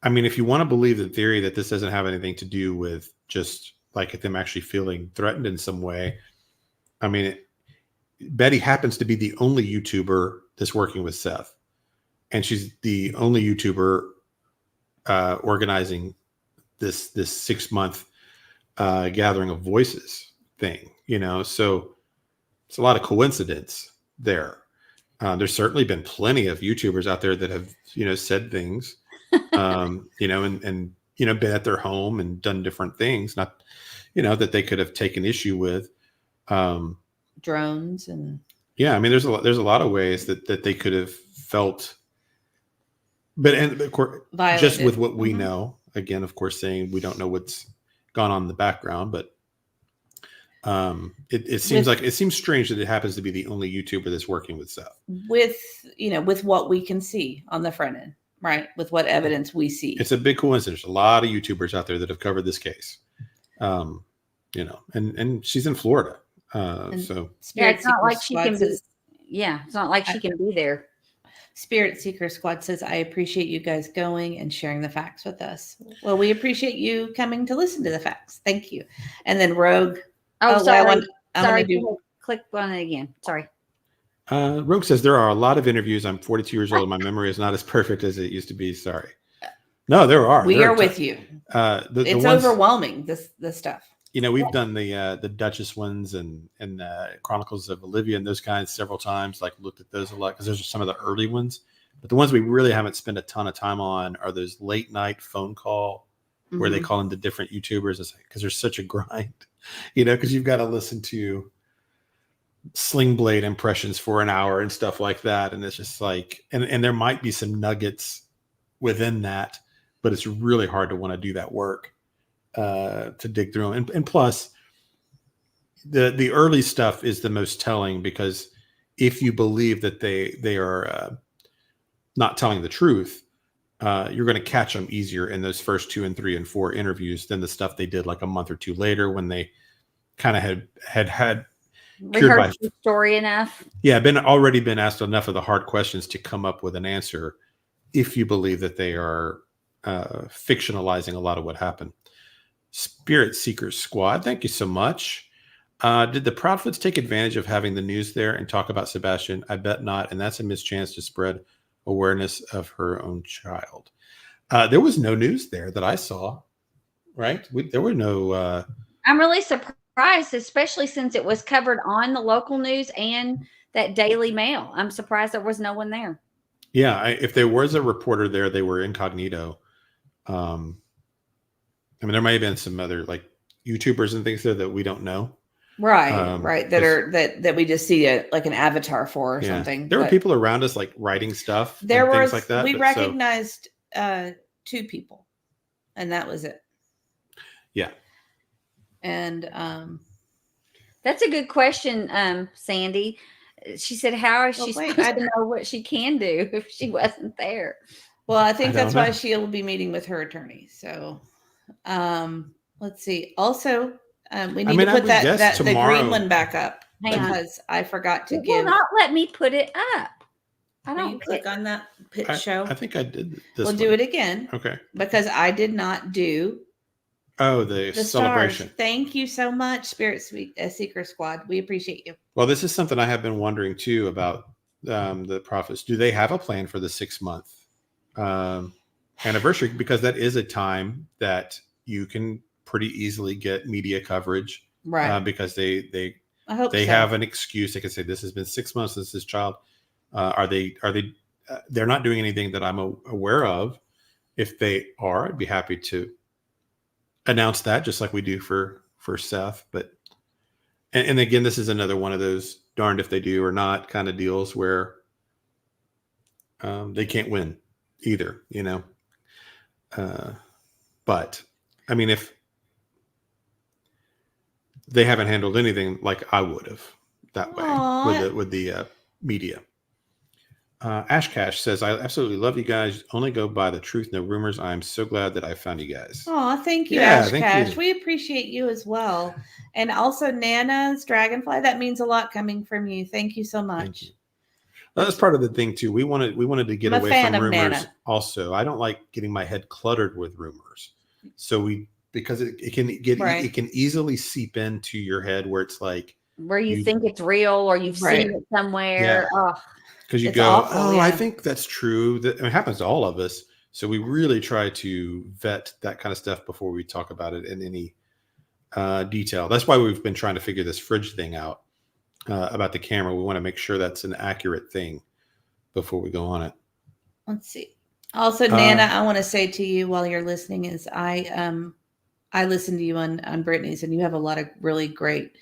if you want to believe the theory that this doesn't have anything to do with just like them actually feeling threatened in some way, Betty happens to be the only YouTuber that's working with Seth. And she's the only YouTuber organizing this 6-month gathering of voices thing, so it's a lot of coincidence there. There's certainly been plenty of YouTubers out there that have, said things, and been at their home and done different things, not, that they could have taken issue with. Drones and. Yeah. There's a lot of ways that they could have felt, but of course, violated. Just with what we know, again, of course, saying we don't know what's gone on in the background, but it seems strange that it happens to be the only YouTuber that's working with Seth. With what we can see on the front end, right? With what evidence we see. It's a big coincidence. A lot of YouTubers out there that have covered this case. And she's in Florida. So it's not like she can be. Yeah, it's not like she can be there. Spirit Seeker Squad says, I appreciate you guys going and sharing the facts with us. Well, we appreciate you coming to listen to the facts. Thank you. And then Rogue. Sorry. Click on it again. Sorry. Rogue says, there are a lot of interviews. I'm 42 years old. My memory is not as perfect as it used to be. Sorry. No, there are. We are with you. It's overwhelming, this stuff. We've done the Duchess ones and Chronicles of Olivia and those kinds several times, like looked at those a lot because those are some of the early ones. But the ones we really haven't spent a ton of time on are those late night phone call where they call into different YouTubers. It's like, because there's such a grind, because you've got to listen to Sling Blade impressions for an hour and stuff like that. And it's just like, and there might be some nuggets within that, but it's really hard to want to do that work. To dig through them. And plus the early stuff is the most telling, because if you believe that they are not telling the truth, you're going to catch them easier in those first 2 and 3 and 4 interviews than the stuff they did like a month or two later when they kind of had rehearsed the story enough. Yeah, already been asked enough of the hard questions to come up with an answer if you believe that they are fictionalizing a lot of what happened. Spirit Seekers Squad, thank you so much. Did the Proudfoots take advantage of having the news there and talk about Sebastian? I bet not, and that's a missed chance to spread awareness of her own child. There was no news there that I saw, right? There were no... I'm really surprised, especially since it was covered on the local news and that Daily Mail. I'm surprised there was no one there. Yeah, if there was a reporter there, they were incognito. There might have been some other like YouTubers and things there that we don't know. Right. That we just see like an avatar for or something. There were people around us like writing stuff. There and was things like that. We recognized 2 people, and that was it. Yeah. And that's a good question, Sandy. She said, "How is she supposed to know what she can do if she wasn't there?" Well, I think that's why she'll be meeting with her attorney. So, let's see. Also, we need to put the green one back up because I forgot to give. Will not let me put it up. I don't click on that show. I think I did this. We'll do it again. Okay. Because I did not do. Oh, the celebration. Stars. Thank you so much, Spirit Seeker Squad. We appreciate you. Well, this is something I have been wondering too about the prophets. Do they have a plan for the 6-month anniversary? Because that is a time that you can pretty easily get media coverage, right? Because they have an excuse. They can say this has been 6 months since this child. They're not doing anything that I'm aware of. If they are, I'd be happy to announce that, just like we do for Seth. But and again, this is another one of those darned if they do or not kind of deals where they can't win either, you know. But I mean, if they haven't handled anything like I would have that way with the media. Ash Cash says, I absolutely love you guys. Only go by the truth, no rumors. I'm so glad that I found you guys. Oh, thank you, Ash Cash. We appreciate you as well. And also Nana's Dragonfly. That means a lot coming from you. Thank you so much. Thank you. Well, that's part of the thing too. We wanted to get away from rumors. Nana. Also, I don't like getting my head cluttered with rumors. So because it can easily seep into your head where it's like where you think it's real or you've seen it somewhere. Yeah. Because you go, awful, I think that's true. It happens to all of us. So we really try to vet that kind of stuff before we talk about it in any detail. That's why we've been trying to figure this fridge thing out about the camera. We want to make sure that's an accurate thing before we go on it. Let's see. Also, Nana, I want to say to you while you're listening is I listened to you on Brittany's, and you have a lot of really great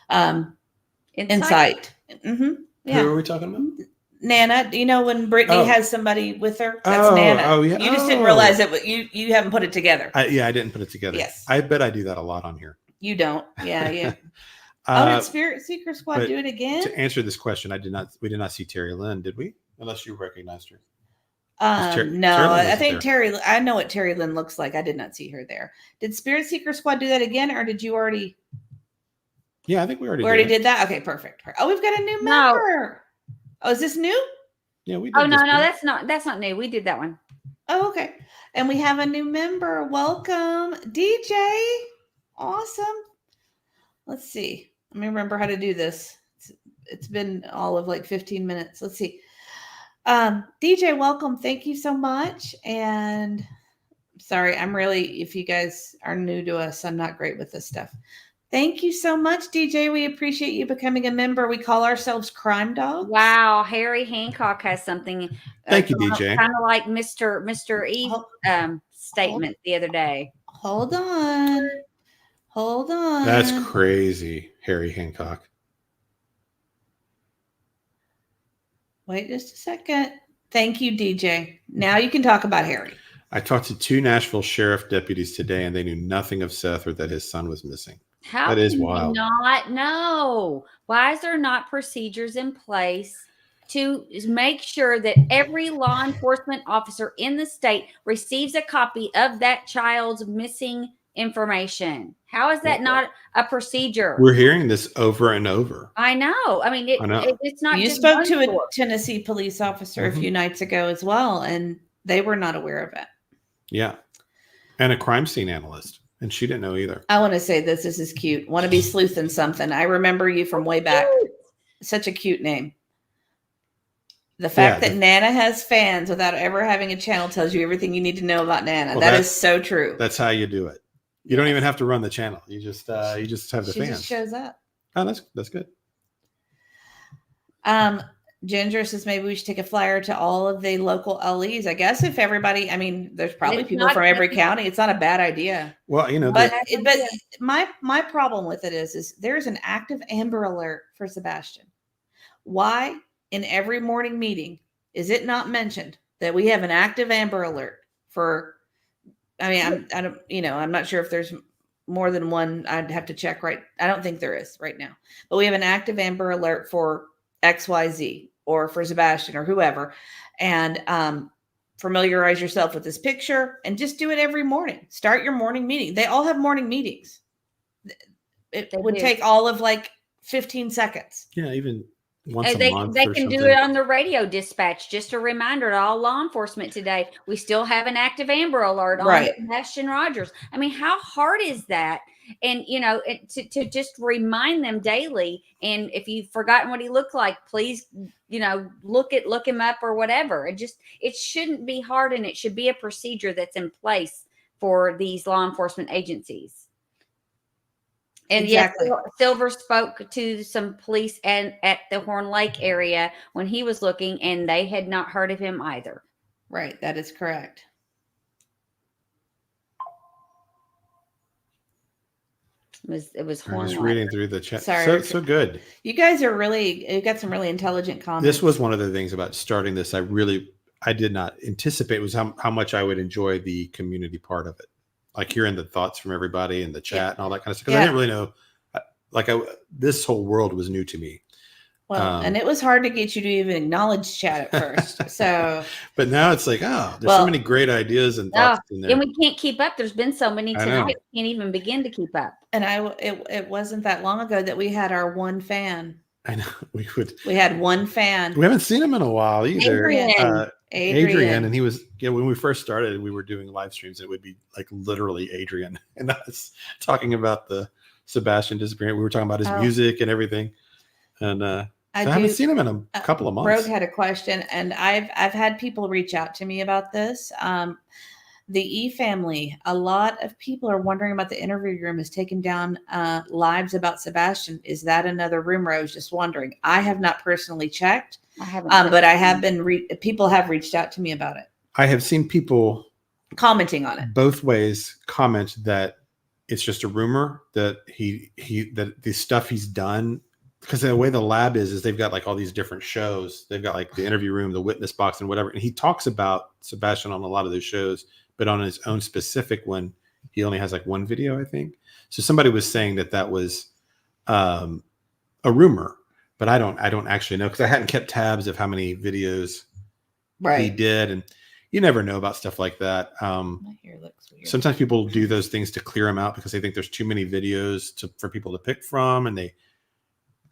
insight. Mm-hmm. Yeah. Who are we talking about? Nana, you know when Brittany has somebody with her? That's Nana. Oh, yeah. You just didn't realize it, but you haven't put it together. I didn't put it together. Yes. I bet I do that a lot on here. You don't. Yeah. Did Spirit Seeker Squad do it again? To answer this question, we did not see Terry Lynn, did we? Unless you recognized her. No, I think Terry. I know what Terry Lynn looks like. I did not see her there. Did Spirit Seeker Squad do that again, or did you already? Yeah, I think we already did that. Okay, perfect. Oh, we've got a new member. Oh, is this new? Yeah, we did. Oh, no, that's not new. We did that one. Oh, okay. And we have a new member. Welcome, DJ. Awesome. Let's see. Let me remember how to do this. It's been all of like 15 minutes. Let's see. DJ, welcome. Thank you so much. And sorry, if you guys are new to us, I'm not great with this stuff. Thank you so much, DJ. We appreciate you becoming a member. We call ourselves Crime Dogs. Wow. Harry Hancock has something. Thank you, DJ. Kind of like Mr. E statement the other day. Hold on. That's crazy, Harry Hancock. Wait just a second. Thank you, DJ. Now you can talk about Harry. I talked to 2 Nashville sheriff deputies today, and they knew nothing of Seth or that his son was missing. How that is wild. Not know? Why is there not procedures in place to make sure that every law enforcement officer in the state receives a copy of that child's missing information? How is that not a procedure? We're hearing this over and over. I know. I mean, it's not. You spoke to a Tennessee police officer a few nights ago as well, and they were not aware of it. Yeah, and a crime scene analyst. And she didn't know either. I want to say this is cute. Want to be sleuthing something. I remember you from way back. Such a cute name. The fact that Nana has fans without ever having a channel tells you everything you need to know about Nana. Well, that is so true. That's how you do it. You don't even have to run the channel. You just have the fans. She just shows up. Oh, that's good. Ginger says maybe we should take a flyer to all of the local LEs. I guess if everybody, I mean, there's probably It's people not from every bad. county. It's not a bad idea. Well, you know, But That's but idea. my problem with it is there's an active Amber Alert for Sebastian. Why in every morning meeting is it not mentioned that we have an active Amber Alert for? I mean, I don't, you know, I'm not sure if there's more than one. I'd have to check. Right, I don't think there is right now, but we have an active Amber Alert for XYZ or for Sebastian or whoever, and familiarize yourself with this picture and just do it every morning. Start your morning meeting. They all have morning meetings. It They would do. take all of like 15 seconds. yeah, even once And a month they or can something. do it on the radio dispatch. Just a reminder to all law enforcement today. We still have an active Amber Alert on Right. Sebastian Rogers. I mean, how hard is that? And you know, to just remind them daily. And if you've forgotten what he looked like, please, you know, look him up or whatever. It shouldn't be hard, and it should be a procedure that's in place for these law enforcement agencies. And Exactly. yes, Silver spoke to some police and at the Horn Lake area when he was looking, and they had not heard of him either. Right. That is correct. It was I'm Horn just Lake. reading through the chat. Sorry. So good. You guys are you got some really intelligent comments. This was one of the things about starting this. I did not anticipate was how much I would enjoy the community part of it, like hearing the thoughts from everybody and the chat and all that kind of stuff. Because I didn't really know, this whole world was new to me. Well, and it was hard to get you to even acknowledge chat at first. So, but now it's like, there's so many great ideas and thoughts in there. And we can't keep up. There's been so many I know. tonight. We can't even begin to keep up. and it wasn't that long ago that we had our one fan. I know We had one fan. We haven't seen him in a while either. Adrian. And he was, when we first started, we were doing live streams. It would be like literally Adrian and us talking about the Sebastian disappearing. We were talking about his music and everything. And I haven't seen him in a couple of months. Rogue had a question, and I've had people reach out to me about this. The E family, a lot of people are wondering about the interview room has taken down lives about Sebastian. Is that another rumor? I was just wondering. I have not personally checked. I haven't, but I have been. People have reached out to me about it. I have seen people commenting on it both ways. Comment that it's just a rumor that that the stuff he's done. Because the way the lab is they've got like all these different shows. They've got like the interview room, the witness box, and whatever. And he talks about Sebastian on a lot of those shows, but on his own specific one, he only has like one video, I think. So somebody was saying that was a rumor, but I don't actually know because I hadn't kept tabs of how many videos he did, and you never know about stuff like that. My hair looks weird. Sometimes people do those things to clear them out because they think there's too many videos for people to pick from, and they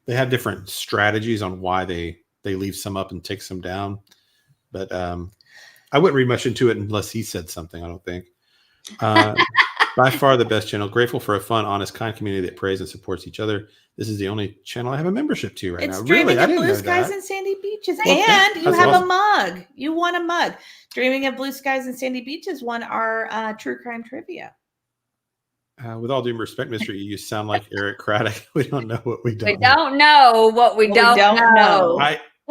have different strategies on why they leave some up and take some down. But I wouldn't read much into it unless he said something, I don't think. By far the best channel. Grateful for a fun, honest, kind community that prays and supports each other. This is the only channel I have a membership to right now. Dreaming Really? I of didn't Blue know Skies that. and Sandy Beaches. Well, and you that's have awesome. a mug. You won a mug. Dreaming of Blue Skies and Sandy Beaches won our true crime trivia. With all due respect, Mr. E, you sound like Eric Craddock. We don't know what we don't We don't know what we don't know.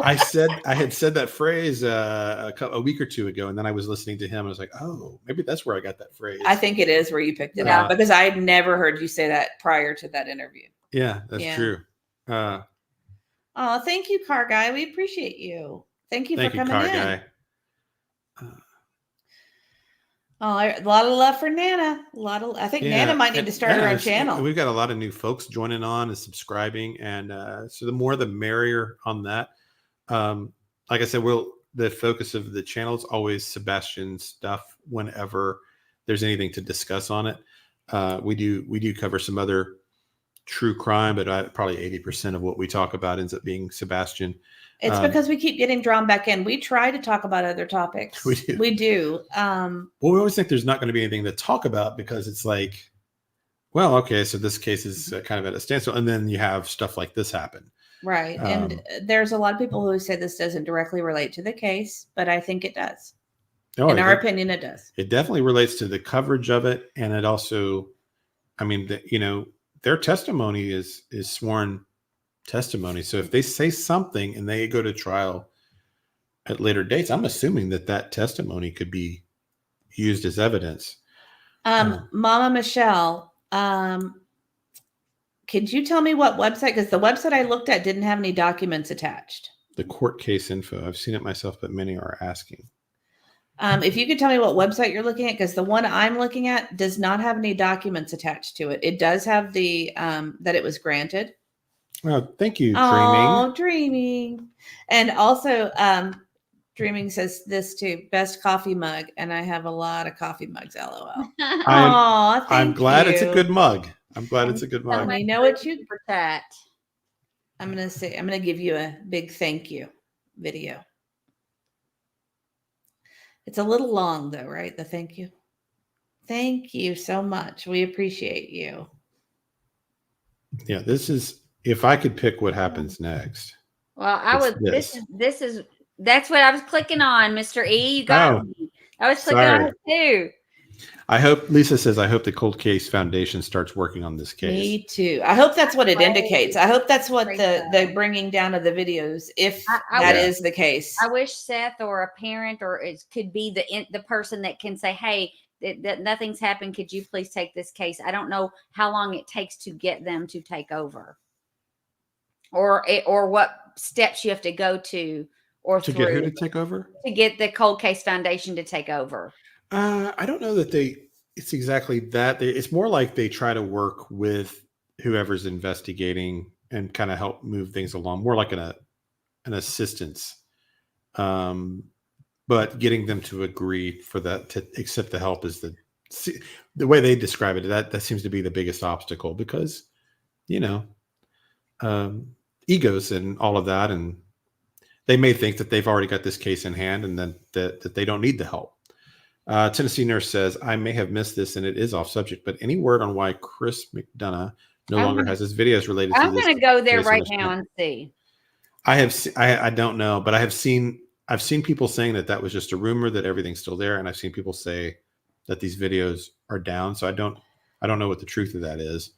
I had said that phrase a week or two ago, and then I was listening to him. And I was like, oh, maybe that's where I got that phrase. I think it is where you picked it up because I had never heard you say that prior to that interview. Yeah, that's true. Oh, thank you, Car Guy. We appreciate you. Thank you for coming Car in. Guy. A lot of love for Nana. I think Nana might need to start her own channel. We've got a lot of new folks joining on and subscribing, and so the more the merrier on that. Like I said, the focus of the channel is always Sebastian's stuff. Whenever there's anything to discuss on it, we do cover some other true crime, but probably 80% of what we talk about ends up being Sebastian. It's because we keep getting drawn back in. We try to talk about other topics. We do. Well, we always think there's not going to be anything to talk about because it's like, well, okay, so this case is kind of at a standstill, and then you have stuff like this happen. Right. And there's a lot of people who say this doesn't directly relate to the case, but I think it does. In our opinion, it does. It definitely relates to the coverage of it. And it also, I mean, their testimony is sworn testimony. So if they say something and they go to trial at later dates, I'm assuming that testimony could be used as evidence. Mama Michelle, could you tell me what website? Because the website I looked at didn't have any documents attached. The court case info. I've seen it myself, but many are asking. If you could tell me what website you're looking at, because the one I'm looking at does not have any documents attached to it. It does have the that it was granted. Well, thank you, Dreaming. Oh, Dreaming. And also, Dreaming says this too, best coffee mug. And I have a lot of coffee mugs, LOL. I'm glad it's a good mug. I'm glad it's a good mug. You know what you for that. I'm gonna give you a big thank you video. It's a little long though, right? The thank you. Thank you so much. We appreciate you. Yeah, this is, if I could pick what happens next. Well, that's what I was clicking on, Mr. E. You got me. I was clicking on it too. I hope, Lisa says, I hope the Cold Case Foundation starts working on this case. Me too. I hope that's what it indicates. I hope that's what the bringing down of the videos, if that is the case. I wish Seth or a parent, or it could be the person that can say, hey, that nothing's happened. Could you please take this case? I don't know how long it takes to get them to take over, or what steps you have to go to, or to get who to take over? To get the Cold Case Foundation to take over. I don't know that it's exactly that. It's more like they try to work with whoever's investigating and kind of help move things along, more like an assistance. But getting them to agree for that, to accept the help, is the way they describe it. That seems to be the biggest obstacle, because, egos and all of that. And they may think that they've already got this case in hand, and then that they don't need the help. Tennessee Nurse says, I may have missed this and it is off subject, but any word on why Chris McDonough no longer has his videos related to this? I'm going to go there right now and see. I don't know, but I've seen people saying that was just a rumor, that everything's still there. And I've seen people say that these videos are down. So I don't know what the truth of that is.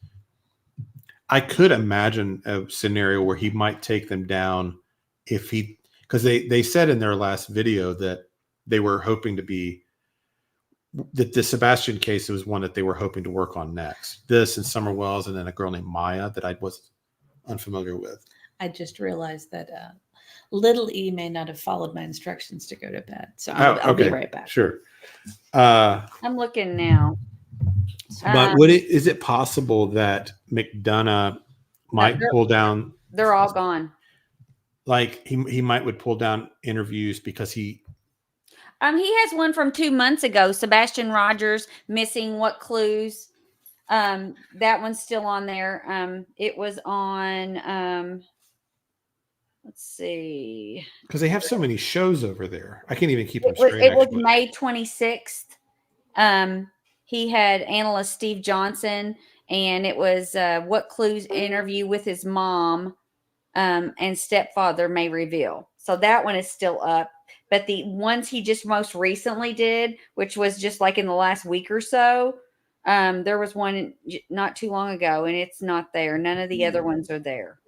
I could imagine a scenario where he might take them down because they said in their last video that they were hoping to be, that the Sebastian case was one that they were hoping to work on next. This and Summer Wells, and then a girl named Maya that I was unfamiliar with. I just realized that little E may not have followed my instructions to go to bed. So I'll be right back. Sure. I'm looking now. But is it possible that McDonough might pull down? They're all gone. Like he would pull down interviews because he has one from 2 months ago. Sebastian Rogers, missing what clues? That one's still on there. It was on. Let's see. Because they have so many shows over there, I can't even keep them straight. It was May 26th. He had analyst Steve Johnson, and it was what clues interview with his mom and stepfather may reveal. So that one is still up. But the ones he just most recently did, which was just like in the last week or so, there was one not too long ago, and it's not there. None of the other ones are there.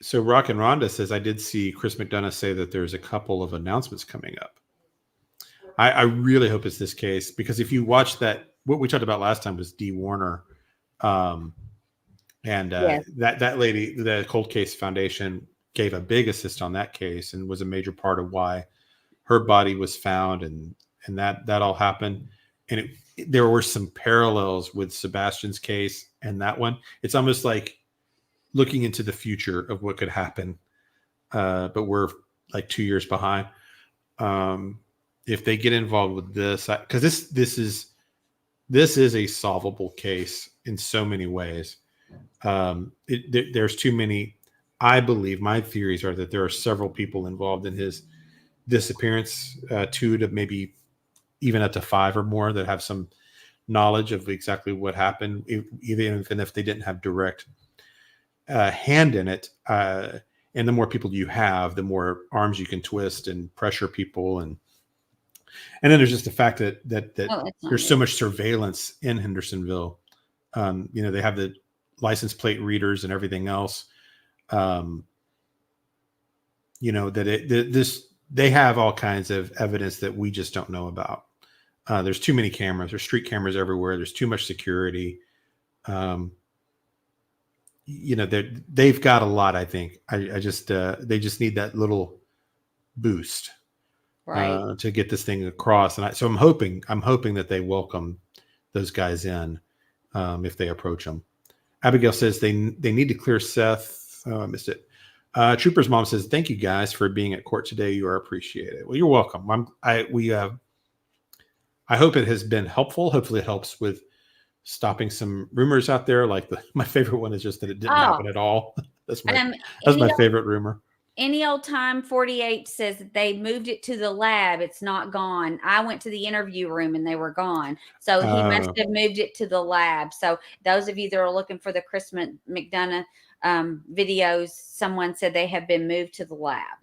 So Rock and Rhonda says, I did see Chris McDonough say that there's a couple of announcements coming up. I really hope it's this case, because if you watch that, what we talked about last time was Dee Warner. That lady, the Cold Case Foundation, gave a big assist on that case and was a major part of why her body was found, and that all happened. And there were some parallels with Sebastian's case and that one. It's almost like looking into the future of what could happen, but we're like 2 years behind. If they get involved with this, because this is a solvable case in so many ways. There's too many. I believe my theories are that there are several people involved in his disappearance, 2 to maybe even up to 5 or more, that have some knowledge of exactly what happened, even if they didn't have direct hand in it. And the more people you have, the more arms you can twist and pressure people. And then there's just the fact that there's so much surveillance in Hendersonville. They have the license plate readers and everything else. That they have all kinds of evidence that we just don't know about. There's too many cameras. There's street cameras everywhere. There's too much security. They've got a lot. I think they just need that little boost, Right. to get this thing across. And so I'm hoping that they welcome those guys in, if they approach them. Abigail says they need to clear Seth. Oh, I missed it. Trooper's mom says, "Thank you guys for being at court today. You are appreciated." Well, you're welcome. I hope it has been helpful. Hopefully it helps with stopping some rumors out there. Like my favorite one is just that it didn't happen at all. That's my favorite rumor. Any old time 48 says that they moved it to the lab. It's not gone. I went to the interview room and they were gone. So he must have moved it to the lab. So those of you that are looking for the Chris McDonough videos, someone said they have been moved to the lab.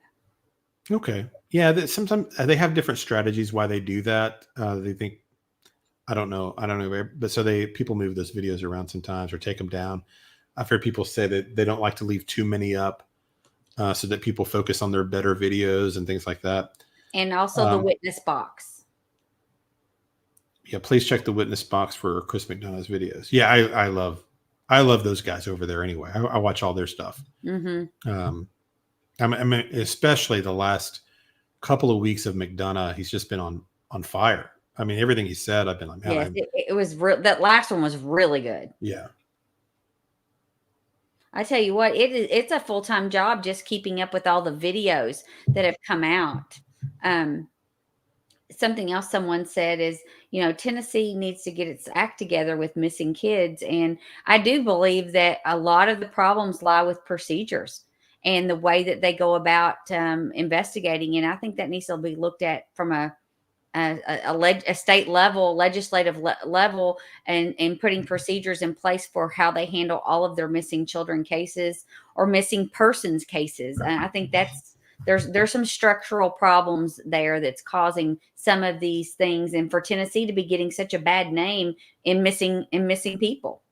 Okay. Yeah. Sometimes they have different strategies why they do that. They think, I don't know, but so people move those videos around sometimes or take them down. I've heard people say that they don't like to leave too many up, so that people focus on their better videos and things like that. And also the witness box. Yeah. Please check the witness box for Chris McDonough's videos. Yeah. I love those guys over there anyway. I watch all their stuff. Mm-hmm. I mean, especially the last couple of weeks of McDonough, he's just been on fire. I mean, everything he said, I've been like, man, yes, it was that last one was really good. Yeah. I tell you what, it's a full-time job just keeping up with all the videos that have come out. Something else someone said is, Tennessee needs to get its act together with missing kids. And I do believe that a lot of the problems lie with procedures and the way that they go about investigating. And I think that needs to be looked at from a state level, legislative level, and putting procedures in place for how they handle all of their missing children cases or missing persons cases. And I think there's some structural problems there that's causing some of these things, and for Tennessee to be getting such a bad name in missing people.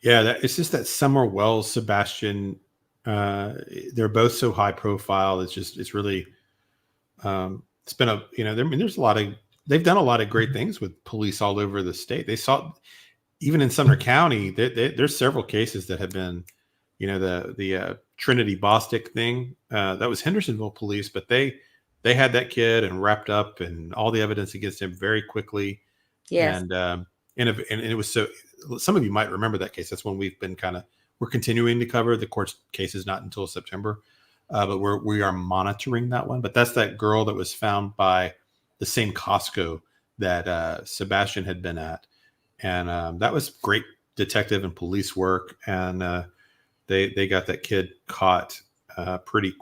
Yeah, it's just that Summer Wells, Sebastian, they're both so high profile. It's really, it's been there's a lot of, they've done a lot of great things with police all over the state. They saw, even in Sumner County, there's several cases that have been, the Trinity Bostic thing, that was Hendersonville police, but they had that kid and wrapped up and all the evidence against him very quickly. Yes. And it was so, some of you might remember that case. That's when we're continuing to cover. The court's case is not until September, but we are monitoring that one. But that's that girl that was found by the same Costco that Sebastian had been at. And that was great detective and police work. And they got that kid caught pretty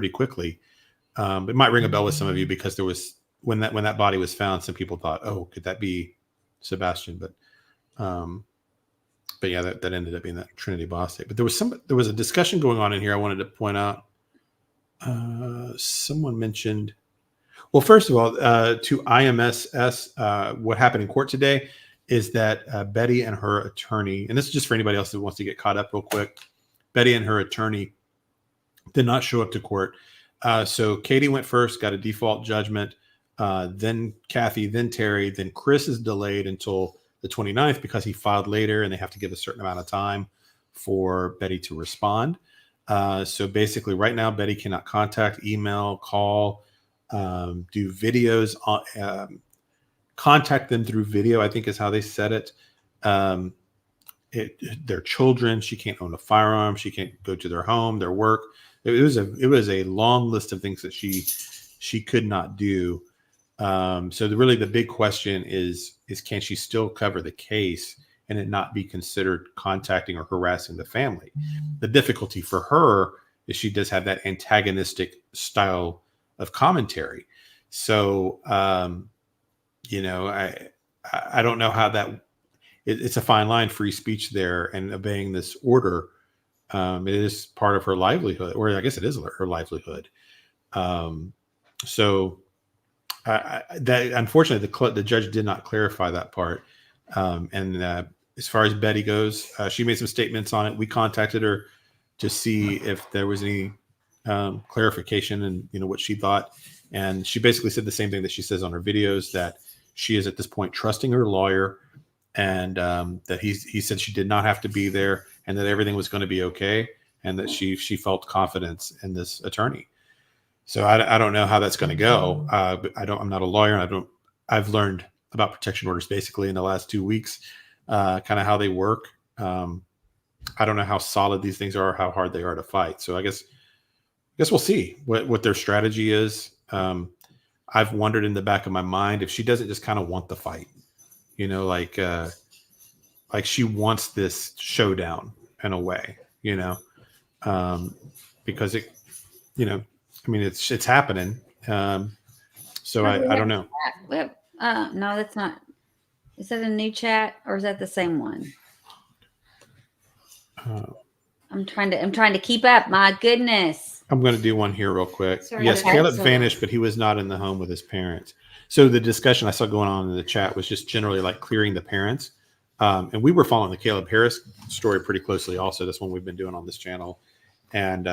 quickly. It might ring a bell with some of you because there was, when that body was found, some people thought, oh, could that be Sebastian? But yeah, that ended up being that Trinity Bostic. But there was a discussion going on in here I wanted to point out. Someone mentioned, well, first of all, to IMSS, what happened in court today is that Betty and her attorney, and this is just for anybody else that wants to get caught up real quick, Betty and her attorney did not show up to court. So Katie went first, got a default judgment, then Cathy, then Terry, then Chris is delayed until the 29th because he filed later and they have to give a certain amount of time for Betty to respond. So basically right now, Betty cannot contact, email, call, do videos, contact them through video, I think is how they said it. Their children, she can't own a firearm. She can't go to their home, their work. It was a long list of things that she could not do. So really the big question is can she still cover the case and it not be considered contacting or harassing the family? The difficulty for her is she does have that antagonistic style of commentary. So, I don't know how that, it's a fine line, free speech there and obeying this order. It is part of her livelihood, or I guess it is her livelihood. So that unfortunately the judge did not clarify that part. And as far as Betty goes, she made some statements on it. We contacted her to see if there was any clarification and what she thought. And she basically said the same thing that she says on her videos, that she is at this point trusting her lawyer, and that he said she did not have to be there, and that everything was going to be okay, and that she felt confidence in this attorney. So I don't know how that's going to go. But I'm not a lawyer, and I've learned about protection orders basically in the last 2 weeks, kind of how they work. I don't know how solid these things are, how hard they are to fight. So I guess we'll see what their strategy is. I've wondered in the back of my mind if she doesn't just kind of want the fight, like she wants this showdown in a way, because it, it's happening. So I don't know. No, that's not. Is that a new chat or is that the same one? I'm trying to keep up. My goodness. I'm going to do one here real quick. Sorry, yes, okay. Caleb vanished, but he was not in the home with his parents. So the discussion I saw going on in the chat was just generally like clearing the parents. And we were following the Caleb Harris story pretty closely also. That's one we've been doing on this channel. And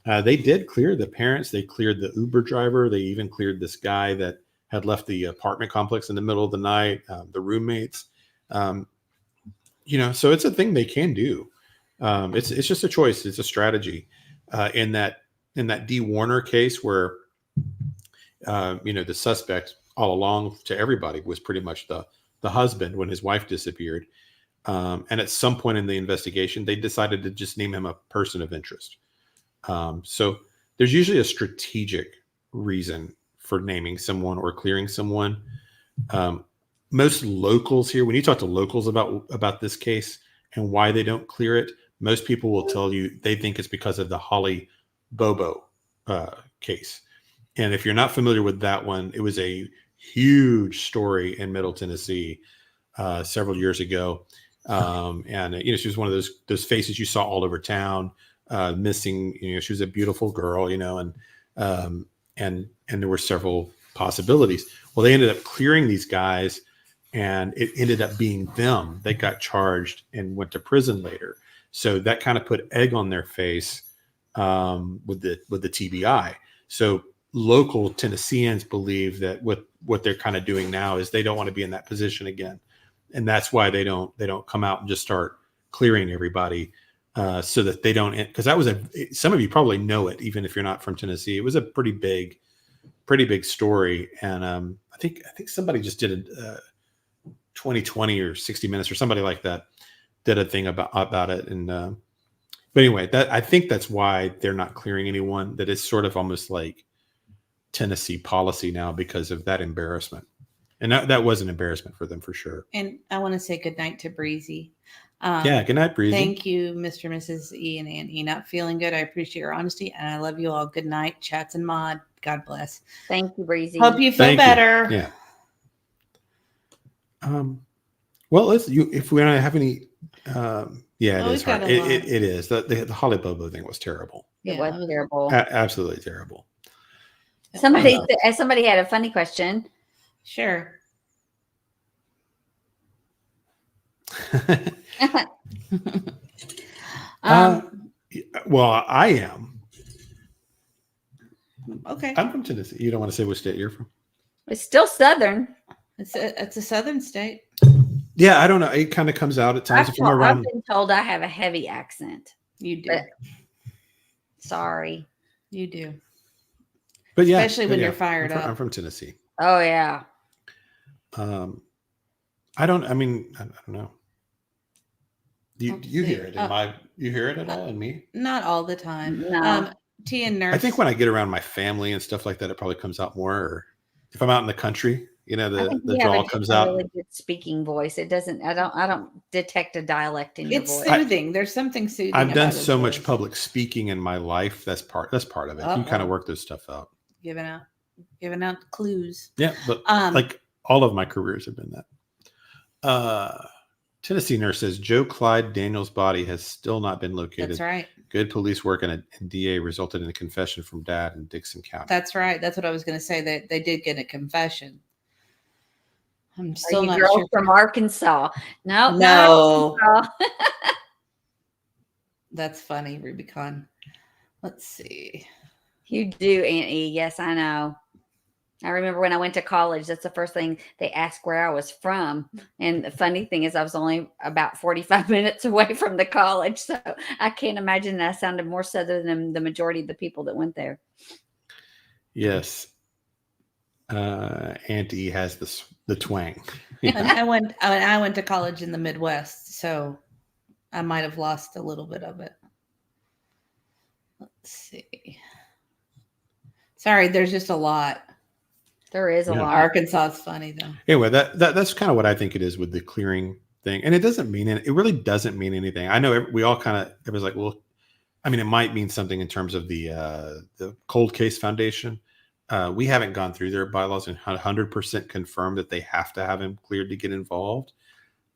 they did clear the parents. They cleared the Uber driver. They even cleared this guy that had left the apartment complex in the middle of the night, the roommates. So it's a thing they can do. It's just a choice. It's a strategy. In that D. Warner case where, the suspect all along to everybody was pretty much the husband when his wife disappeared. And at some point in the investigation, they decided to just name him a person of interest. So there's usually a strategic reason for naming someone or clearing someone. Most locals here, when you talk to locals about this case and why they don't clear it, most people will tell you they think it's because of the Holly Bobo case. And if you're not familiar with that one, it was a huge story in Middle Tennessee several years ago. And she was one of those faces you saw all over town, missing. She was a beautiful girl, and there were several possibilities. Well, they ended up clearing these guys, and it ended up being them. They got charged and went to prison later. So that kind of put egg on their face with the TBI. So local Tennesseans believe that what they're kind of doing now is they don't want to be in that position again, and that's why they don't come out and just start clearing everybody, so that they don't. Because that was some of you probably know it, even if you're not from Tennessee. It was a pretty big story, and I think somebody just did a 2020 or 60 Minutes or somebody like that did a thing about it. And but anyway, I think that's why they're not clearing anyone. That it's sort of almost like Tennessee policy now because of that embarrassment. And that was an embarrassment for them for sure. And I want to say good night to Breezy. Yeah, good night, Breezy. Thank you, Mr. and Mrs. E and Annie. Not feeling good. I appreciate your honesty, and I love you all. Good night, Chats and Mod. God bless. Thank you, Breezy. Hope you feel better. Yeah. Well, if we don't have any, it is hard. It is. The Holly Bobo thing was terrible. It was terrible. Absolutely terrible. Somebody had a funny question. Sure. Well, I am. Okay. I'm from Tennessee. You don't want to say what state you're from? It's still Southern. It's a Southern state. Yeah, I don't know. It kind of comes out at times. I've been told I have a heavy accent. You do. Sorry. You do. But yeah, especially when you're fired up. I'm from Tennessee. Oh yeah. I don't know. You hear it you hear it at all in me? Not all the time. No. T and Nurse. I think when I get around my family and stuff like that, it probably comes out more. Or if I'm out in the country, the drawl comes out. Really good speaking voice. It doesn't. I don't detect a dialect in your voice. It's soothing. There's something soothing. I've done so much public speaking in my life. That's part of it. You kind of work those stuff out. Giving out clues. Yeah, but like all of my careers have been that. Tennessee Nurse says Joe Clyde Daniels' body has still not been located. That's right. Good police work and DA resulted in a confession from Dad in Dixon County. That's right. That's what I was going to say. That they did get a confession. I'm Are still you not girls sure. from Arkansas? No, not No, Arkansas. that's funny, Rubicon. Let's see. You do, Aunt E. Yes, I know. I remember when I went to college, that's the first thing they asked where I was from. And the funny thing is I was only about 45 minutes away from the college. So I can't imagine that I sounded more Southern than the majority of the people that went there. Yes. Auntie has the twang. And I went to college in the Midwest, so I might have lost a little bit of it. Let's see. Sorry, there's just a lot. There is a Yeah. lot. Arkansas is funny though. Anyway, that's kind of what I think it is with the clearing thing, and it doesn't mean it really doesn't mean anything. I know we all kind of it was like, well, I mean, it might mean something in terms of the Cold Case Foundation. We haven't gone through their bylaws and 100% confirmed that they have to have him cleared to get involved.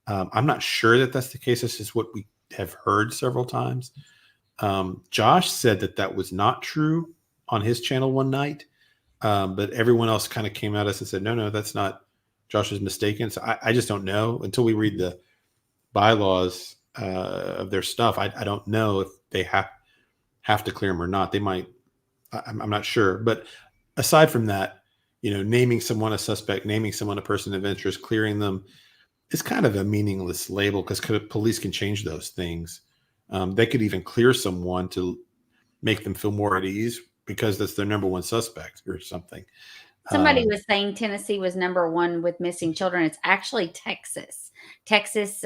I'm not sure that that's the case. This is what we have heard several times. Josh said that was not true on his channel one night. But everyone else kind of came at us and said, no, that's not, Josh is mistaken. So I just don't know until we read the bylaws of their stuff. I don't know if they have to clear them or not. They might, I'm not sure. But aside from that, naming someone a suspect, naming someone a person of interest, clearing them is kind of a meaningless label because police can change those things. They could even clear someone to make them feel more at ease because that's their number one suspect or something. Somebody was saying Tennessee was #1 with missing children. It's actually Texas. Texas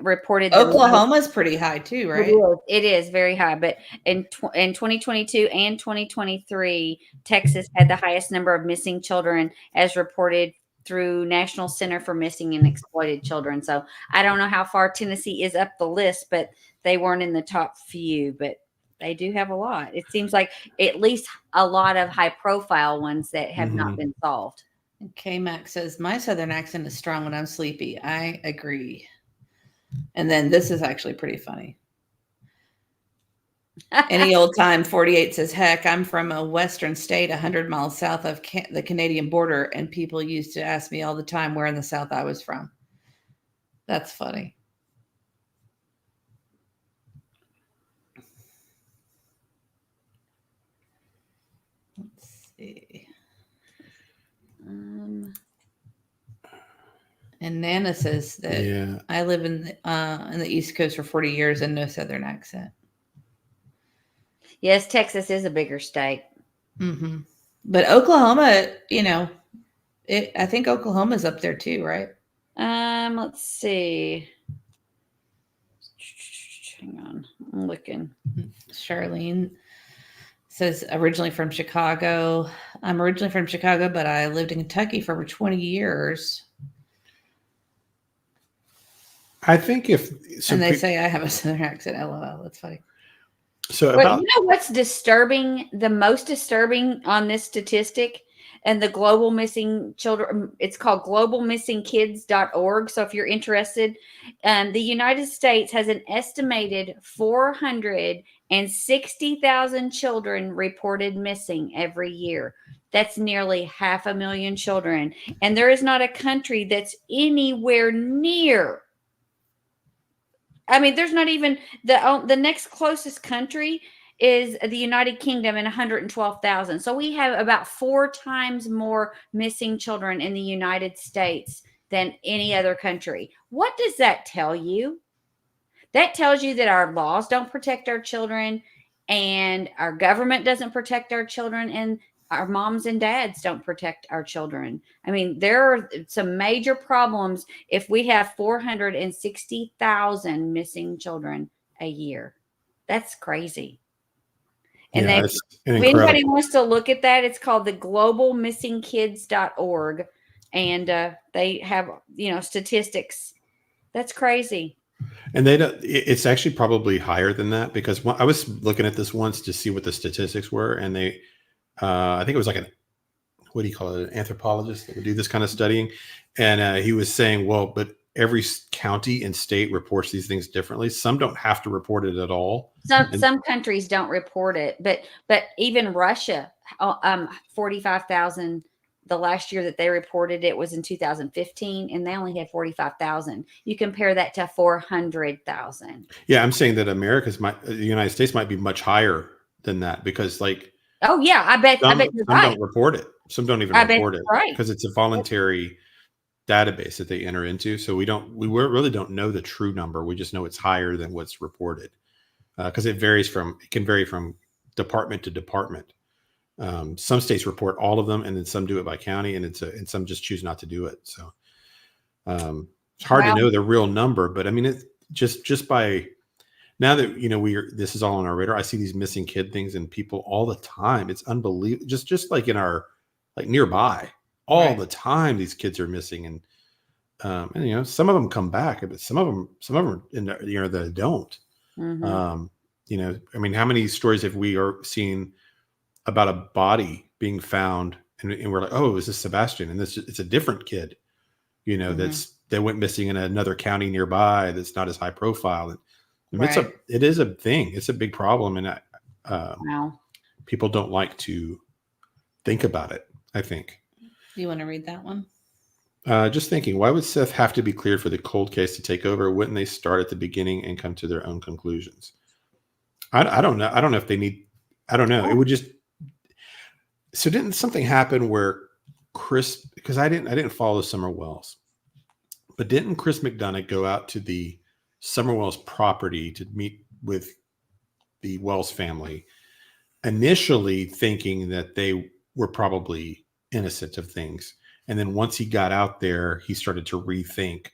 reported Oklahoma's pretty high too, right? It is very high. But in 2022 and 2023, Texas had the highest number of missing children as reported through National Center for Missing and Exploited Children. So I don't know how far Tennessee is up the list, but they weren't in the top few. But they do have a lot. It seems like at least a lot of high profile ones that have not been solved. Okay, Max says, my Southern accent is strong when I'm sleepy. I agree. And then this is actually pretty funny. Any old time 48 says, heck, I'm from a Western state, 100 miles south of the Canadian border. And people used to ask me all the time where in the South I was from. That's funny. Let's see. And Nana says that I live in the East Coast for 40 years and no Southern accent. Yes, Texas is a bigger state. Mm-hmm. But Oklahoma, I think Oklahoma's up there too, right? Let's see. Hang on, I'm looking. Charlene says originally from Chicago. I'm originally from Chicago, but I lived in Kentucky for over 20 years. I think and they say I have a Southern accent. LOL. That's funny. So you know what's disturbing? The most disturbing on this statistic and the global missing children, it's called globalmissingkids.org. So if you're interested, the United States has an estimated 460,000 children reported missing every year. That's nearly 500,000 children. And there is not a country that's anywhere near. I mean, there's not even the next closest country is the United Kingdom and 112,000. So we have about 4 times more missing children in the United States than any other country. What does that tell you? That tells you that our laws don't protect our children and our government doesn't protect our children and our moms and dads don't protect our children. I mean, there are some major problems if we have 460,000 missing children a year. That's crazy. And then if anybody wants to look at that, it's called the globalmissingkids.org. And they have, statistics. That's crazy. And it's actually probably higher than that because I was looking at this once to see what the statistics were. And I think it was like what do you call it? An anthropologist that would do this kind of studying. And he was saying, well, but every county and state reports these things differently. Some don't have to report it at all. Some countries don't report it, but even Russia, 45,000 the last year that they reported it was in 2015, and they only had 45,000. You compare that to 400,000. Yeah, I'm saying that the United States might be much higher than that because, like, Oh yeah, I bet you're some right. don't report it. Some don't even I bet report it you're right. because it's a voluntary database that they enter into. So we really don't know the true number. We just know it's higher than what's reported because it can vary from department to department. Some states report all of them, and then some do it by county, and some just choose not to do it. So it's hard to know the real number, but I mean, it just by now that this is all on our radar. I see these missing kid things and people all the time. It's unbelievable. Just like in our nearby, all the time these kids are missing, and some of them come back, but some of them in there, that don't. Mm-hmm. I mean, how many stories have we seen about a body being found, and we're like, oh, is this Sebastian? And it's a different kid, that went missing in another county nearby that's not as high profile. And it is a thing. It's a big problem, and people don't like to think about it, I think. Do you want to read that one? Just thinking, why would Seth have to be cleared for the cold case to take over? Wouldn't they start at the beginning and come to their own conclusions? I don't know. I don't know if they need. I don't know. It would just. So didn't something happen where Chris? Because I didn't follow Summer Wells, but didn't Chris McDonough go out to the Summer Wells property to meet with the Wells family, initially thinking that they were probably innocent of things? And then once he got out there, he started to rethink.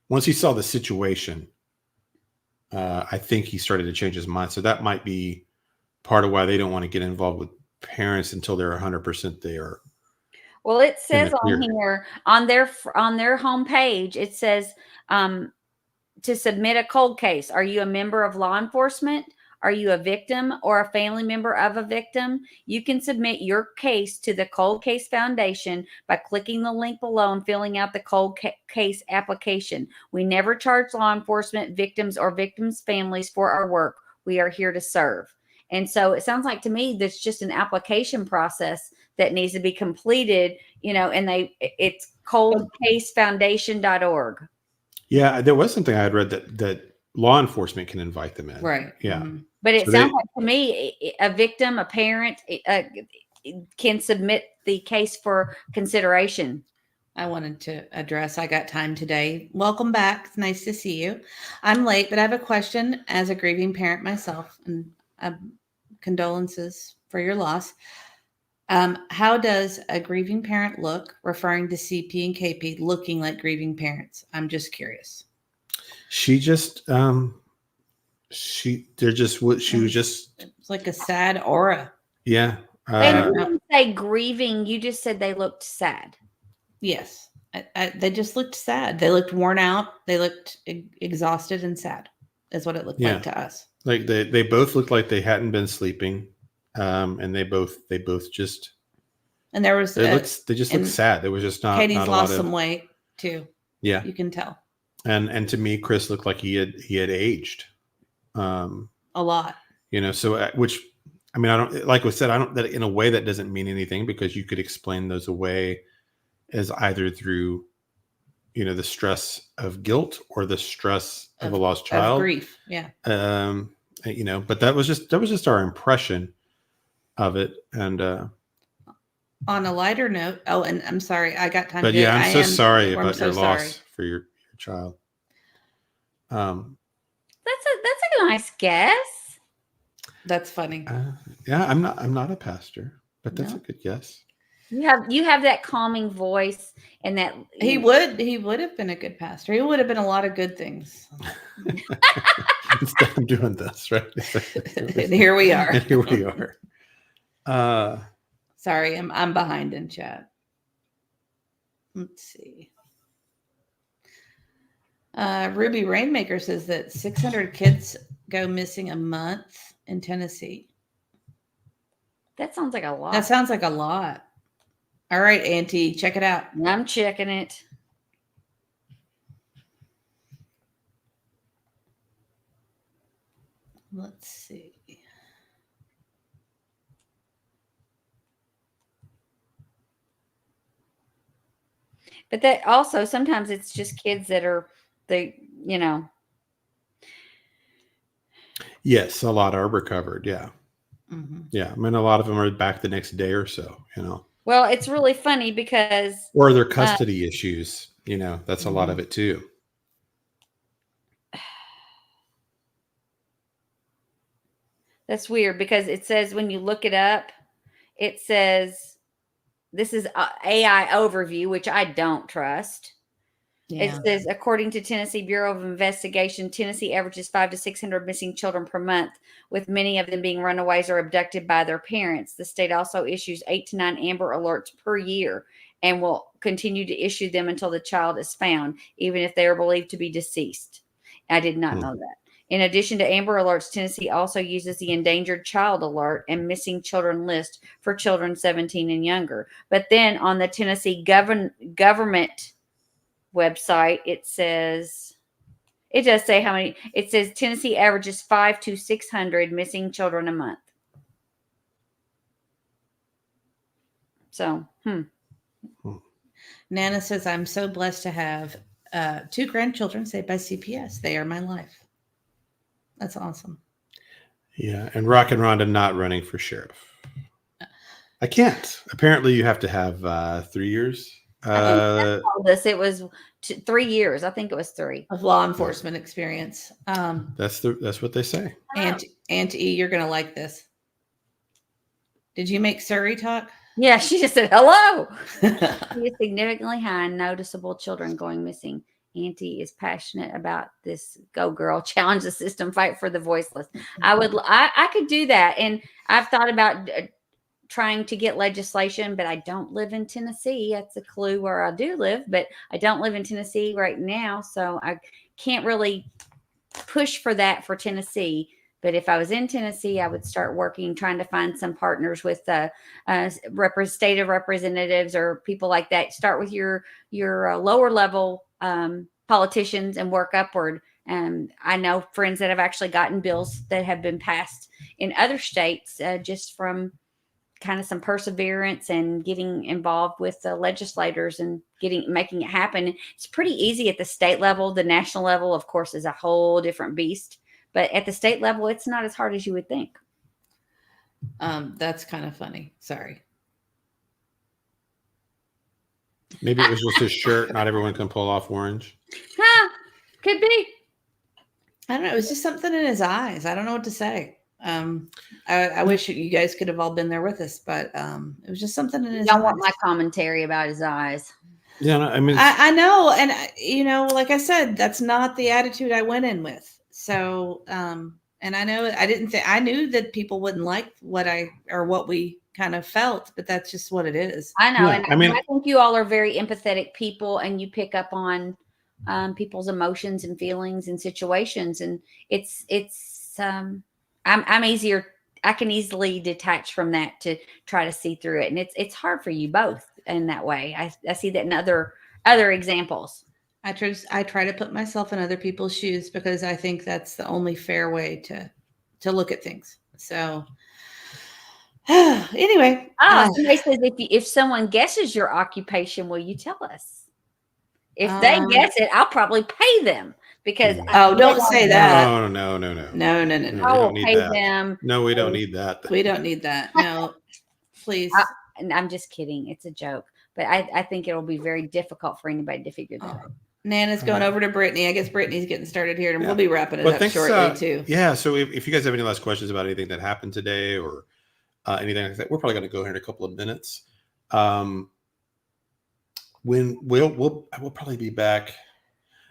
Once he saw the situation, I think he started to change his mind. So that might be part of why they don't want to get involved with parents until they're 100% there. Well, it says on here on their homepage, it says to submit a cold case. Are you a member of law enforcement? Are you a victim or a family member of a victim? You can submit your case to the Cold Case Foundation by clicking the link below and filling out the cold case application. We never charge law enforcement, victims, or victims' families for our work. We are here to serve. And so it sounds like to me that's just an application process that needs to be completed, and it's coldcasefoundation.org. Yeah, there was something I had read that law enforcement can invite them in. Right. Yeah. Mm-hmm. But it sounds like to me, a victim, a parent can submit the case for consideration. I wanted to address, I got time today. Welcome back. It's nice to see you. I'm late, but I have a question as a grieving parent myself, and condolences for your loss. How does a grieving parent look, referring to CP and KP looking like grieving parents? I'm just curious. She just, she was just. It's like a sad aura. Yeah. And you didn't say grieving. You just said they looked sad. Yes. They just looked sad. They looked worn out. They looked exhausted and sad. That's what it looked like to us. Like they both looked like they hadn't been sleeping. And they both just. And there was. They just looked sad. There was just not. Katie's lost some weight too. Yeah. You can tell. And to me, Chris looked like he had aged. A lot. So which. I mean, I don't, like I said, that in a way that doesn't mean anything, because you could explain those away as either through, the stress of guilt or the stress of a lost child, of grief. Yeah. But that was just our impression of it. And, on a lighter note, and I'm sorry, I got time. But yeah, I'm so sorry about your loss for your child. That's a nice guess. That's funny. Yeah, I'm not a pastor, but that's a good guess. You have that calming voice, and that he would have been a good pastor. He would have been a lot of good things. Instead of doing this, right? And here we are. Here we are. Sorry, I'm behind in chat. Let's see. Ruby Rainmaker says that 600 kids go missing a month in Tennessee. That sounds like a lot. That sounds like a lot. All right, Auntie, check it out. I'm checking it. Let's see. But that also sometimes it's just kids that are you know. Yes, a lot are recovered. Yeah. Mm-hmm. Yeah. I mean, a lot of them are back the next day or so, Well, it's really funny because or their custody issues, that's a lot Mm-hmm. of it too. that's weird because it says when you look it up, it says this is AI overview, which I don't trust. Yeah. It says, according to Tennessee Bureau of Investigation, Tennessee averages 500 to 600 missing children per month, with many of them being runaways or abducted by their parents. The state also issues 8 to 9 Amber Alerts per year and will continue to issue them until the child is found, even if they are believed to be deceased. I did not know that. In addition to Amber Alerts, Tennessee also uses the Endangered Child Alert and Missing Children list for children 17 and younger. But then on the Tennessee government website, it does say how many. It says Tennessee averages 500 to 600 missing children a month. So, Nana says, I'm so blessed to have 2 grandchildren saved by CPS. They are my life. That's awesome. Yeah. And Rock and Rhonda not running for sheriff. I can't. Apparently you have to have 3 years. it was 3 years. I think it was 3 of law enforcement experience. That's what they say. Aunt E, you're going to like this. Did you make Surrey talk? Yeah, she just said hello. She is significantly high in noticeable children going missing. Auntie is passionate about this. Go girl, challenge the system, fight for the voiceless. I could do that. And I've thought about trying to get legislation, but I don't live in Tennessee. That's a clue where I do live, but I don't live in Tennessee right now. So I can't really push for that for Tennessee. But if I was in Tennessee, I would start working, trying to find some partners with state representatives or people like that. Start with your lower level politicians and work upward. And I know friends that have actually gotten bills that have been passed in other states just from kind of some perseverance and getting involved with the legislators and making it happen. It's pretty easy at the state level. The national level, of course, is a whole different beast. But at the state level, it's not as hard as you would think. That's kind of funny. Sorry. Maybe it was just his shirt. Not everyone can pull off orange. Could be. I don't know. It was just something in his eyes. I don't know what to say. I wish you guys could have all been there with us, but it was just something in his eyes. Don't want my commentary about his eyes. Yeah, no, I mean, I know. And, like I said, that's not the attitude I went in with. So, and I know I knew that people wouldn't like what we kind of felt, but that's just what it is. I know. Yeah, and I think you all are very empathetic people and you pick up on people's emotions and feelings and situations. And I'm easier. I can easily detach from that to try to see through it. And it's hard for you both in that way. I see that in other examples. I try to put myself in other people's shoes because I think that's the only fair way to look at things. So anyway. Somebody says if someone guesses your occupation, will you tell us? If they guess it, I'll probably pay them because don't say that. No. I will pay them. No, we don't need that. We don't need that. No, please. I'm just kidding. It's a joke, but I think it'll be very difficult for anybody to figure that out. Nana's going over to Brittany. I guess Brittany's getting started here, and we'll be wrapping it up shortly too. Yeah. So if you guys have any last questions about anything that happened today or anything like that, we're probably going to go here in a couple of minutes. When we'll probably be back.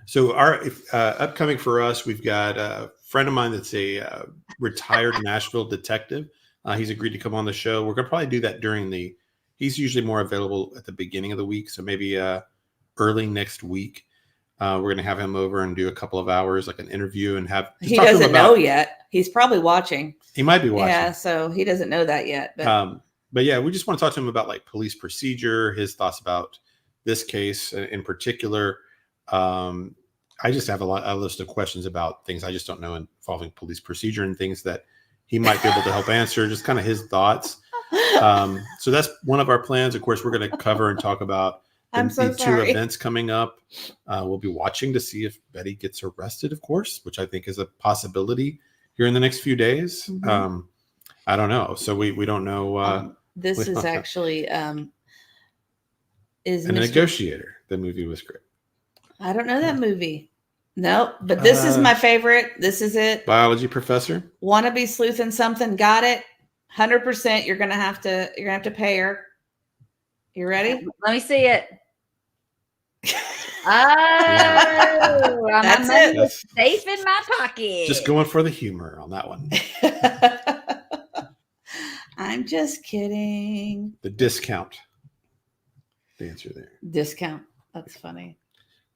So our upcoming for us, we've got a friend of mine that's a retired Nashville detective. He's agreed to come on the show. We're going to probably do that he's usually more available at the beginning of the week. So maybe early next week. We're going to have him over and do a couple of hours, like an interview, and he doesn't know yet. He's probably watching. He might be watching. Yeah, so he doesn't know that yet. But yeah, we just want to talk to him about like police procedure, his thoughts about this case in particular. I just have a list of questions about things I just don't know involving police procedure and things that he might be able to help answer, just kind of his thoughts. So that's one of our plans. Of course, we're going to cover and talk about I'm so the sorry. two events coming up. We'll be watching to see if Betty gets arrested, of course, which I think is a possibility here in the next few days. Mhm. I don't know. So we don't know. This is actually is A Mr. Negotiator. The movie was great. I don't know that movie. Nope, but this is my favorite. This is it. Biology professor. Want to be sleuthing something? Got it. 100%. You're gonna have to pay her. You ready? Let me see it. Oh, my That's money it. is safe in my pocket. Just going for the humor on that one. I'm just kidding. The discount. The answer there. Discount. That's funny.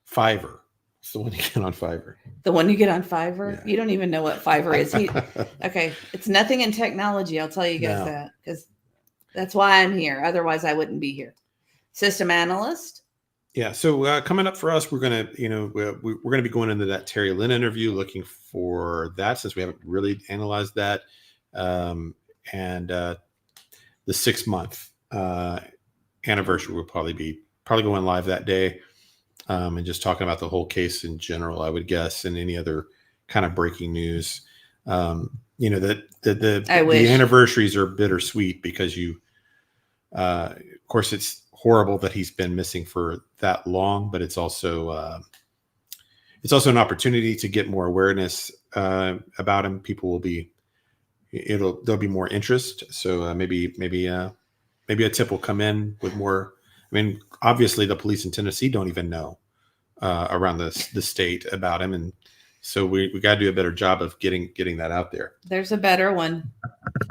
Fiverr. It's the one you get on Fiverr. The one you get on Fiverr? Yeah. You don't even know what Fiverr is. Okay. It's nothing in technology. I'll tell you guys No. that because that's why I'm here. Otherwise, I wouldn't be here. System analyst. Yeah. So coming up for us, we're gonna, we're gonna be going into that Terry Lynn interview, looking for that since we haven't really analyzed that, and the 6-month anniversary will probably going live that day, and just talking about the whole case in general, I would guess, and any other kind of breaking news. The anniversaries are bittersweet because of course, it's horrible that he's been missing for that long, but it's also an opportunity to get more awareness about him. People will there'll be more interest. So maybe a tip will come in with more. I mean, obviously the police in Tennessee don't even know around the state about him, and so we got to do a better job of getting that out there. There's a better one.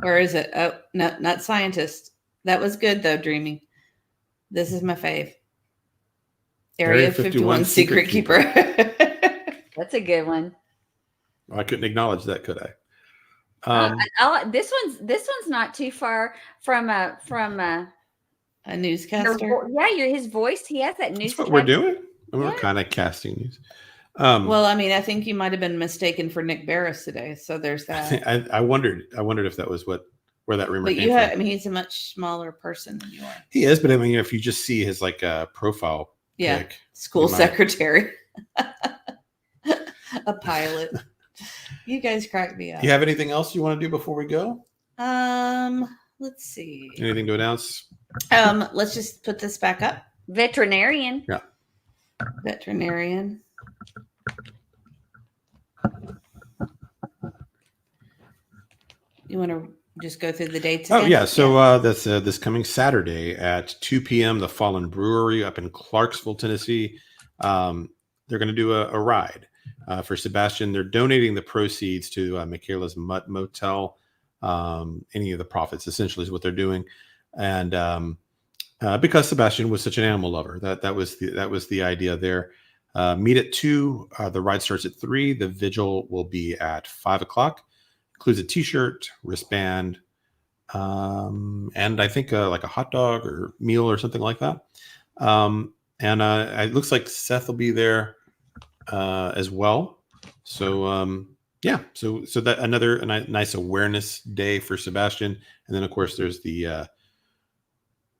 Where is it? Oh, no, not scientist. That was good though, Dreamy. This is my fave. Area 51 Secret Keeper. That's a good one. I couldn't acknowledge that, could I? This one's not too far from a newscaster. His voice. He has that newscaster. That's what we're doing. We're kind of casting news. Well, I mean, I think you might have been mistaken for Nick Barris today. So there's that. I wondered if that was where that rumor came from. I mean, he's a much smaller person than you are. He is, but I mean, if you just see his profile pic, school secretary, a pilot. You guys crack me up. Do you have anything else you want to do before we go? Let's see. Anything to announce? Let's just put this back up. Veterinarian. Yeah. Veterinarian. You want to just go through the dates again? Oh, yeah. So that's this coming Saturday at 2 p.m., the Fallen Brewery up in Clarksville, Tennessee. They're going to do a ride for Sebastian. They're donating the proceeds to Michaela's Mutt Motel. Any of the profits, essentially, is what they're doing. And because Sebastian was such an animal lover, that was the idea there. Meet at 2. The ride starts at 3. The vigil will be at 5 o'clock. Includes a T-shirt, wristband, and I think like a hot dog or meal or something like that. And it looks like Seth will be there as well. So so that another nice awareness day for Sebastian. And then of course there's the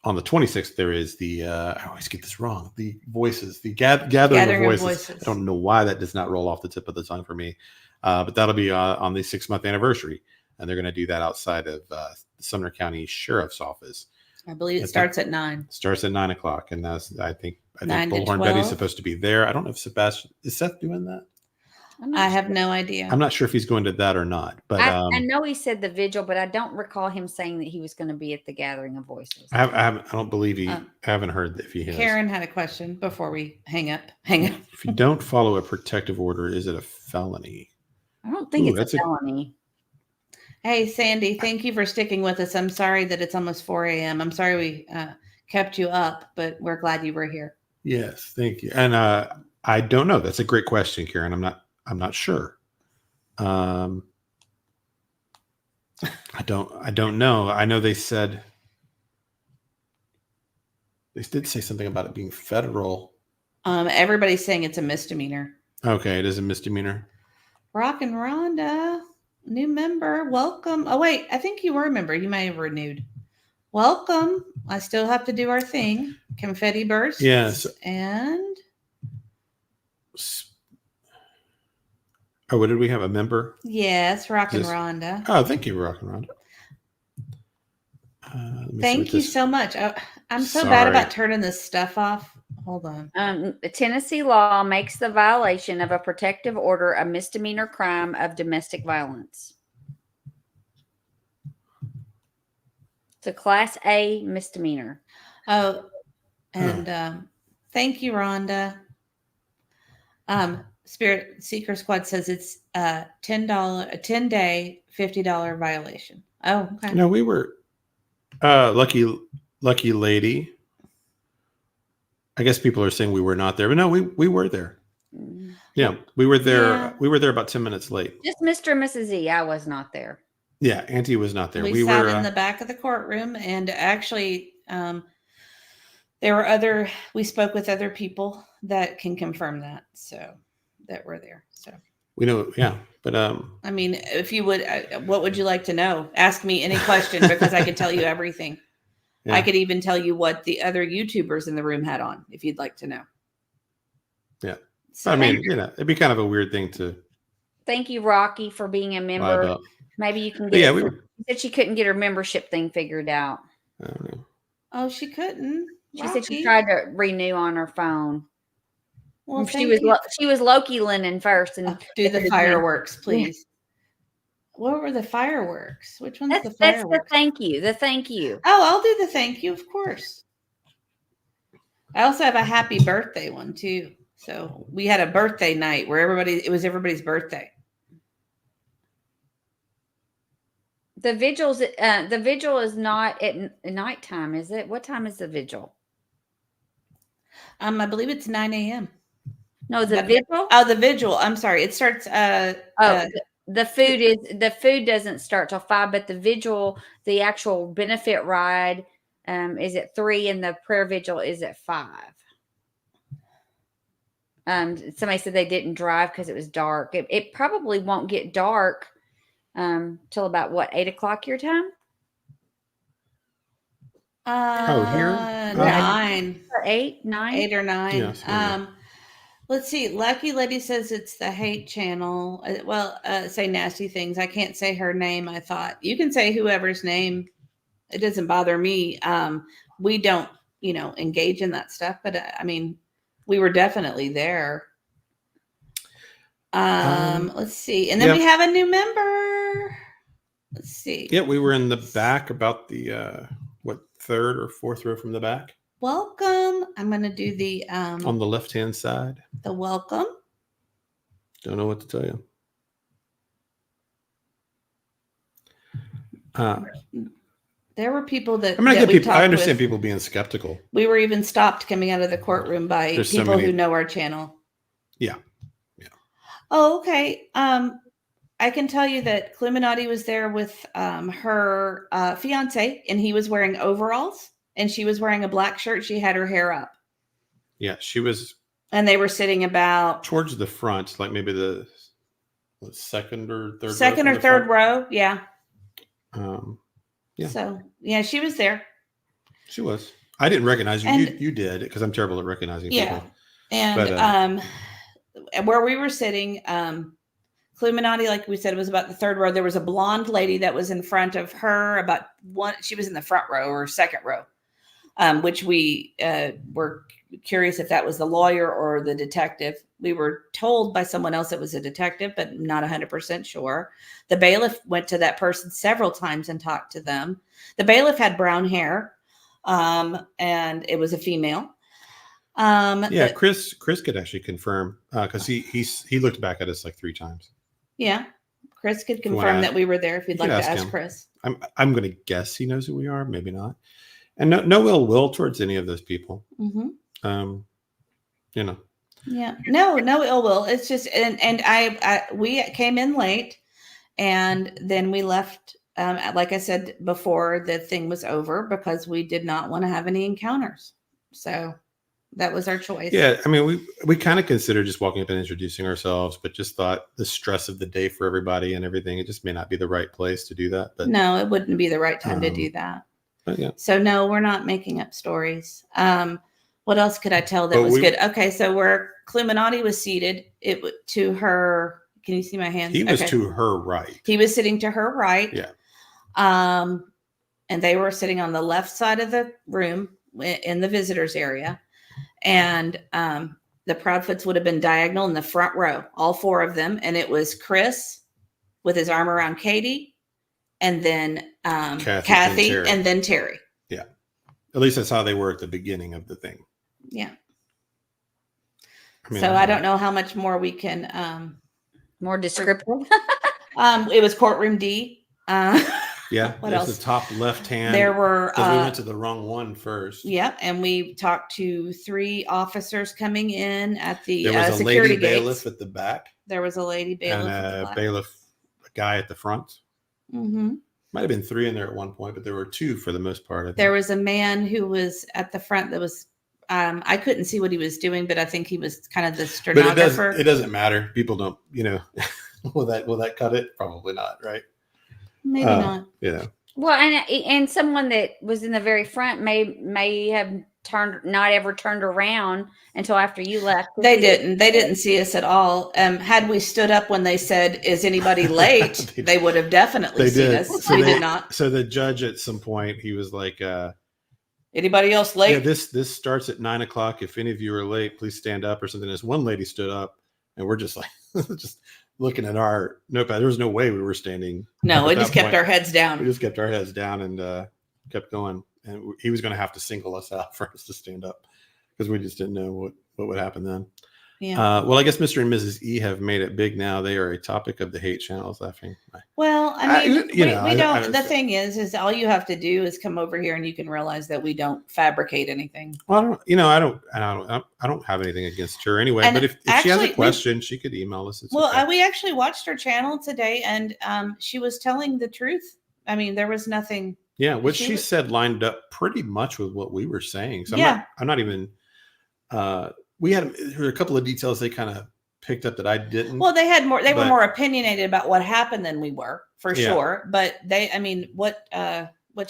on the 26th there is the I always get this wrong. The voices, the gathering of voices. I don't know why that does not roll off the tip of the tongue for me. But that'll be on the 6-month anniversary, and they're going to do that outside of the Sumner County Sheriff's Office. I believe it starts at 9. Starts at 9 o'clock, and I think 9 to Bullhorn 12. Betty's supposed to be there. I don't know if is Seth doing that? I have no idea. I'm not sure if he's going to that or not. But I know he said the vigil, but I don't recall him saying that he was going to be at the Gathering of Voices. I don't believe I haven't heard if he has. Karen had a question before we hang up. If you don't follow a protective order, is it a felony? I don't think it's a felony. Hey, Sandy, thank you for sticking with us. I'm sorry that it's almost 4 a.m. I'm sorry we kept you up, but we're glad you were here. Yes, thank you. And I don't know. That's a great question, Karen. I'm not sure. I don't know. I know they did say something about it being federal. Everybody's saying it's a misdemeanor. Okay, it is a misdemeanor. Rock and Rhonda, new member, welcome. Oh wait, I think you were a member. You may have renewed. Welcome. I still have to do our thing. Confetti bursts. Yes. And oh, what did we have? A member? yes, Rockin' Just- Rhonda. Oh, thank you, Rock and Rhonda. Thank you so much. I'm so bad Sorry. about turning this stuff off. Hold on. Tennessee law makes the violation of a protective order a misdemeanor crime of domestic violence. It's a Class A misdemeanor. Oh, and thank you, Rhonda. Spirit Seeker Squad says it's a $10 $50 violation. Oh, okay. No, we were lucky lady. I guess people are saying we were not there, but no, we were there. Yeah, we were there. Yeah. We were there about 10 minutes late. Just Mr. and Mrs. E. I was not there. Yeah, Auntie was not there. We sat were in the back of the courtroom, and actually, there were we spoke with other people that can confirm that, so that were there. So we know, yeah, but I mean, if you would, what would you like to know? Ask me any question because I could tell you everything. yeah. I could even tell you what the other YouTubers in the room had on, if you'd like to know. Yeah, So, I mean, it'd be kind of a weird thing to Thank you, Rocky, for being a lie member. about. Maybe you can But get yeah, it. we were. She said she couldn't get her membership thing figured out. I don't know. oh, she couldn't. She said she Rocky. tried to renew on her phone. Well, she was Loki Lennon first, and do the fireworks, please. What were the fireworks? Which one's the that's fireworks? the thank you. The thank you. Oh, I'll do the thank you, of course. I also have a happy birthday one too. So we had a birthday night where it was everybody's birthday. The vigil is not at nighttime, is it? What time is the vigil? I believe it's 9 a.m. No, the But- vigil. Oh, the vigil. I'm sorry. It starts. The food doesn't start till 5, but the vigil, the actual benefit ride, is at 3, and the prayer vigil is at 5. Somebody said they didn't drive because it was dark. It probably won't get dark till about 8 o'clock your time? Here? 9 Or 8, 9? 8 or 9. Yes, maybe. Let's see. Lucky Lady says it's the hate channel. Say nasty things. I can't say her name. I thought you can say whoever's name. It doesn't bother me. We don't, engage in that stuff. But I mean, we were definitely there. Let's see. And then we have a new member. Let's see. Yeah, we were in the back, about the third or fourth row from the back, Welcome. I'm going to do the on the left-hand side. the welcome. Don't know what to tell you. There were people that, I mean, that we I talked understand with. people being skeptical. We were even stopped coming out of the courtroom by There's so people many- who know our channel. Yeah. Oh, okay. I can tell you that Cluminati was there with her fiance, and he was wearing overalls, and she was wearing a black shirt. She had her hair up, Yeah, she was and they were sitting about towards the front, like maybe the second or third second row or from the third front. row. Yeah. Yeah. So yeah, she was there. She was. I didn't recognize you. And- You did, because I'm terrible at recognizing Yeah. people. And where we were sitting, Cluminati, like we said, was about the third row. There was a blonde lady that was in front of her. She was in the front row or second row, which we were curious if that was the lawyer or the detective. We were told by someone else it was a detective, but not 100% sure. The bailiff went to that person several times and talked to them. The bailiff had brown hair, and it was a female. Yeah, Chris could actually confirm, because he looked back at us like 3 times. Yeah, Chris could you wanna confirm ask- that we were there if you'd you like could to ask ask him. Chris. I'm going to guess he knows who we are, maybe not, and no ill will towards any of those people. Mm-hmm. Yeah, no ill will. It's just, and we came in late, and then we left. Like I said before, the thing was over because we did not want to have any encounters. So that was our choice. Yeah, I mean, we kind of considered just walking up and introducing ourselves, but just thought the stress of the day for everybody and everything, it just may not be the right place to do that. But No, it wouldn't be the right time to do that. But yeah. So no, we're not making up stories. What else could I tell that But was good? Okay, so where Cluminati was seated, to her. Can you see my hands? He was to her right. He was sitting to her right. Yeah. And they were sitting on the left side of the room in the visitors area, and the Proudfoots would have been diagonal in the front row, all four of them, and it was Chris with his arm around Katie, and then Cathy, and then Terry. Yeah. At least that's how they were at the beginning of the thing. Yeah. I mean, So I don't know how much more we can. More descriptive. It was courtroom D. Yeah. What There's else? the top left hand. There were. We went to the wrong one first. Yeah, and we talked to 3 officers coming in at the There was a security lady gates. bailiff at the back. There was a lady bailiff. And a guy at the front. Mm-hmm. Might have been 3 in there at one point, but there were 2 for the most part. I think. There was a man who was at the front that was. I couldn't see what he was doing, but I think he was kind of the stenographer. But it doesn't matter. People don't, will that cut it? Probably not, right? Maybe not. Yeah. Well, and someone that was in the very front may have not ever turned around until after you left. They didn't see us at all. Had we stood up when they said, "Is anybody late?" they would have definitely seen us. So we did not. So the judge at some point, he was like, "Anybody else late?" Yeah, this starts at 9:00. If any of you are late, please stand up or something. This one lady stood up, and we're just like, just looking at our notepad. There was no way we were standing. No, we just kept point. our heads down. We just kept our heads down and kept going. And he was going to have to single us out for us to stand up because we just didn't know what would happen then. Yeah. Well, I guess Mr. and Mrs. E have made it big now. They are a topic of the hate channels. Laughing. Well, I mean, we don't. I the thing is all you have to do is come over here and you can realize that we don't fabricate anything. Well, I don't have anything against her anyway. And but if she has a question, she could email us. We actually watched her channel today, and she was telling the truth. I mean, there was nothing. Yeah, what she said lined up pretty much with what we were saying. So I'm not even. We had a couple of details they kind of picked up that I didn't. Well, they had more. They were more opinionated about what happened than we were, for sure. But what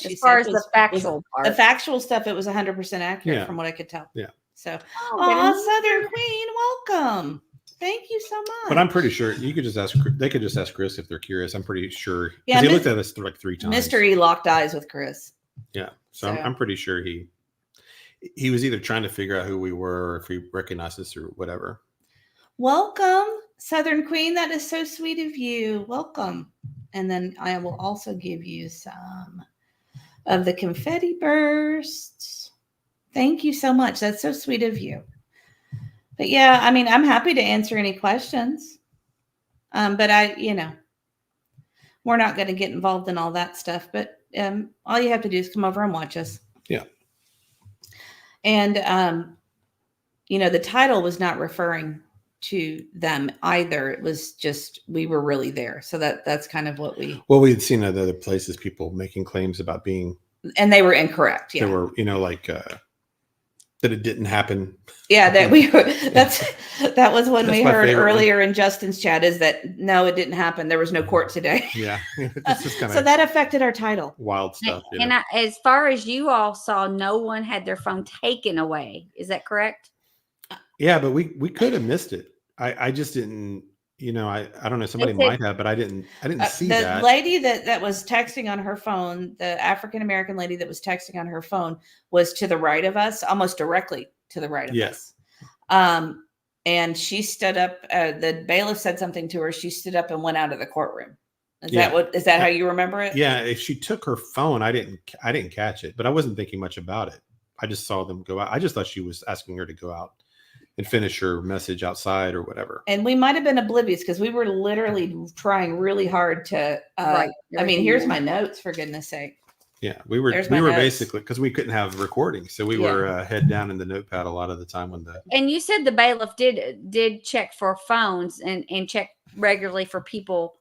she said as far as the factual part, the factual stuff, it was 100% accurate from what I could tell. Yeah. So, Southern Queen, welcome. Thank you so much. But I'm pretty sure you could just ask. They could just ask Chris if they're curious. I'm pretty sure because he looked at us like 3 times. Mystery locked eyes with Chris. Yeah, so I'm pretty sure he was either trying to figure out who we were or if he recognized us or whatever. Welcome, Southern Queen. That is so sweet of you. Welcome. And then I will also give you some of the confetti bursts. Thank you so much. That's so sweet of you. But yeah, I mean, I'm happy to answer any questions. But we're not going to get involved in all that stuff. But all you have to do is come over and watch us. Yeah. And, the title was not referring to them either. It was just, we were really there. So that's kind of what we had seen at other places, people making claims about being, and they were incorrect. Yeah. They were, that it didn't happen. Yeah. That that was when we heard earlier in Justin's chat is that, no, it didn't happen. There was no court today. Yeah. So that affected our title. Wild stuff. And as far as you all saw, no one had their phone taken away. Is that correct? Yeah, but we could have missed it. I just didn't, I don't know. Somebody might have, but I didn't see that. The lady that was texting on her phone, the African-American lady that was texting on her phone was to the right of us, almost directly to the right of us. And she stood up, the bailiff said something to her. She stood up and went out of the courtroom. Is that how you remember it? Yeah. If she took her phone, I didn't catch it, but I wasn't thinking much about it. I just saw them go out. I just thought she was asking her to go out and finish her message outside or whatever. And we might have been oblivious because we were literally trying really hard to, here's my notes, for goodness sake. Yeah, we were basically, because we couldn't have recording. So we were head down in the notepad a lot of the time And you said the bailiff did check for phones and check regularly for people.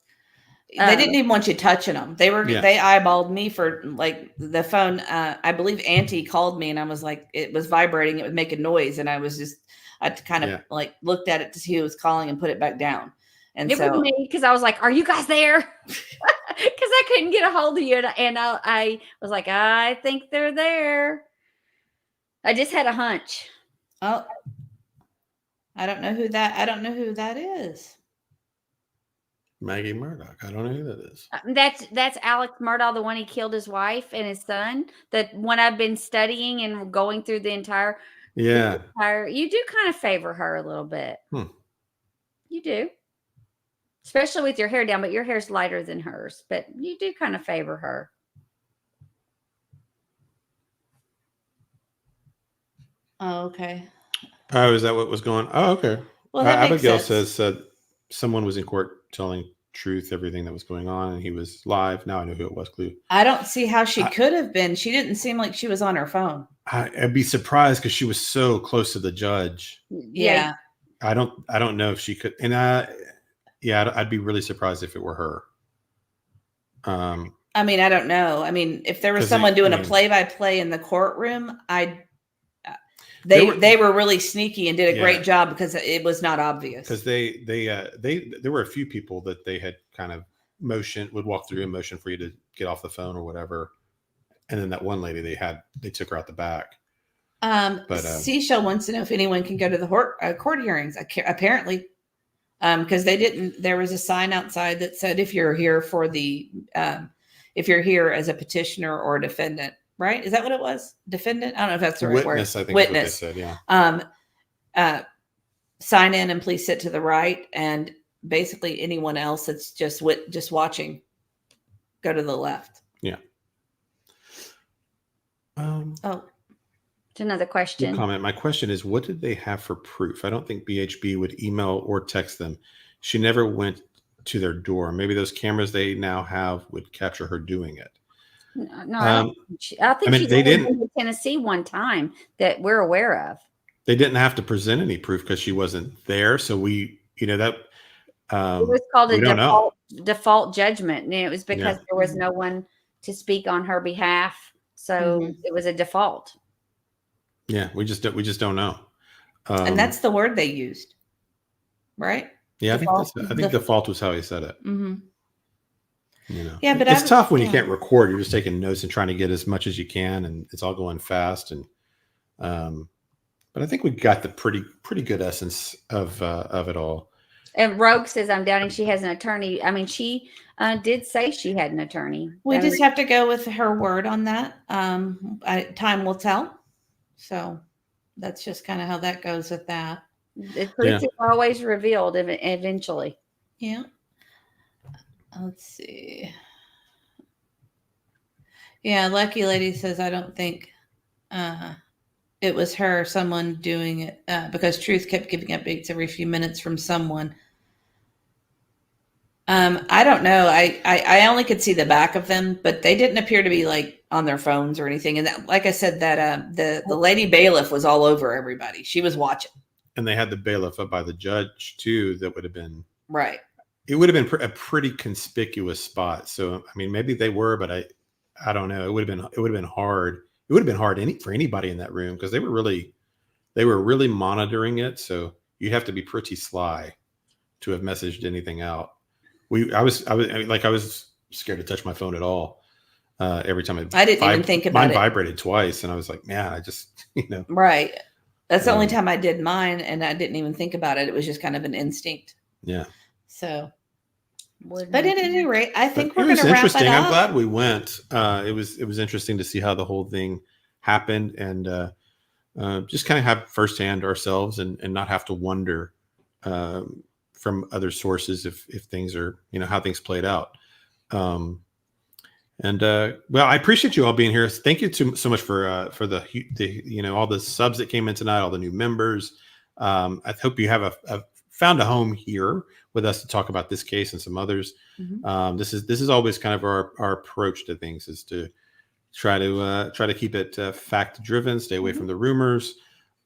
They didn't even want you touching them. They eyeballed me for like the phone. I believe Auntie called me and I was like, it was vibrating. It was making noise. And I kind of looked at it to see who was calling and put it back down. And it was me because I was like, "Are you guys there?" Because that couldn't get a hold of you, and I was like, I think they're there. I just had a hunch. Oh, I don't know who that is. Maggie Murdoch. I don't know who that is. That's Alex Murdaugh, the one he killed his wife and his son. The one I've been studying and going through the entire. Yeah. You do kind of favor her a little bit. You do. Especially with your hair down, but your hair's lighter than hers. But you do kind of favor her. Oh, okay. Oh, is that what was going on? Oh, okay. Well, that makes Abigail sense. says someone was in court telling truth, everything that was going on, and he was live. Now I know who it was, Clue. I don't see how she could have been. She didn't seem like she was on her phone. I'd be surprised because she was so close to the judge. Yeah. I don't know if she could. And I'd be really surprised if it were her. I mean, I don't know. I mean, if there was someone doing a play-by-play in the courtroom, they were really sneaky and did a great job because it was not obvious. Because there were a few people that they had kind of would walk through in motion for you to get off the phone or whatever, and then that one lady they took her out the back. But Seashell wants to know if anyone can go to the court hearings. Apparently, because they didn't. There was a sign outside that said if you're here if you're here as a petitioner or a defendant. Right? Is that what it was? Defendant? I don't know if that's the right word. Witness, I think Witness. That's what they said, yeah. Sign in and please sit to the right. And basically anyone else that's just watching, go to the left. Yeah. It's another question. Comment. My question is, what did they have for proof? I don't think BHB would email or text them. She never went to their door. Maybe those cameras they now have would capture her doing it. No, I think she did in Tennessee one time that we're aware of. They didn't have to present any proof because she wasn't there. So that it was called a default judgment, and it was because there was no one to speak on her behalf. So it was a default. Yeah, we just don't know. And that's the word they used, right? Yeah, I think default was how he said it. Mm-hmm. Yeah, but it's tough when you can't record. You're just taking notes and trying to get as much as you can, and it's all going fast. And but I think we got the pretty good essence of it all. And Rogue says, "I'm doubting she has an attorney." I mean, she did say she had an attorney. We just have to go with her word on that. Time will tell. So that's just kind of how that goes with that. The truth is always revealed eventually. Yeah. Let's see. Yeah, Lucky Lady says, I don't think it was her, someone doing it because Truth kept giving updates every few minutes from someone. I don't know. I only could see the back of them, but they didn't appear to be like on their phones or anything. And that, like I said, that the lady bailiff was all over everybody. She was watching. And they had the bailiff up by the judge too. That would have been right. It would have been a pretty conspicuous spot. So, I mean, maybe they were, but I don't know. It would have been hard. It would have been hard for anybody in that room because they were really monitoring it. So you'd have to be pretty sly to have messaged anything out. I was scared to touch my phone at all. Every time I didn't even think about it. Mine vibrated twice, and I was like, man, I just right. That's the only time I did mine, and I didn't even think about it. It was just kind of an instinct. Yeah. So, but at any rate, I think we're going to wrap it up. I'm glad we went. It was interesting to see how the whole thing happened, and just kind of have firsthand ourselves, and not have to wonder from other sources if things are how things played out. Well, I appreciate you all being here. Thank you so much for the all the subs that came in tonight, all the new members. I hope you have found a home here with us to talk about this case and some others. Mm-hmm. This is always kind of our approach to things, is to try to keep it fact driven, stay away from the rumors,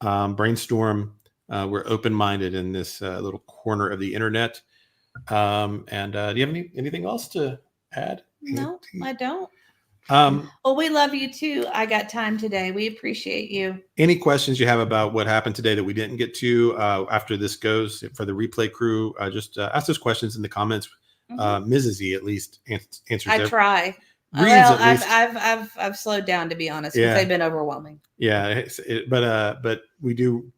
brainstorm. We're open-minded in this little corner of the internet. And do you have anything else to add? No, I don't. Well, we love you too. I got time today. We appreciate you. Any questions you have about what happened today that we didn't get to after this goes for the replay crew, just ask those questions in the comments. Mrs. E at least answers. I try. Reads Well, at least. I've slowed down, to be honest, because they've been overwhelming. Yeah, but we do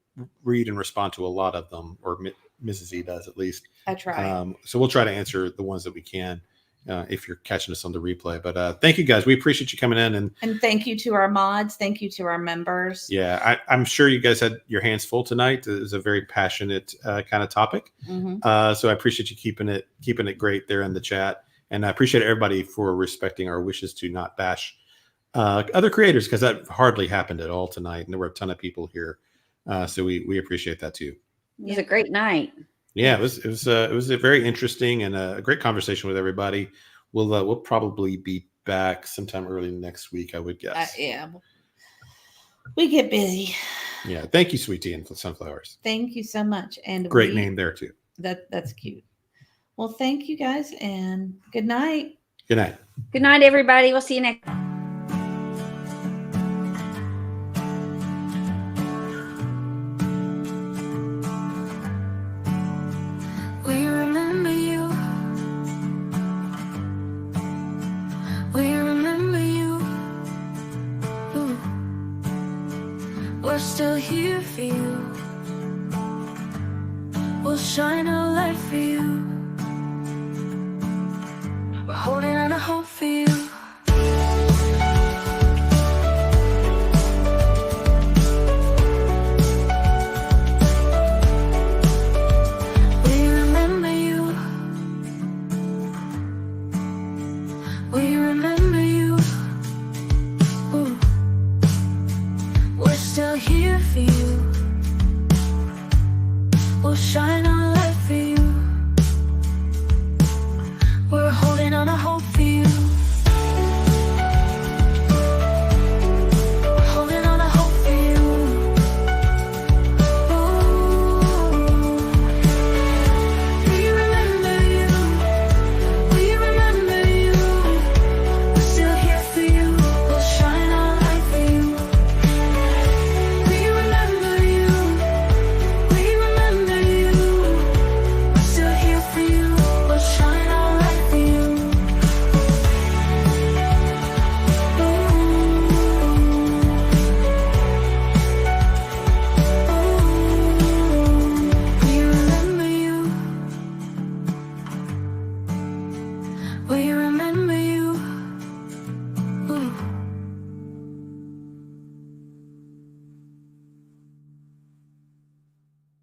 read and respond to a lot of them, or Mrs. E does at least. I try. So we'll try to answer the ones that we can if you're catching us on the replay. But thank you guys. We appreciate you coming in. And thank you to our mods. Thank you to our members. Yeah, I'm sure you guys had your hands full tonight. It was a very passionate kind of topic. So I appreciate you keeping it great there in the chat. And I appreciate everybody for respecting our wishes to not bash other creators, because that hardly happened at all tonight. And there were a ton of people here. So we appreciate that too. It was a great night. Yeah, it was a very interesting and a great conversation with everybody. We'll probably be back sometime early next week, I would guess. Yeah, we get busy. Yeah, thank you, Sweet Tea and Sunflowers. Thank you so much. And great name there too. That's cute. Well, thank you guys, and good night. Good night. Good night, everybody. We'll see you next. We remember you. We remember you. Ooh. We're still here for you. We'll shine a light for you. We're holding on to hope for you. We remember you. We remember you. Ooh. We're still here for you. We'll shine our light for you. We're holding on to hope for you. We're holding on to hope for you. Ooh. We remember you. We remember you. We're still here for you. We'll shine our light for you. We remember you. We remember you. We're still here for you. We'll shine our light for you. We remember you. We remember